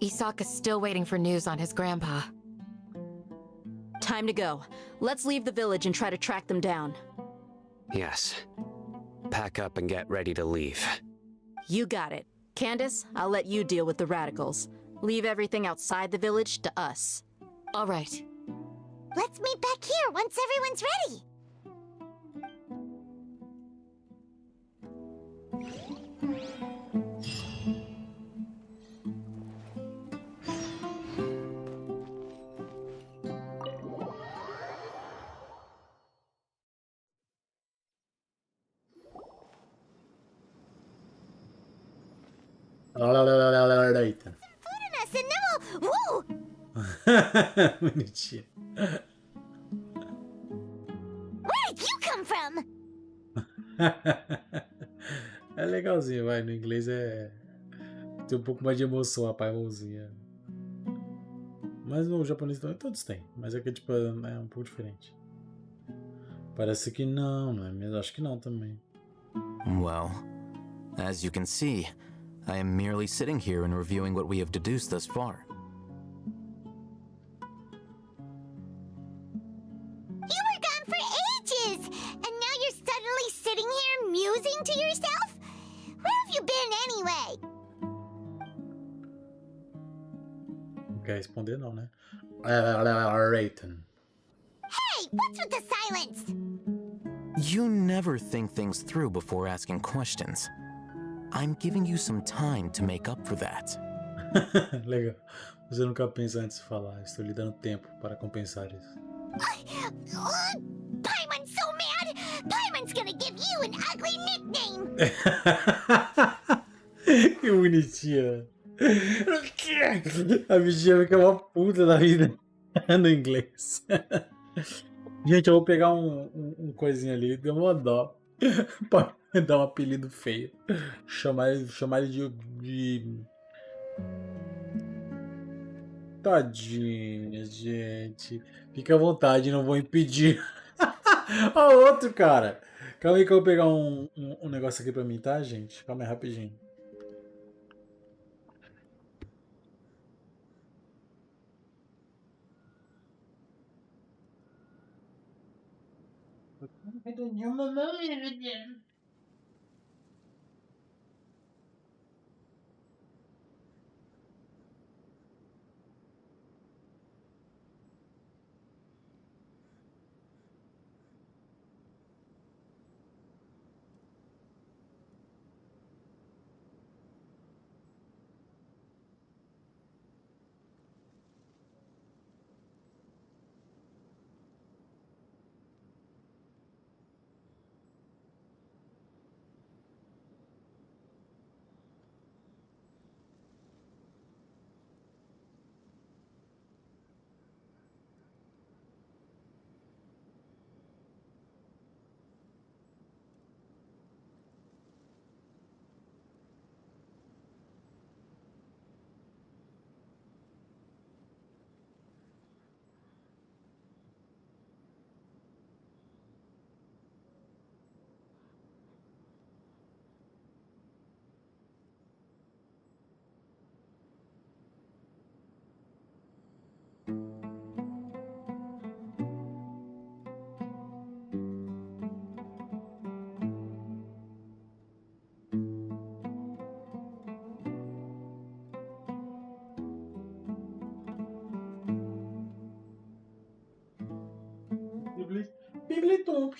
Isaka's still waiting for news on his grandpa. Time to go. Let's leave the village and try to track them down. Yes. Pack up and get ready to leave. You got it. Candace, I'll let you deal with the radicals. Leave everything outside the village to us. All right. Let's meet back here once everyone's ready. Eita. Food in us and then we'll... Woo! Bonitinho. Where did you come from? É legalzinho, vai. No inglês tem um pouco mais de emoção, a mãozinha. Mas no japonês também todos têm. Mas é que tipo, é um pouco diferente. Parece que não é mesmo? Acho que não também. Well, as you can see, I am merely sitting here and reviewing what we have deduced thus far. You were gone for ages! And now you're suddenly sitting here musing to yourself? Where have you been anyway? Não quer responder não, né? Rayton. Hey, what's with the silence? You never think things through before asking questions. I'm giving you some time to make up for that. Legal. Você nunca pensa antes de falar. Estou lhe dando tempo para compensar isso. Paimon's so mad! Paimon's gonna give you an ugly nickname! Que bonitinha. A bichinha fica uma puta da vida no inglês. Gente, eu vou pegar um coisinho ali. Deu uma dó. Pra dar um apelido feio. Chamar ele de... Tadinha, gente. Fica à vontade, não vou impedir. Ó, outro, cara. Calma aí que eu vou pegar um negócio aqui pra mim, tá, gente? Calma aí, rapidinho. Teletomp.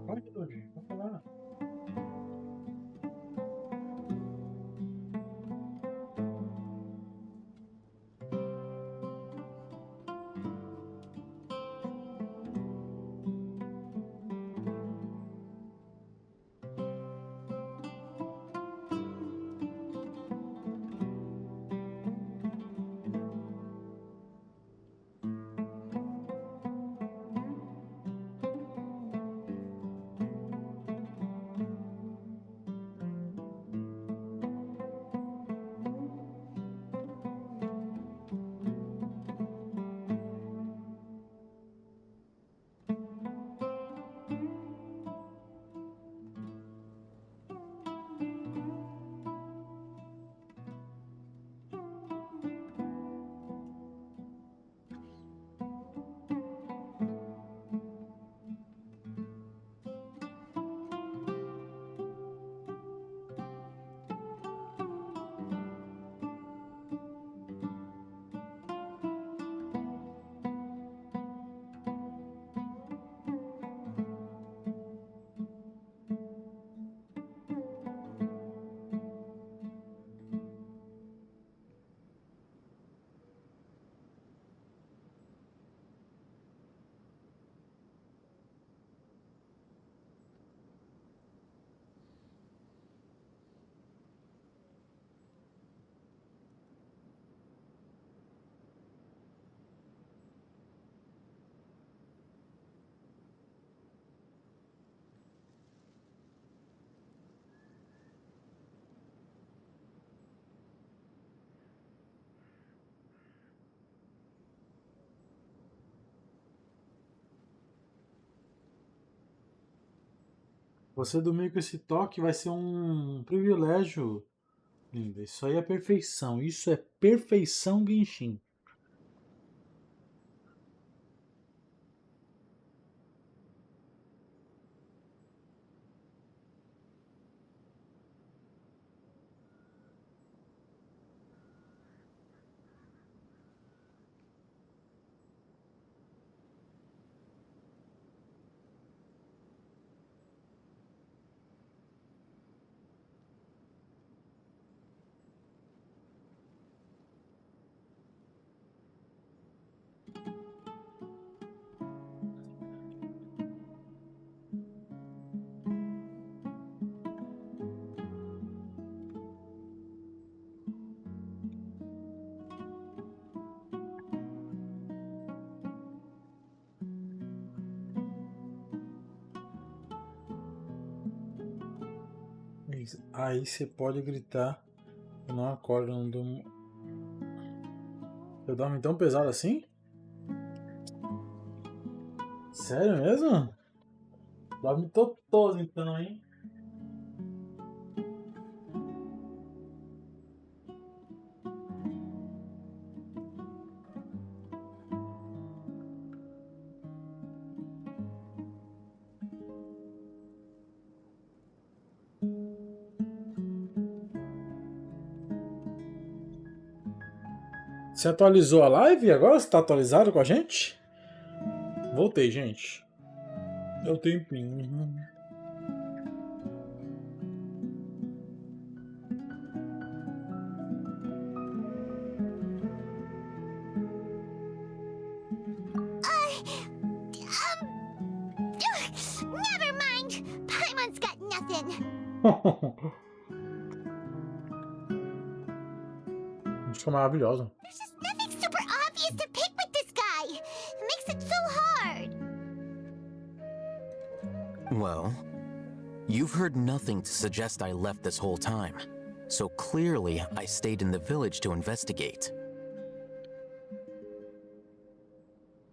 Olha que doidinho, vou falar. Você dormir com esse toque vai ser um privilégio, linda. Isso aí é perfeição. Isso é perfeição Genshin. Aí você pode gritar. Eu não acordo, eu não durmo. Eu dormo tão pesado assim? Sério mesmo? Dorme totoso então, hein? Você atualizou a live agora? Você tá atualizado com a gente? Voltei, gente. Deu tempinho. Never mind. Paimon's got nothing. Música maravilhosa. There's just nothing super obvious to pick with this guy. It makes it so hard. Well, you've heard nothing to suggest I left this whole time. So clearly, I stayed in the village to investigate.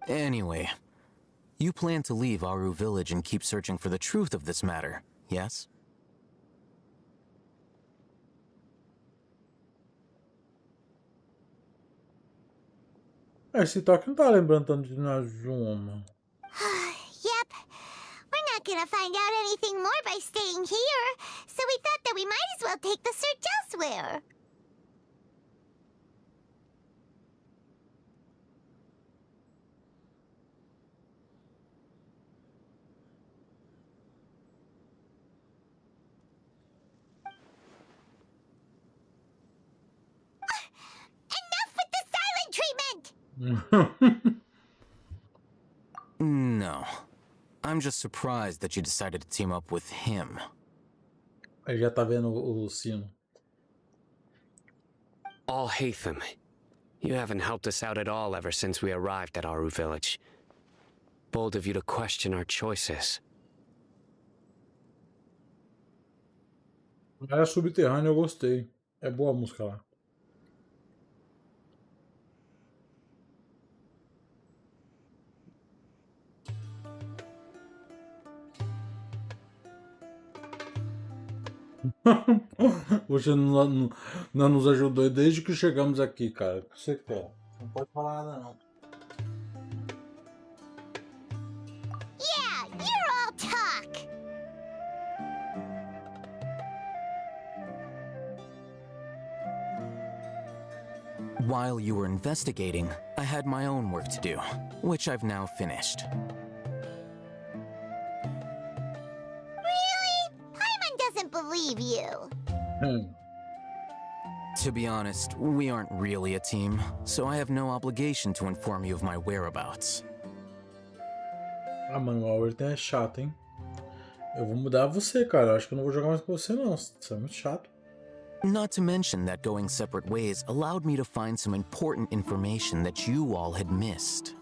Anyway, you plan to leave Aru village and keep searching for the truth of this matter, yes? Esse toque não tá lembrando tanto de Najuma. Yep. We're not gonna find out anything more by staying here, so we thought that we might as well take the search elsewhere. No. I'm just surprised that you decided to team up with him. Ele já tá vendo o sino. All Hatham, you haven't helped us out at all ever since we arrived at Aru village. Bold of you to question our choices. Era subterrâneo, eu gostei. É boa a música lá. Você não nos ajudou desde que chegamos aqui, cara. O que você quer? Não pode falar nada, não. Yeah, you're all talk. While you were investigating, I had my own work to do, which I've now finished. Really? Paimon doesn't believe you. To be honest, we aren't really a team, so I have no obligation to inform you of my whereabouts. Ah, mano, o Albert é chato, hein? Eu vou mudar você, cara. Acho que eu não vou jogar mais com você, não. Você é muito chato. Not to mention that going separate ways allowed me to find some important information that you all had missed.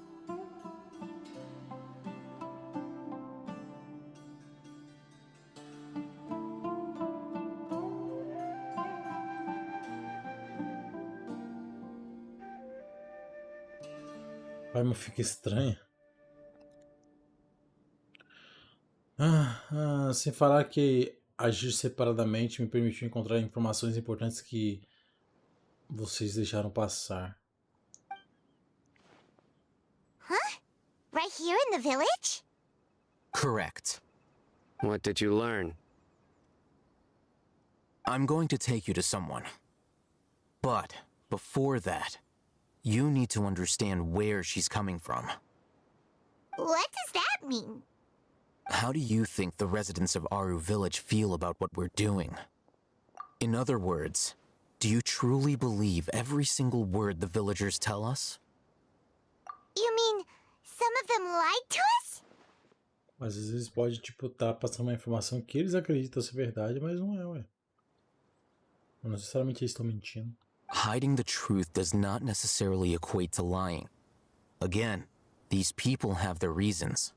Vai, mas fica estranho. Sem falar que agir separadamente me permitiu encontrar informações importantes que vocês deixaram passar. Huh? Right here in the village? Correct. What did you learn? I'm going to take you to someone. But before that, you need to understand where she's coming from. What does that mean? How do you think the residents of Aru village feel about what we're doing? In other words, do you truly believe every single word the villagers tell us? You mean some of them lied to us? Mas às vezes pode, tipo, tá passando uma informação que eles acreditam ser verdade, mas não é, ué. Não necessariamente eles estão mentindo. Hiding the truth does not necessarily equate to lying. Again, these people have their reasons.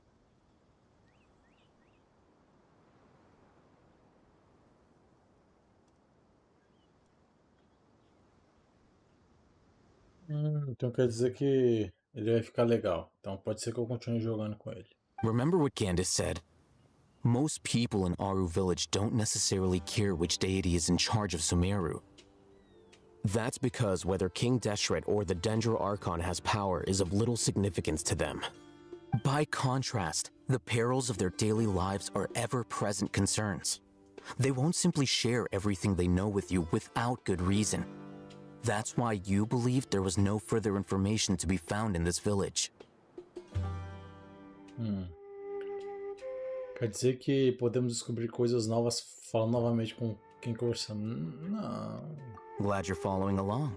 Então quer dizer que ele vai ficar legal. Então pode ser que eu continue jogando com ele. Remember what Candace said? Most people in Aru village don't necessarily care which deity is in charge of Sumeru. That's because whether King Deshret or the Dendro Archon has power is of little significance to them. By contrast, the perils of their daily lives are ever-present concerns. They won't simply share everything they know with you without good reason. That's why you believed there was no further information to be found in this village. Quer dizer que podemos descobrir coisas novas falando novamente com quem conversamos? Não. Glad you're following along.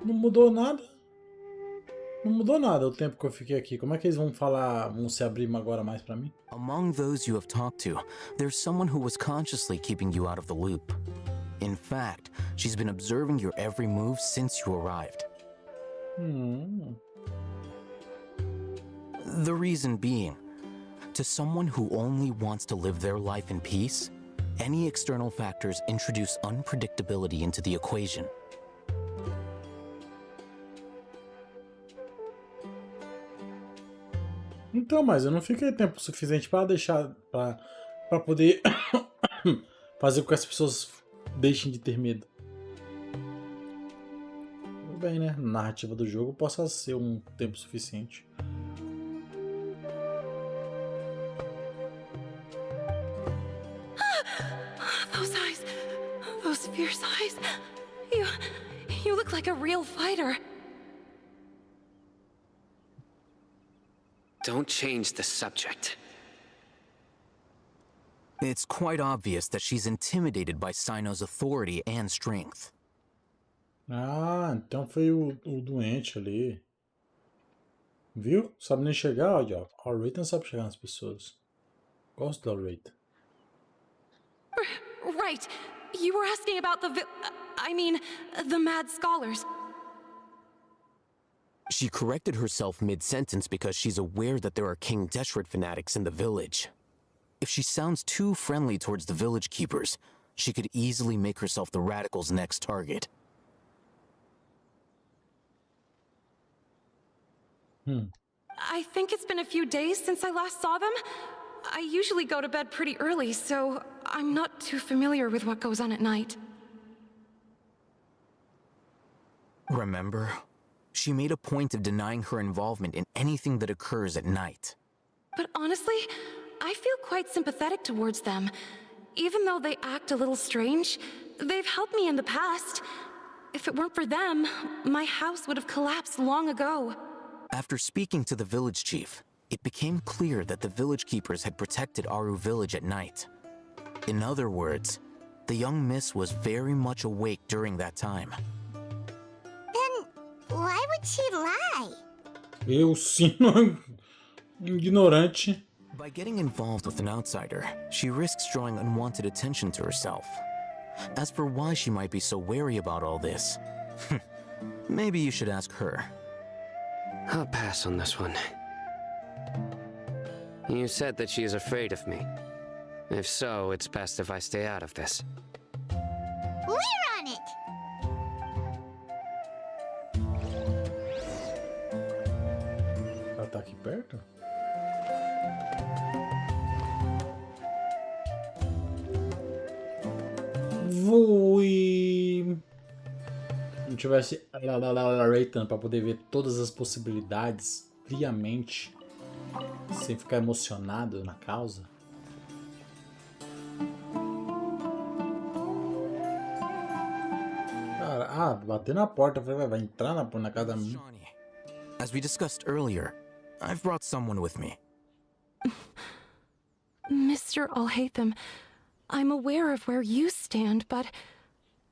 Não mudou nada. Não mudou nada o tempo que eu fiquei aqui. Como é que eles vão falar, vão se abrir agora mais pra mim? Among those you have talked to, there's someone who was consciously keeping you out of the loop. In fact, she's been observing your every move since you arrived. The reason being, to someone who only wants to live their life in peace, any external factors introduce unpredictability into the equation. Então, mas eu não fiquei tempo suficiente para deixar, para poder fazer com que as pessoas deixem de ter medo. Tudo bem, né? Na narrativa do jogo possa ser um tempo suficiente. Those eyes, those fierce eyes. You look like a real fighter. Don't change the subject. It's quite obvious that she's intimidated by Sino's authority and strength. Ah, então foi o doente ali. Viu? Sabe nem chegar, olha, ó. A Rita não sabe chegar nas pessoas. Gosto da Rita. Right. You were asking about the mad scholars. She corrected herself mid-sentence because she's aware that there are King Deshret fanatics in the village. If she sounds too friendly towards the village keepers, she could easily make herself the radicals' next target. I think it's been a few days since I last saw them. I usually go to bed pretty early, so I'm not too familiar with what goes on at night. Remember? She made a point of denying her involvement in anything that occurs at night. But honestly, I feel quite sympathetic towards them. Even though they act a little strange, they've helped me in the past. If it weren't for them, my house would have collapsed long ago. After speaking to the village chief, it became clear that the village keepers had protected Aru village at night. In other words, the young miss was very much awake during that time. Then why would she lie? Eu sim, ignorante. By getting involved with an outsider, she risks drawing unwanted attention to herself. As for why she might be so wary about all this, maybe you should ask her. I'll pass on this one. You said that she is afraid of me. If so, it's best if I stay out of this. We're on it! Ela tá aqui perto? Voe! Não tivesse Raytan para poder ver todas as possibilidades friamente, sem ficar emocionado na causa. Cara, bater na porta, vai entrar na casa da minha. As we discussed earlier, I've brought someone with me. Mr. Alhaitham, I'm aware of where you stand, but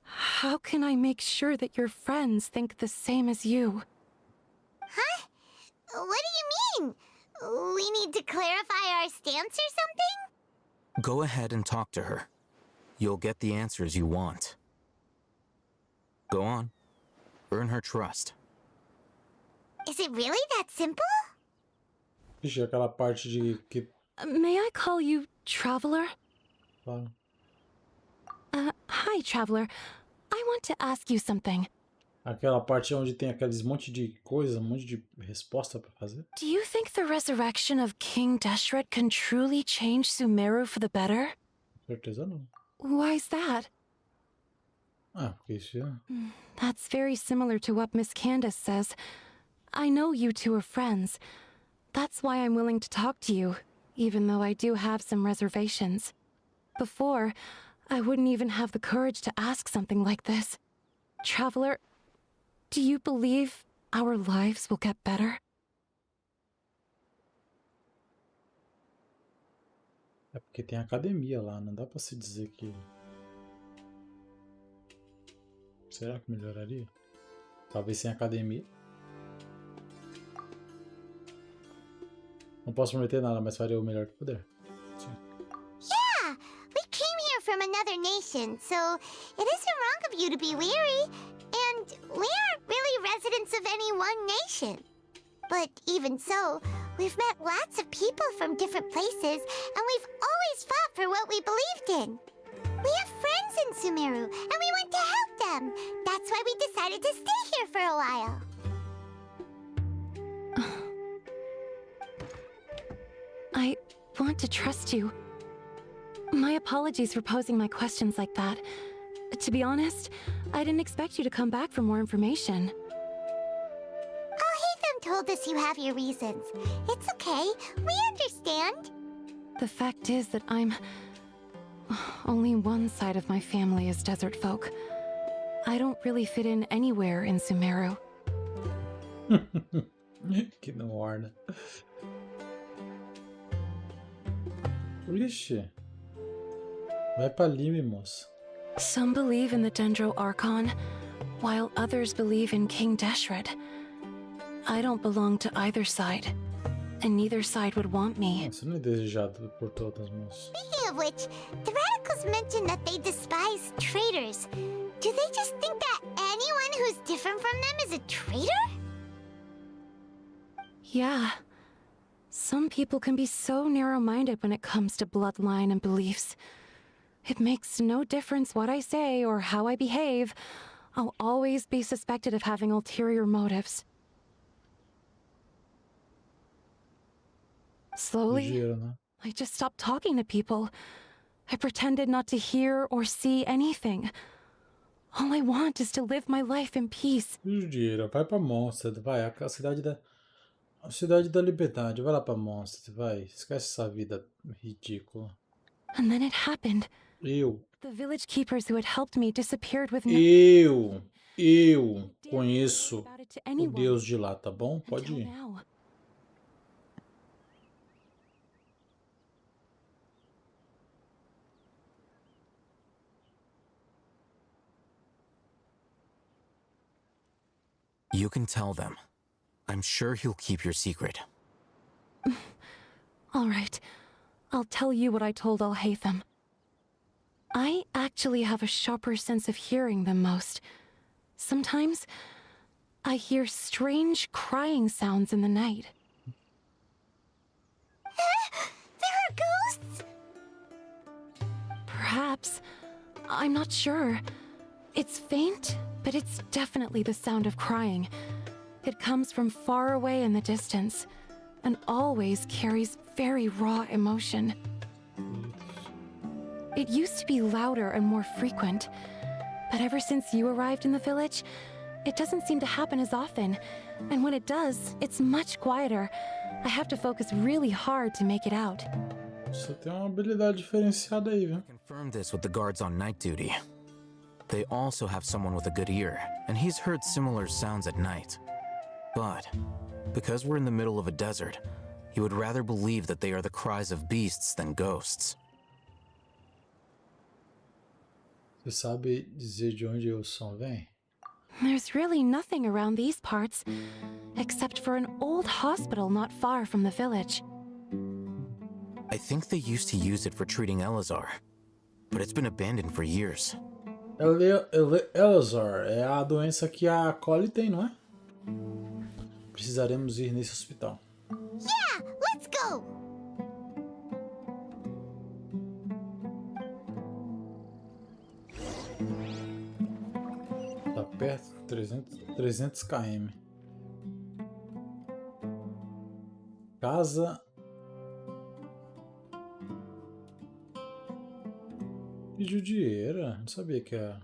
how can I make sure that your friends think the same as you? Huh? What do you mean? We need to clarify our stance or something? Go ahead and talk to her. You'll get the answers you want. Go on. Earn her trust. Is it really that simple? Ixi, aquela parte de que... May I call you Traveler? Fala. Hi, Traveler. I want to ask you something. Aquela parte onde tem aqueles monte de coisa, monte de resposta pra fazer. Do you think the resurrection of King Deshret can truly change Sumeru for the better? Certeza não. Why's that? Ah, porque isso é... That's very similar to what Miss Candace says. I know you two are friends. That's why I'm willing to talk to you, even though I do have some reservations. Before, I wouldn't even have the courage to ask something like this. Traveler, do you believe our lives will get better? É porque tem academia lá, não dá pra se dizer que... Será que melhoraria? Talvez sem academia. Não posso prometer nada, mas farei o melhor que puder. Sim. Yeah! We came here from another nation, so it isn't wrong of you to be weary. And we aren't really residents of any one nation. But even so, we've met lots of people from different places, and we've always fought for what we believed in. We have friends in Sumeru, and we want to help them. That's why we decided to stay here for a while. I want to trust you. My apologies for posing my questions like that. To be honest, I didn't expect you to come back for more information. Alhaitham told us you have your reasons. It's okay. We understand. The fact is that only one side of my family is desert folk. I don't really fit in anywhere in Sumeru. Que não orna. Ixi. Vai pra Lime, moça. Some believe in the Dendro Archon, while others believe in King Deshret. I don't belong to either side, and neither side would want me. Você não é desejado por todas, moço. Speaking of which, the radicals mentioned that they despise traitors. Do they just think that anyone who's different from them is a traitor? Yeah. Some people can be so narrow-minded when it comes to bloodline and beliefs. It makes no difference what I say or how I behave. I'll always be suspected of having ulterior motives. Slowly, I just stopped talking to people. I pretended not to hear or see anything. All I want is to live my life in peace. Judiera, vai pra Monster, vai, a cidade da liberdade, vai lá pra Monster, vai, esquece essa vida ridícula. And then it happened. The village keepers who had helped me disappeared with Eu conheço o Deus de lá, tá bom? Pode ir. You can tell them. I'm sure he'll keep your secret. All right. I'll tell you what I told Al-Haytham. I actually have a sharper sense of hearing than most. Sometimes, I hear strange crying sounds in the night. There are ghosts? Perhaps. I'm not sure. It's faint, but it's definitely the sound of crying. It comes from far away in the distance, and always carries very raw emotion. It used to be louder and more frequent, but ever since you arrived in the village, it doesn't seem to happen as often, and when it does, it's much quieter. I have to focus really hard to make it out. Você tem uma habilidade diferenciada aí, viu? Confirmed this with the guards on night duty. They also have someone with a good ear, and he's heard similar sounds at night. But, because we're in the middle of a desert, he would rather believe that they are the cries of beasts than ghosts. Você sabe dizer de onde o som vem? There's really nothing around these parts, except for an old hospital not far from the village. I think they used to use it for treating Elazar, but it's been abandoned for years. Elazar é a doença que a Collie tem, não é? Precisaremos ir nesse hospital. Yeah, let's go! Tá perto, 300 km. Casa de judieira. Não sabia que era.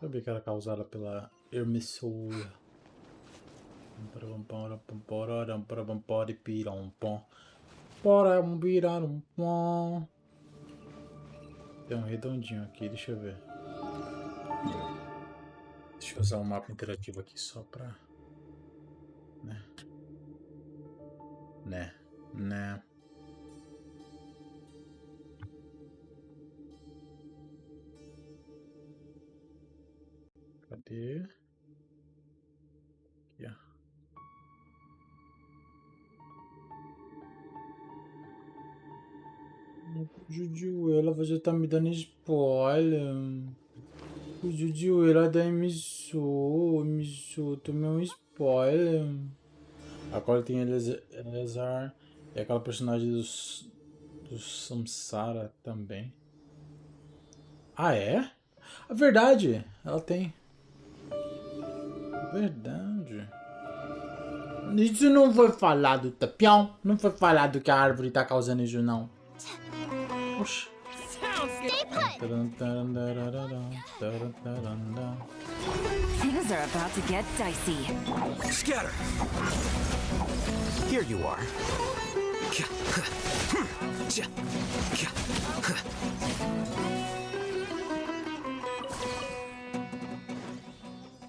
Sabia que era causada pela Hermissura. Tem um redondinho aqui, deixa eu ver. Deixa eu usar um mapa interativo aqui só pra... Né. Cadê? Aqui, ó. Judiuela, você tá me dando spoiler. O Judiuela da Emissou, tomei um spoiler. Agora tem Elazar e aquela personagem do Samsara também. Ah, é? É verdade, ela tem. Verdade. Isso não foi falado, Tapião. Não foi falado que a árvore tá causando isso, não. Oxi. Things are about to get dicey. Scatter! Here you are.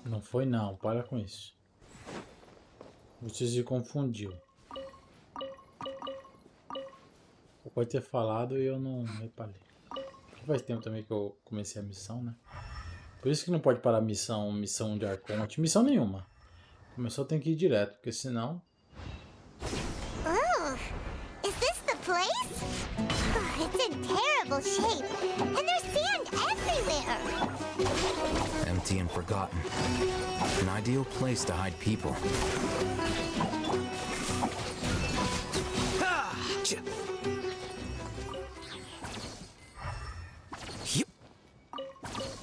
Não foi não, para com isso. Você se confundiu. Eu pode ter falado e eu não reparei. Faz tempo também que eu comecei a missão, né? Por isso que não pode parar missão de Arconte, missão nenhuma. Começou, tem que ir direto, porque senão... Oh, is this the place? Oh, it's in terrible shape, and there's sand everywhere. Empty and forgotten. An ideal place to hide people.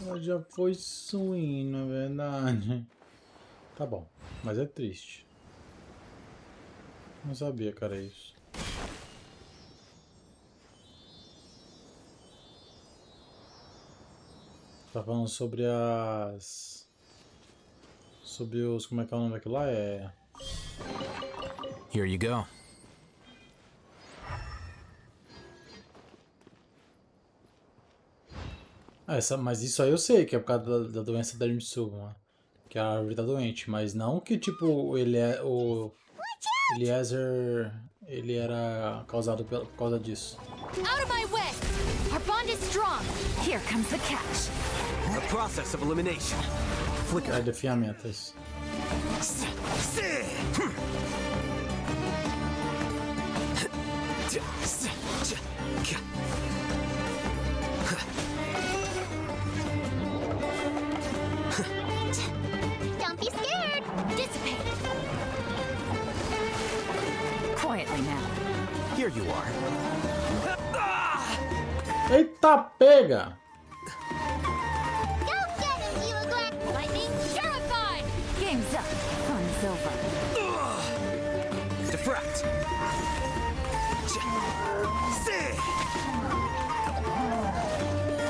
Ela já foi ruim, na verdade. Tá bom, mas é triste. Não sabia que era isso. Tá falando sobre as... Sobre os... Como é que é o nome daquilo lá? É... Here you go. Mas isso aí eu sei, que é por causa da doença da Mitsuma, que a árvore tá doente, mas não que tipo ele é o Eliezer, ele era causado por causa disso. Out of my way! Our bond is strong. Here comes the catch. The process of elimination. É definhamento, é isso. Don't be scared. Dissipate. Quietly now. Here you are. Eita, pega! Go get him, you aggressive lightning. Purified! Game's up. Fun's over. Defract.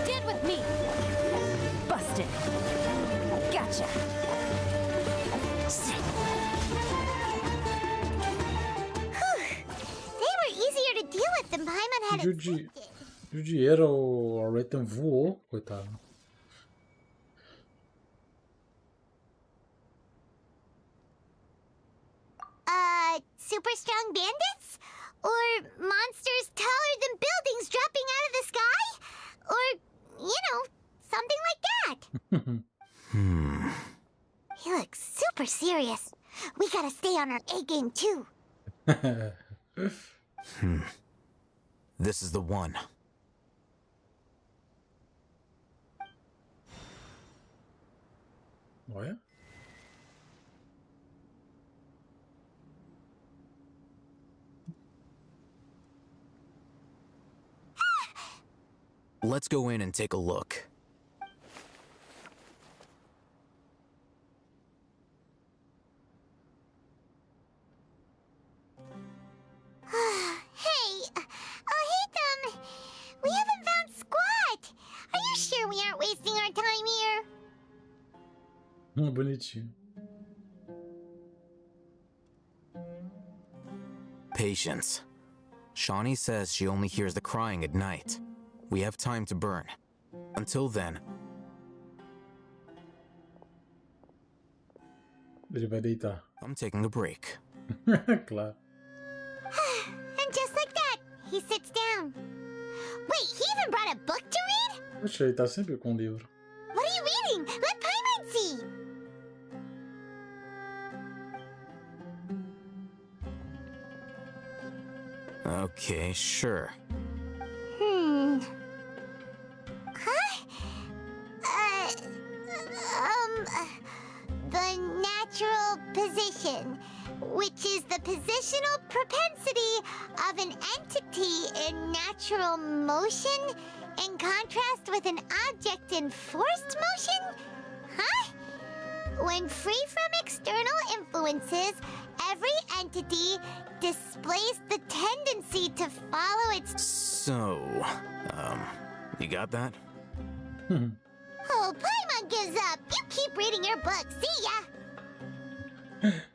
Stand with me. Busted. Gotcha. They were easier to deal with than Paimon had expected. Judiera, o Rayton voou, coitado. Super strong bandits? Or monsters taller than buildings dropping out of the sky? Or, you know, something like that. He looks super serious. We gotta stay on our A game too. This is the one. Olha. Let's go in and take a look. Hey, Hitam, we haven't found squat. Are you sure we aren't wasting our time here? Bonitinho. Patience. Shawnee says she only hears the crying at night. We have time to burn. Until then... Ele vai deitar. I'm taking a break. Claro. And just like that, he sits down. Wait, he even brought a book to read? Poxa, ele tá sempre com o livro. What are you reading? Let Paimon see. Okay, sure. The natural position, which is the positional propensity of an entity in natural motion in contrast with an object in forced motion? Huh? When free from external influences, every entity displays the tendency to follow its... So, you got that? Oh, Paimon gives up. You keep reading your book. See ya.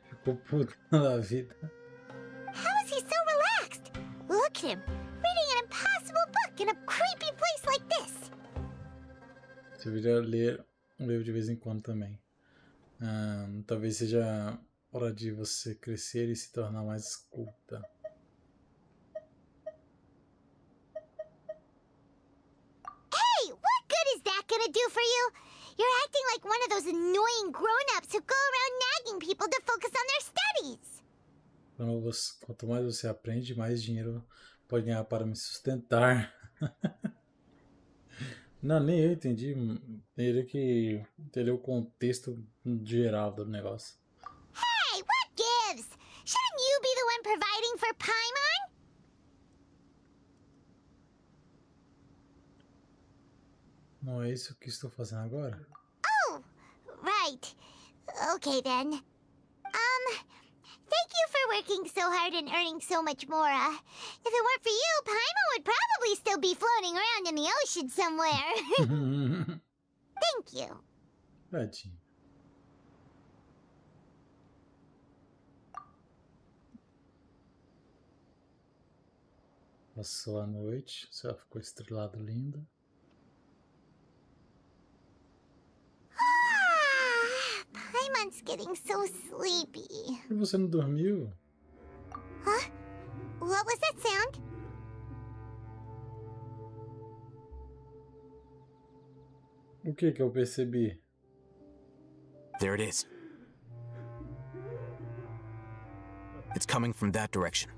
Ficou puto da vida. How is he so relaxed? Look at him, reading an impossible book in a creepy place like this. Você deveria ler um livro de vez em quando também. Talvez seja hora de você crescer e se tornar mais culta. Hey, what good is that gonna do for you? You're acting like one of those annoying grown-ups who go around nagging people to focus on their studies. Quanto mais você aprende, mais dinheiro pode ganhar para me sustentar. Não, nem eu entendi. Teria que entender o contexto geral do negócio. Hey, what gives? Shouldn't you be the one providing for Paimon? Não é isso que estou fazendo agora? Oh, right. Okay then. Thank you for working so hard and earning so much more. If it weren't for you, Paimon would probably still be floating around in the ocean somewhere. Thank you. Tadinho. Passou a noite, o céu ficou estrelado lindo. Paimon's getting so sleepy. E você não dormiu? Huh? What was that sound? O que eu percebi? There it is. It's coming from that direction.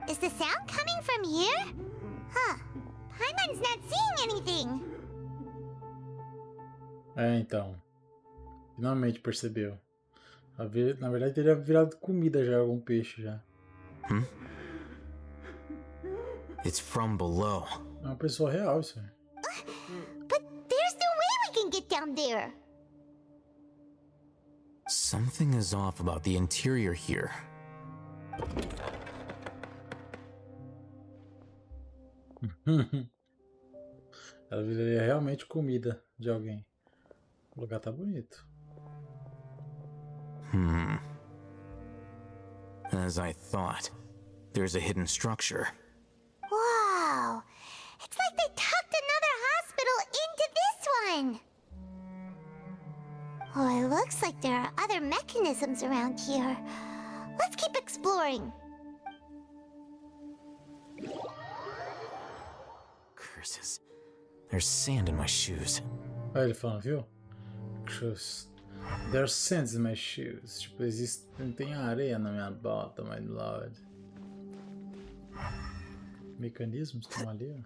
Is the sound coming from here? Huh. Paimon's not seeing anything. É, então. Finalmente percebeu. Na verdade, teria virado comida já, algum peixe já. It's from below. É uma pessoa real isso aí. But there's no way we can get down there. Something is off about the interior here. Ela viraria realmente comida de alguém. O lugar tá bonito. As I thought, there's a hidden structure. Wow. It's like they tucked another hospital into this one. Oh, it looks like there are other mechanisms around here. Let's keep exploring. Curses. There's sand in my shoes. Olha ele falando, viu? Shoes. There's sand in my shoes. Tipo, tem areia na minha bota, my lord. Mecanismos estão ali, ó.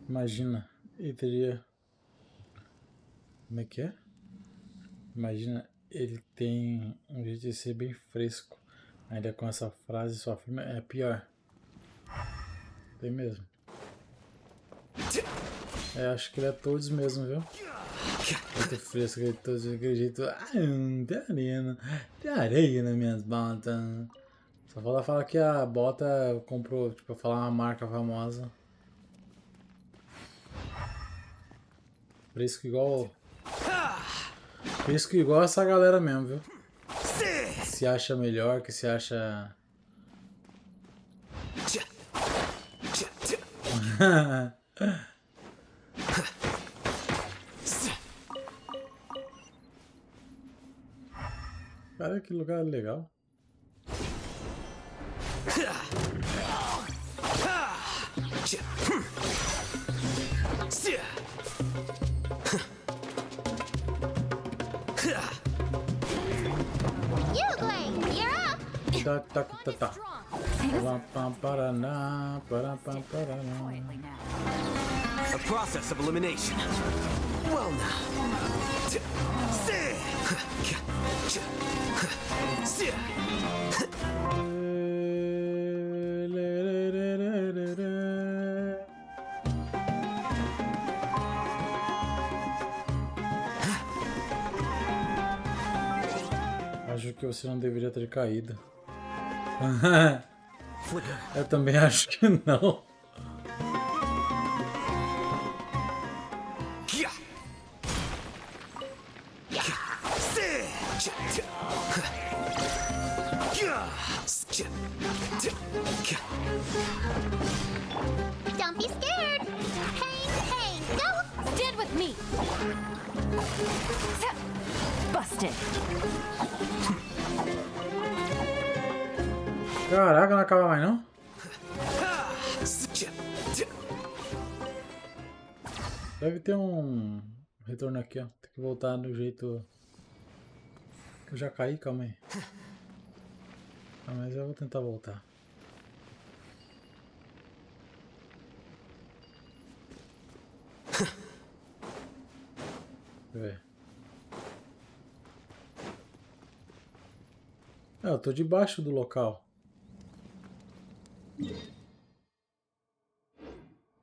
Imagina, ele teria... Como é que é? Imagina, ele tem um jeito de ser bem fresco. Ainda com essa frase, sua firma é pior. Tem mesmo. É, acho que ele é todos mesmo, viu? Muito fresco, ele é todos daquele jeito. Tem areia nas minhas botas. Só fala que a bota comprou, tipo, falar uma marca famosa. Fresco igual essa galera mesmo, viu? Se acha melhor, que se acha... Cara, que lugar legal. Tá. A process of elimination. Well now. Acho que você não deveria ter caído. Eu também acho que não. Don't be scared. Hang, go. Stand with me. Busted. Caraca, não acaba mais não? Deve ter um retorno aqui, ó. Tem que voltar do jeito que eu já caí, calma aí. Ah, mas eu vou tentar voltar. Deixa eu ver. Ah, eu tô debaixo do local.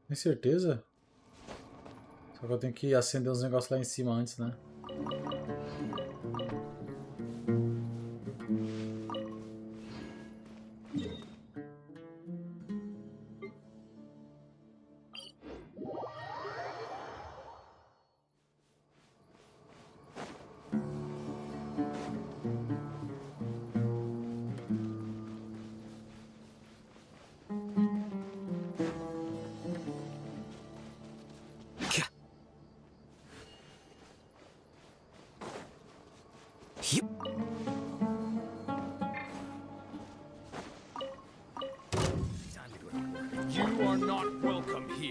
Tem certeza? Só que eu tenho que acender uns negócios lá em cima antes, né?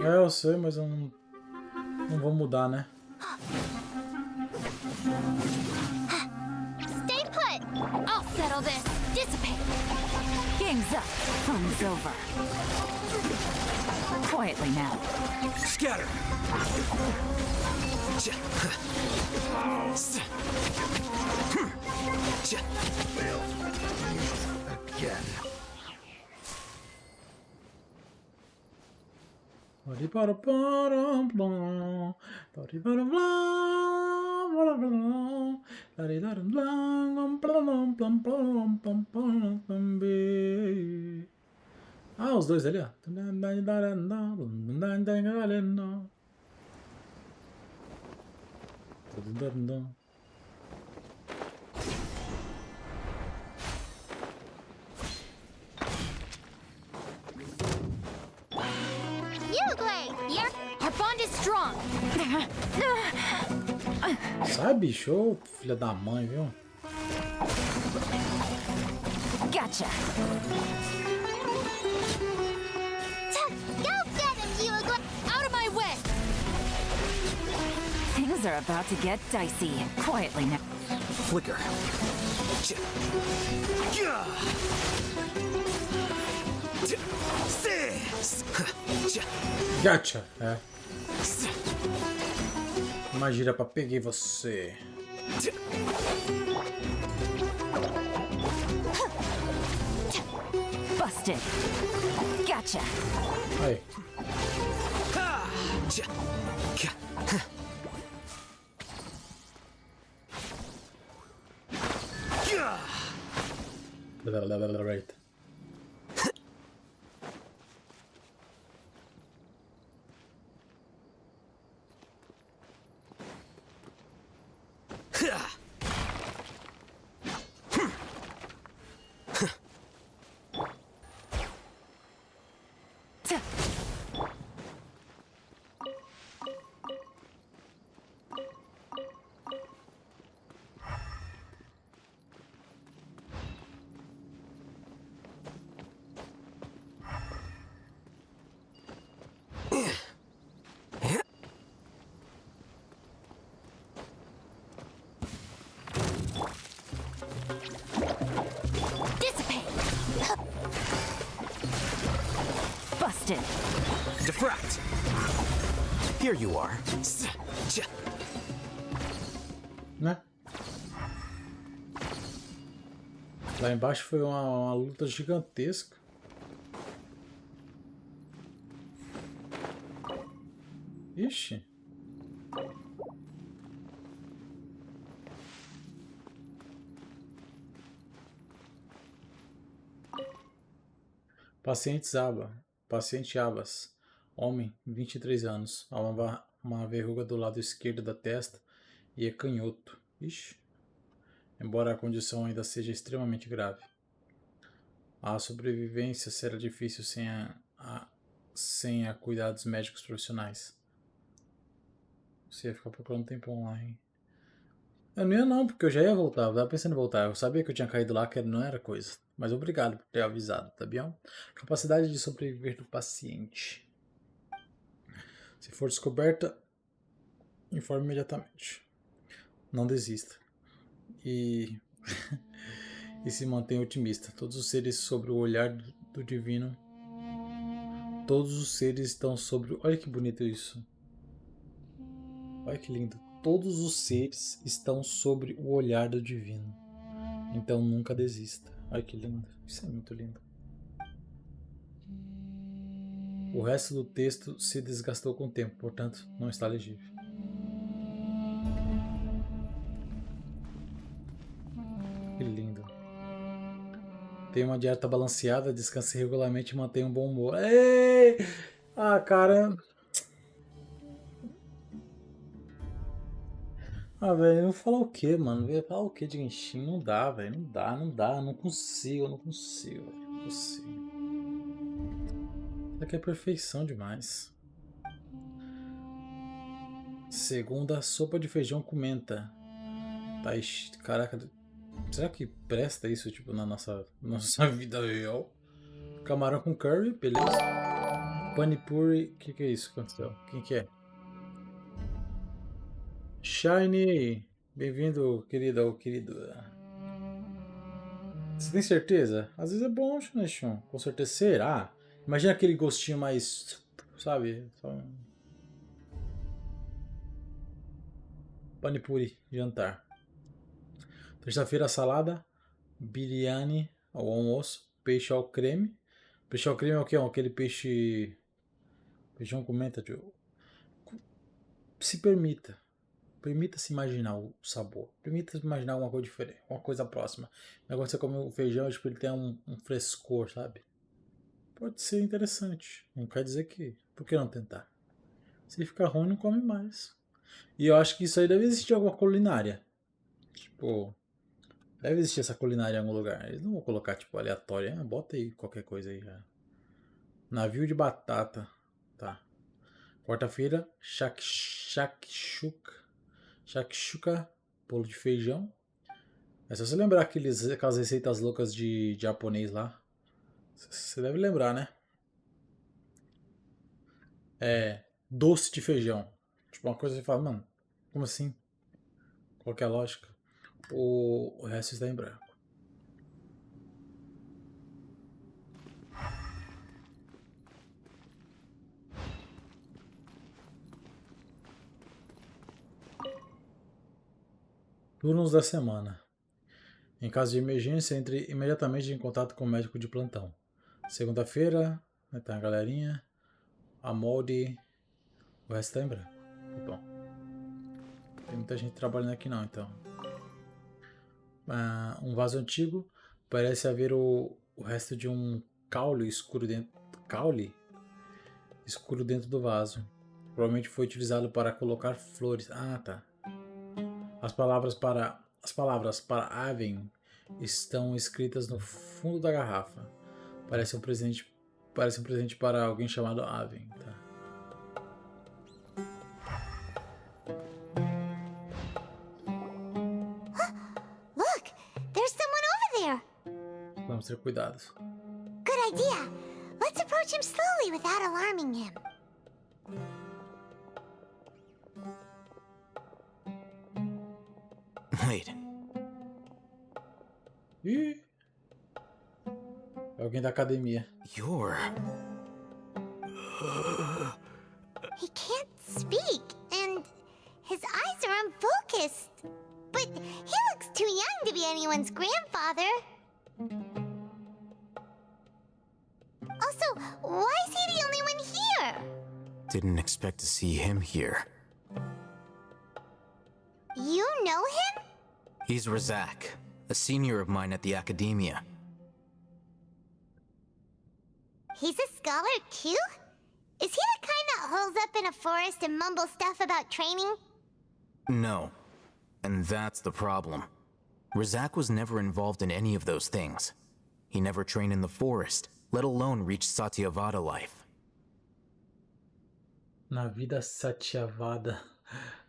É, eu sei, mas eu não vou mudar, né? Stay put. I'll settle this. Dissipate. Game's up. Fun's over. Quietly now. Scatter. Again. Ah, os dois ali, ó. Our bond is strong. Sai, bicho, filha da mãe, viu? Gotcha. Go get him, you Out of my way. Things are about to get dicey. Quietly now. Flicker. Gotcha, é. Uma gira pra peguei você. Busted. Gotcha. Aí. Right. Busted. Diffract. Here you are. Né? Lá embaixo foi uma luta gigantesca. Ixi. Paciente Abas. Homem, 23 anos. Há uma verruga do lado esquerdo da testa e é canhoto. Ixi. Embora a condição ainda seja extremamente grave. A sobrevivência será difícil sem a cuidados médicos profissionais. Você ia ficar procurando um tempão lá, hein? Eu não ia não, porque eu já ia voltar. Eu tava pensando em voltar. Eu sabia que eu tinha caído lá, que não era coisa. Mas obrigado por ter avisado, tá bom? Capacidade de sobreviver do paciente. Se for descoberta, informe imediatamente. Não desista. E se mantenha otimista. Todos os seres sob o olhar do divino. Todos os seres estão sobre... Olha que bonito isso. Olha que lindo. Todos os seres estão sobre o olhar do divino. Então nunca desista. Olha que lindo. Isso é muito lindo. O resto do texto se desgastou com o tempo, portanto não está legível. Que lindo. Tenha uma dieta balanceada, descanse regularmente e mantenha um bom humor. Ei! Ah, cara. Ah, velho, eu vou falar o que, mano? Eu vou falar o que de Genshin? Não dá, velho. Não dá. Não consigo, Não consigo. Isso aqui é perfeição demais. Segunda, sopa de feijão com menta. Tá, caraca. Será que presta isso, tipo, na nossa vida real? Camarão com curry, beleza. Panipuri, que é isso que aconteceu? Quem que é? Shiny, bem-vindo, querida ou querido. Você tem certeza? Às vezes é bom, né, Shun? Com certeza será. Imagina aquele gostinho mais, sabe? Panipuri, jantar. Terça-feira, salada, biryani ao almoço, peixe ao creme. Peixe ao creme é o que? Aquele peixe... Feijão com menta, tio. Se permita. Permita-se imaginar o sabor. Permita-se imaginar alguma coisa diferente, uma coisa próxima. Agora você come o feijão, tipo, ele tem um frescor, sabe? Pode ser interessante. Não quer dizer que... Por que não tentar? Se ficar ruim, não come mais. E eu acho que isso aí deve existir alguma culinária. Tipo... Deve existir essa culinária em algum lugar. Eles não vão colocar, tipo, aleatório. Ah, bota aí qualquer coisa aí já. Navio de batata. Tá. Quarta-feira, shakshuka, bolo de feijão. É só você lembrar aquelas receitas loucas de japonês lá. Você deve lembrar, né? É, doce de feijão. Tipo, uma coisa que você fala, mano, como assim? Qual que é a lógica? O resto está em branco. Turnos da semana. Em caso de emergência, entre imediatamente em contato com o médico de plantão. Segunda-feira, tá a galerinha. A molde. O resto tá em branco. Bom. Tem muita gente trabalhando aqui não, então. Um vaso antigo. Parece haver o resto de um caule escuro dentro. Caule? Escuro dentro do vaso. Provavelmente foi utilizado para colocar flores. Ah, tá. As palavras para Aven estão escritas no fundo da garrafa. Parece um presente para alguém chamado Aven. Tá. Look, there's someone over there. Vamos ter cuidado. Good idea. Let's approach him slowly without alarming him. Wait. Ih! É alguém da academia. You're... He can't speak, and his eyes are unfocused. But he looks too young to be anyone's grandfather. Also, why is he the only one here? Didn't expect to see him here. You know him? He's Razak, a senior of mine at the academia. He's a scholar too? Is he the kind that holes up in a forest and mumbles stuff about training? No. And that's the problem. Razak was never involved in any of those things. He never trained in the forest, let alone reach Satyavada life. Na vida satyavada.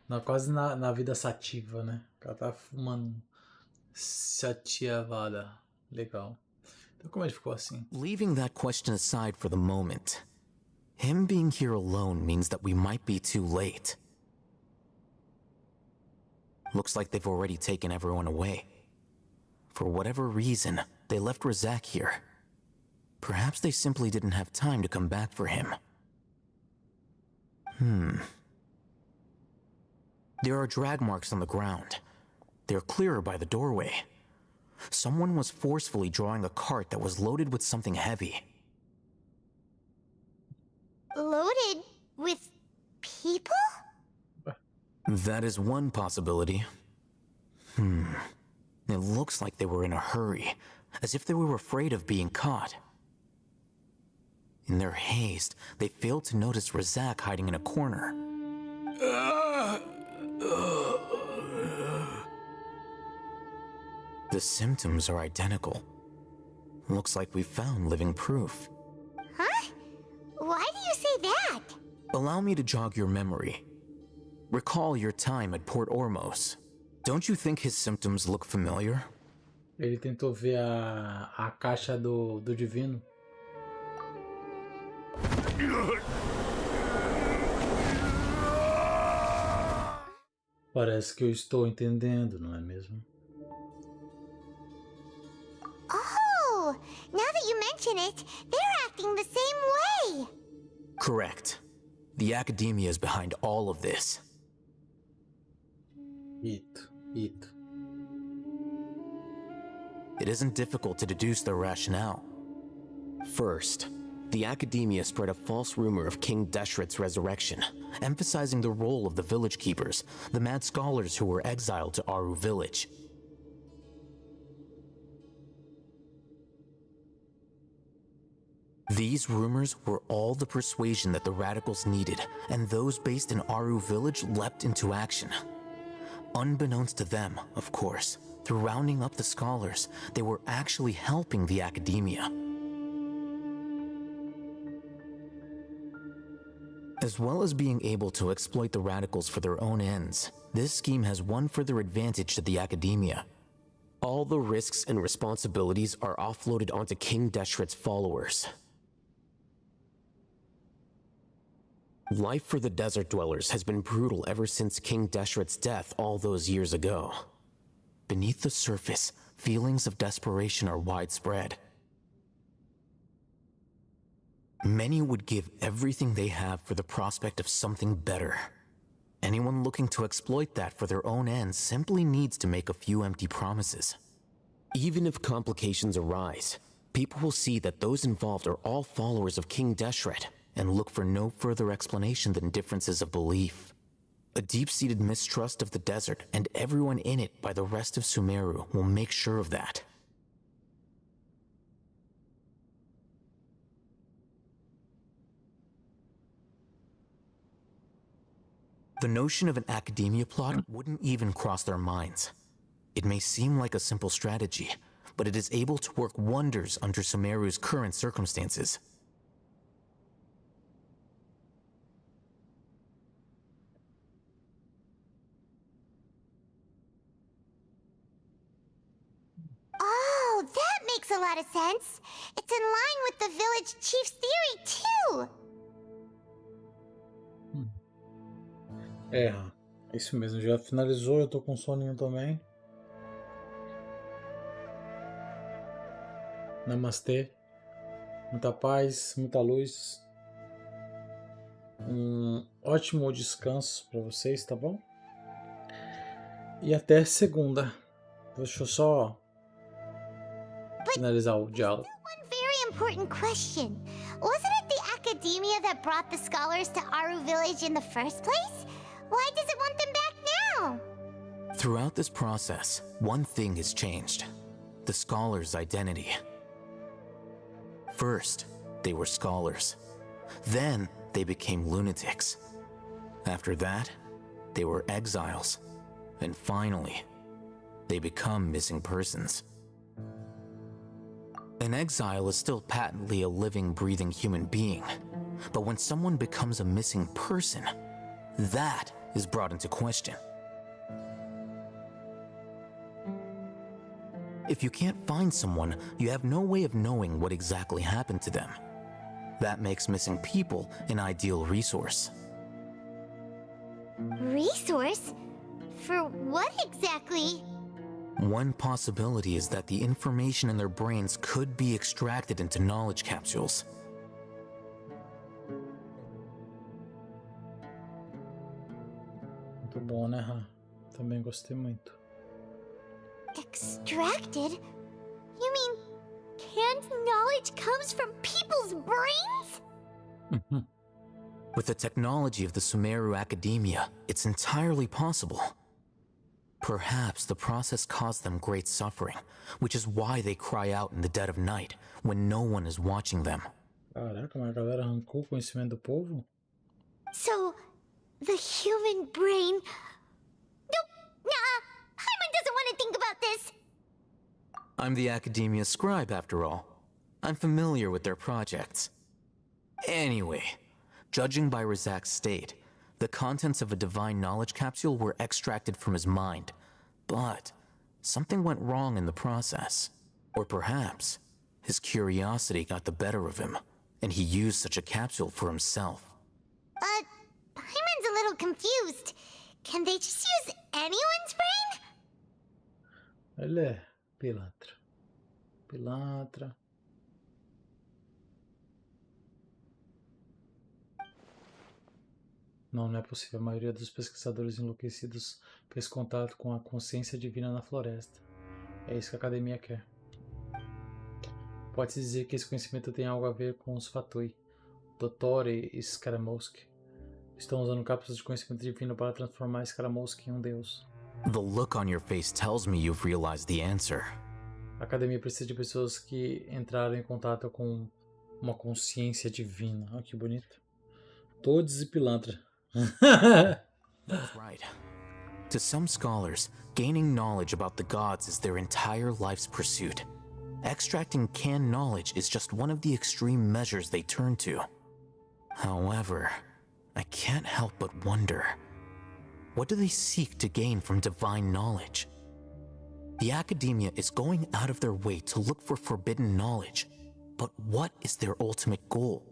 Não, quase na vida sativa, né? O cara tá fumando. Satyavada. Legal. Então como ele ficou assim? Leaving that question aside for the moment, him being here alone means that we might be too late. Looks like they've already taken everyone away. For whatever reason, they left Razak here. Perhaps they simply didn't have time to come back for him. There are drag marks on the ground. They're clearer by the doorway. Someone was forcefully drawing a cart that was loaded with something heavy. Loaded with people? That is one possibility. It looks like they were in a hurry, as if they were afraid of being caught. In their haste, they failed to notice Razak hiding in a corner. The symptoms are identical. Looks like we found living proof. Huh? Why do you say that? Allow me to jog your memory. Recall your time at Port Ormos. Don't you think his symptoms look familiar? Ele tentou ver a caixa do divino. Parece que eu estou entendendo, não é mesmo? Oh, now that you mention it, they're acting the same way. Correct. The academia is behind all of this. It. It isn't difficult to deduce their rationale. First, the academia spread a false rumor of King Deshret's resurrection, emphasizing the role of the village keepers, the mad scholars who were exiled to Aru village. These rumors were all the persuasion that the radicals needed, and those based in Aru village leapt into action. Unbeknownst to them, of course, through rounding up the scholars, they were actually helping the academia. As well as being able to exploit the radicals for their own ends, this scheme has one further advantage to the academia. All the risks and responsibilities are offloaded onto King Deshret's followers. Life for the desert dwellers has been brutal ever since King Deshret's death all those years ago. Beneath the surface, feelings of desperation are widespread. Many would give everything they have for the prospect of something better. Anyone looking to exploit that for their own ends simply needs to make a few empty promises. Even if complications arise, people will see that those involved are all followers of King Deshret and look for no further explanation than differences of belief. A deep-seated mistrust of the desert and everyone in it by the rest of Sumeru will make sure of that. The notion of an academia plot wouldn't even cross their minds. It may seem like a simple strategy, but it is able to work wonders under Sumeru's current circumstances. Oh, that makes a lot of sense. It's in line with the village chief's theory, too. É isso mesmo, já finalizou, eu tô com soninho também. Namastê. Muita paz, muita luz. Um ótimo descanso para vocês, tá bom? E até segunda. Deixa eu só finalizar o diálogo. One very important question. Wasn't it the academia that brought the scholars to Aru village in the first place? Why does it want them back now? Throughout this process, one thing has changed: the scholar's identity. First, they were scholars. Then they became lunatics. After that, they were exiles. And finally, they become missing persons. An exile is still patently a living, breathing human being. But when someone becomes a missing person, that is brought into question. If you can't find someone, you have no way of knowing what exactly happened to them. That makes missing people an ideal resource. Resource? For what exactly? One possibility is that the information in their brains could be extracted into knowledge capsules. Muito bom, né, Han? Também gostei muito. Extracted? You mean canned knowledge comes from people's brains? With the technology of the Sumeru Academia, it's entirely possible. Perhaps the process caused them great suffering, which is why they cry out in the dead of night, when no one is watching them. Caraca, mas a galera arrancou o conhecimento do povo? So, the human brain... Nope, nah, Hyman doesn't want to think about this. I'm the Academia scribe, after all. I'm familiar with their projects. Anyway, judging by Razak's state, the contents of a divine knowledge capsule were extracted from his mind. But something went wrong in the process. Or perhaps his curiosity got the better of him, and he used such a capsule for himself. Hyman's a little confused. Can they just use anyone's brain? Ele é pilantra. Pilantra. Não, não é possível. A maioria dos pesquisadores enlouquecidos fez contato com a consciência divina na floresta. É isso que a academia quer. Pode-se dizer que esse conhecimento tem algo a ver com os Fatui, Dottore e Scaramouche. Estão usando cápsulas de conhecimento divino para transformar Scaramouche em um deus. The look on your face tells me you've realized the answer. A academia precisa de pessoas que entraram em contato com uma consciência divina. Olha que bonito. Todos e pilantra. That's right. To some scholars, gaining knowledge about the gods is their entire life's pursuit. Extracting canned knowledge is just one of the extreme measures they turn to. However, I can't help but wonder, what do they seek to gain from divine knowledge? The academia is going out of their way to look for forbidden knowledge, but what is their ultimate goal?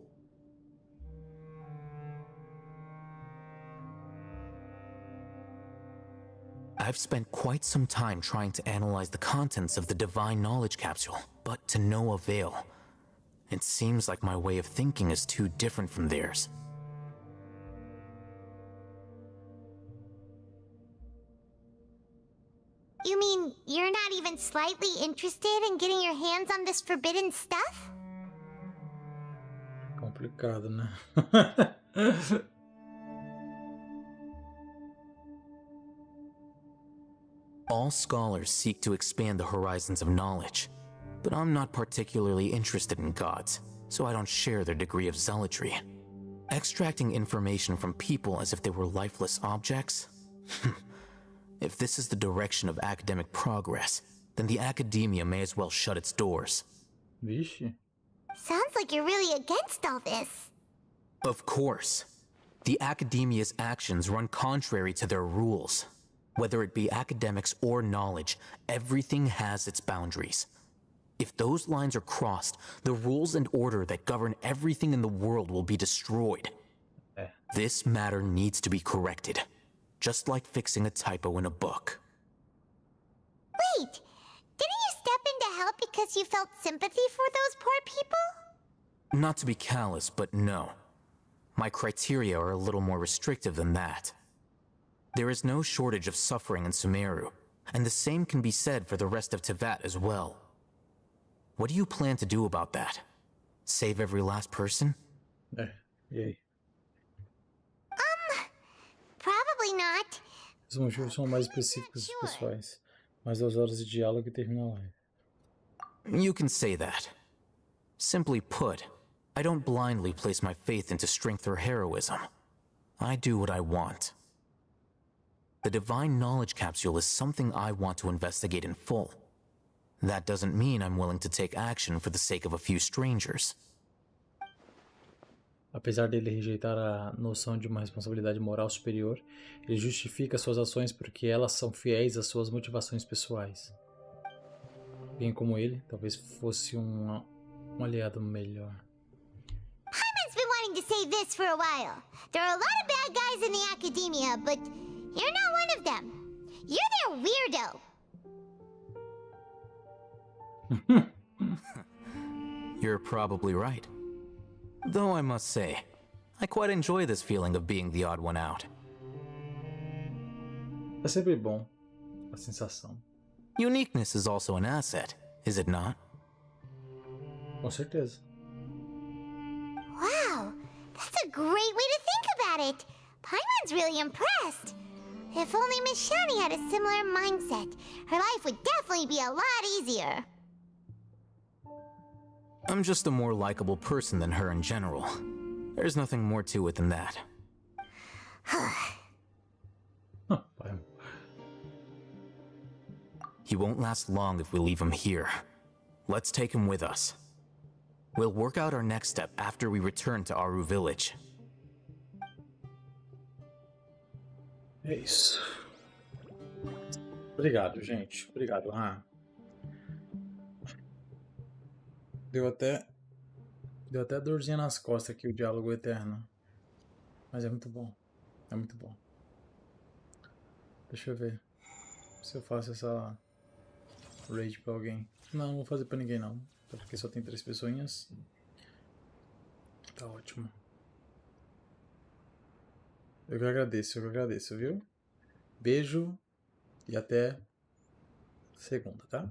I've spent quite some time trying to analyze the contents of the divine knowledge capsule, but to no avail. It seems like my way of thinking is too different from theirs. You mean you're not even slightly interested in getting your hands on this forbidden stuff? Complicado, né? All scholars seek to expand the horizons of knowledge, but I'm not particularly interested in gods, so I don't share their degree of zealotry. Extracting information from people as if they were lifeless objects? If this is the direction of academic progress, then the academia may as well shut its doors. Vixe. Sounds like you're really against all this. Of course. The academia's actions run contrary to their rules. Whether it be academics or knowledge, everything has its boundaries. If those lines are crossed, the rules and order that govern everything in the world will be destroyed. This matter needs to be corrected, just like fixing a typo in a book. Wait, didn't you step in to help because you felt sympathy for those poor people? Not to be callous, but no. My criteria are a little more restrictive than that. There is no shortage of suffering in Sumeru, and the same can be said for the rest of Teyvat as well. What do you plan to do about that? Save every last person? Yay. Probably not. Os motivos são mais específicos e pessoais. Mais 2 horas de diálogo e termina a live. You can say that. Simply put, I don't blindly place my faith into strength or heroism. I do what I want. The Divine Knowledge Capsule is something I want to investigate in full. That doesn't mean I'm willing to take action for the sake of a few strangers. Apesar dele rejeitar a noção de uma responsabilidade moral superior, ele justifica suas ações porque elas são fiéis às suas motivações pessoais. Bem como ele, talvez fosse um aliado melhor. Paimon's been wanting to say this for a while. There are a lot of bad guys in the academia, but you're not one of them. You're their weirdo. You're probably right. Though I must say, I quite enjoy this feeling of being the odd one out. É sempre bom a sensação. Uniqueness is also an asset, is it not? Com certeza. Wow, that's a great way to think about it. Paimon's really impressed. If only Miss Shani had a similar mindset, her life would definitely be a lot easier. I'm just a more likable person than her in general. There's nothing more to it than that. He won't last long if we leave him here. Let's take him with us. We'll work out our next step after we return to Aru Village. É isso. Obrigado, gente. Obrigado, Han. Deu até dorzinha nas costas aqui o diálogo eterno. Mas é muito bom. É muito bom. Deixa eu ver se eu faço essa raid pra alguém. Não vou fazer pra ninguém não. Porque só tem 3 pessoinhas. Tá ótimo. Eu que agradeço, viu? Beijo e até segunda, tá?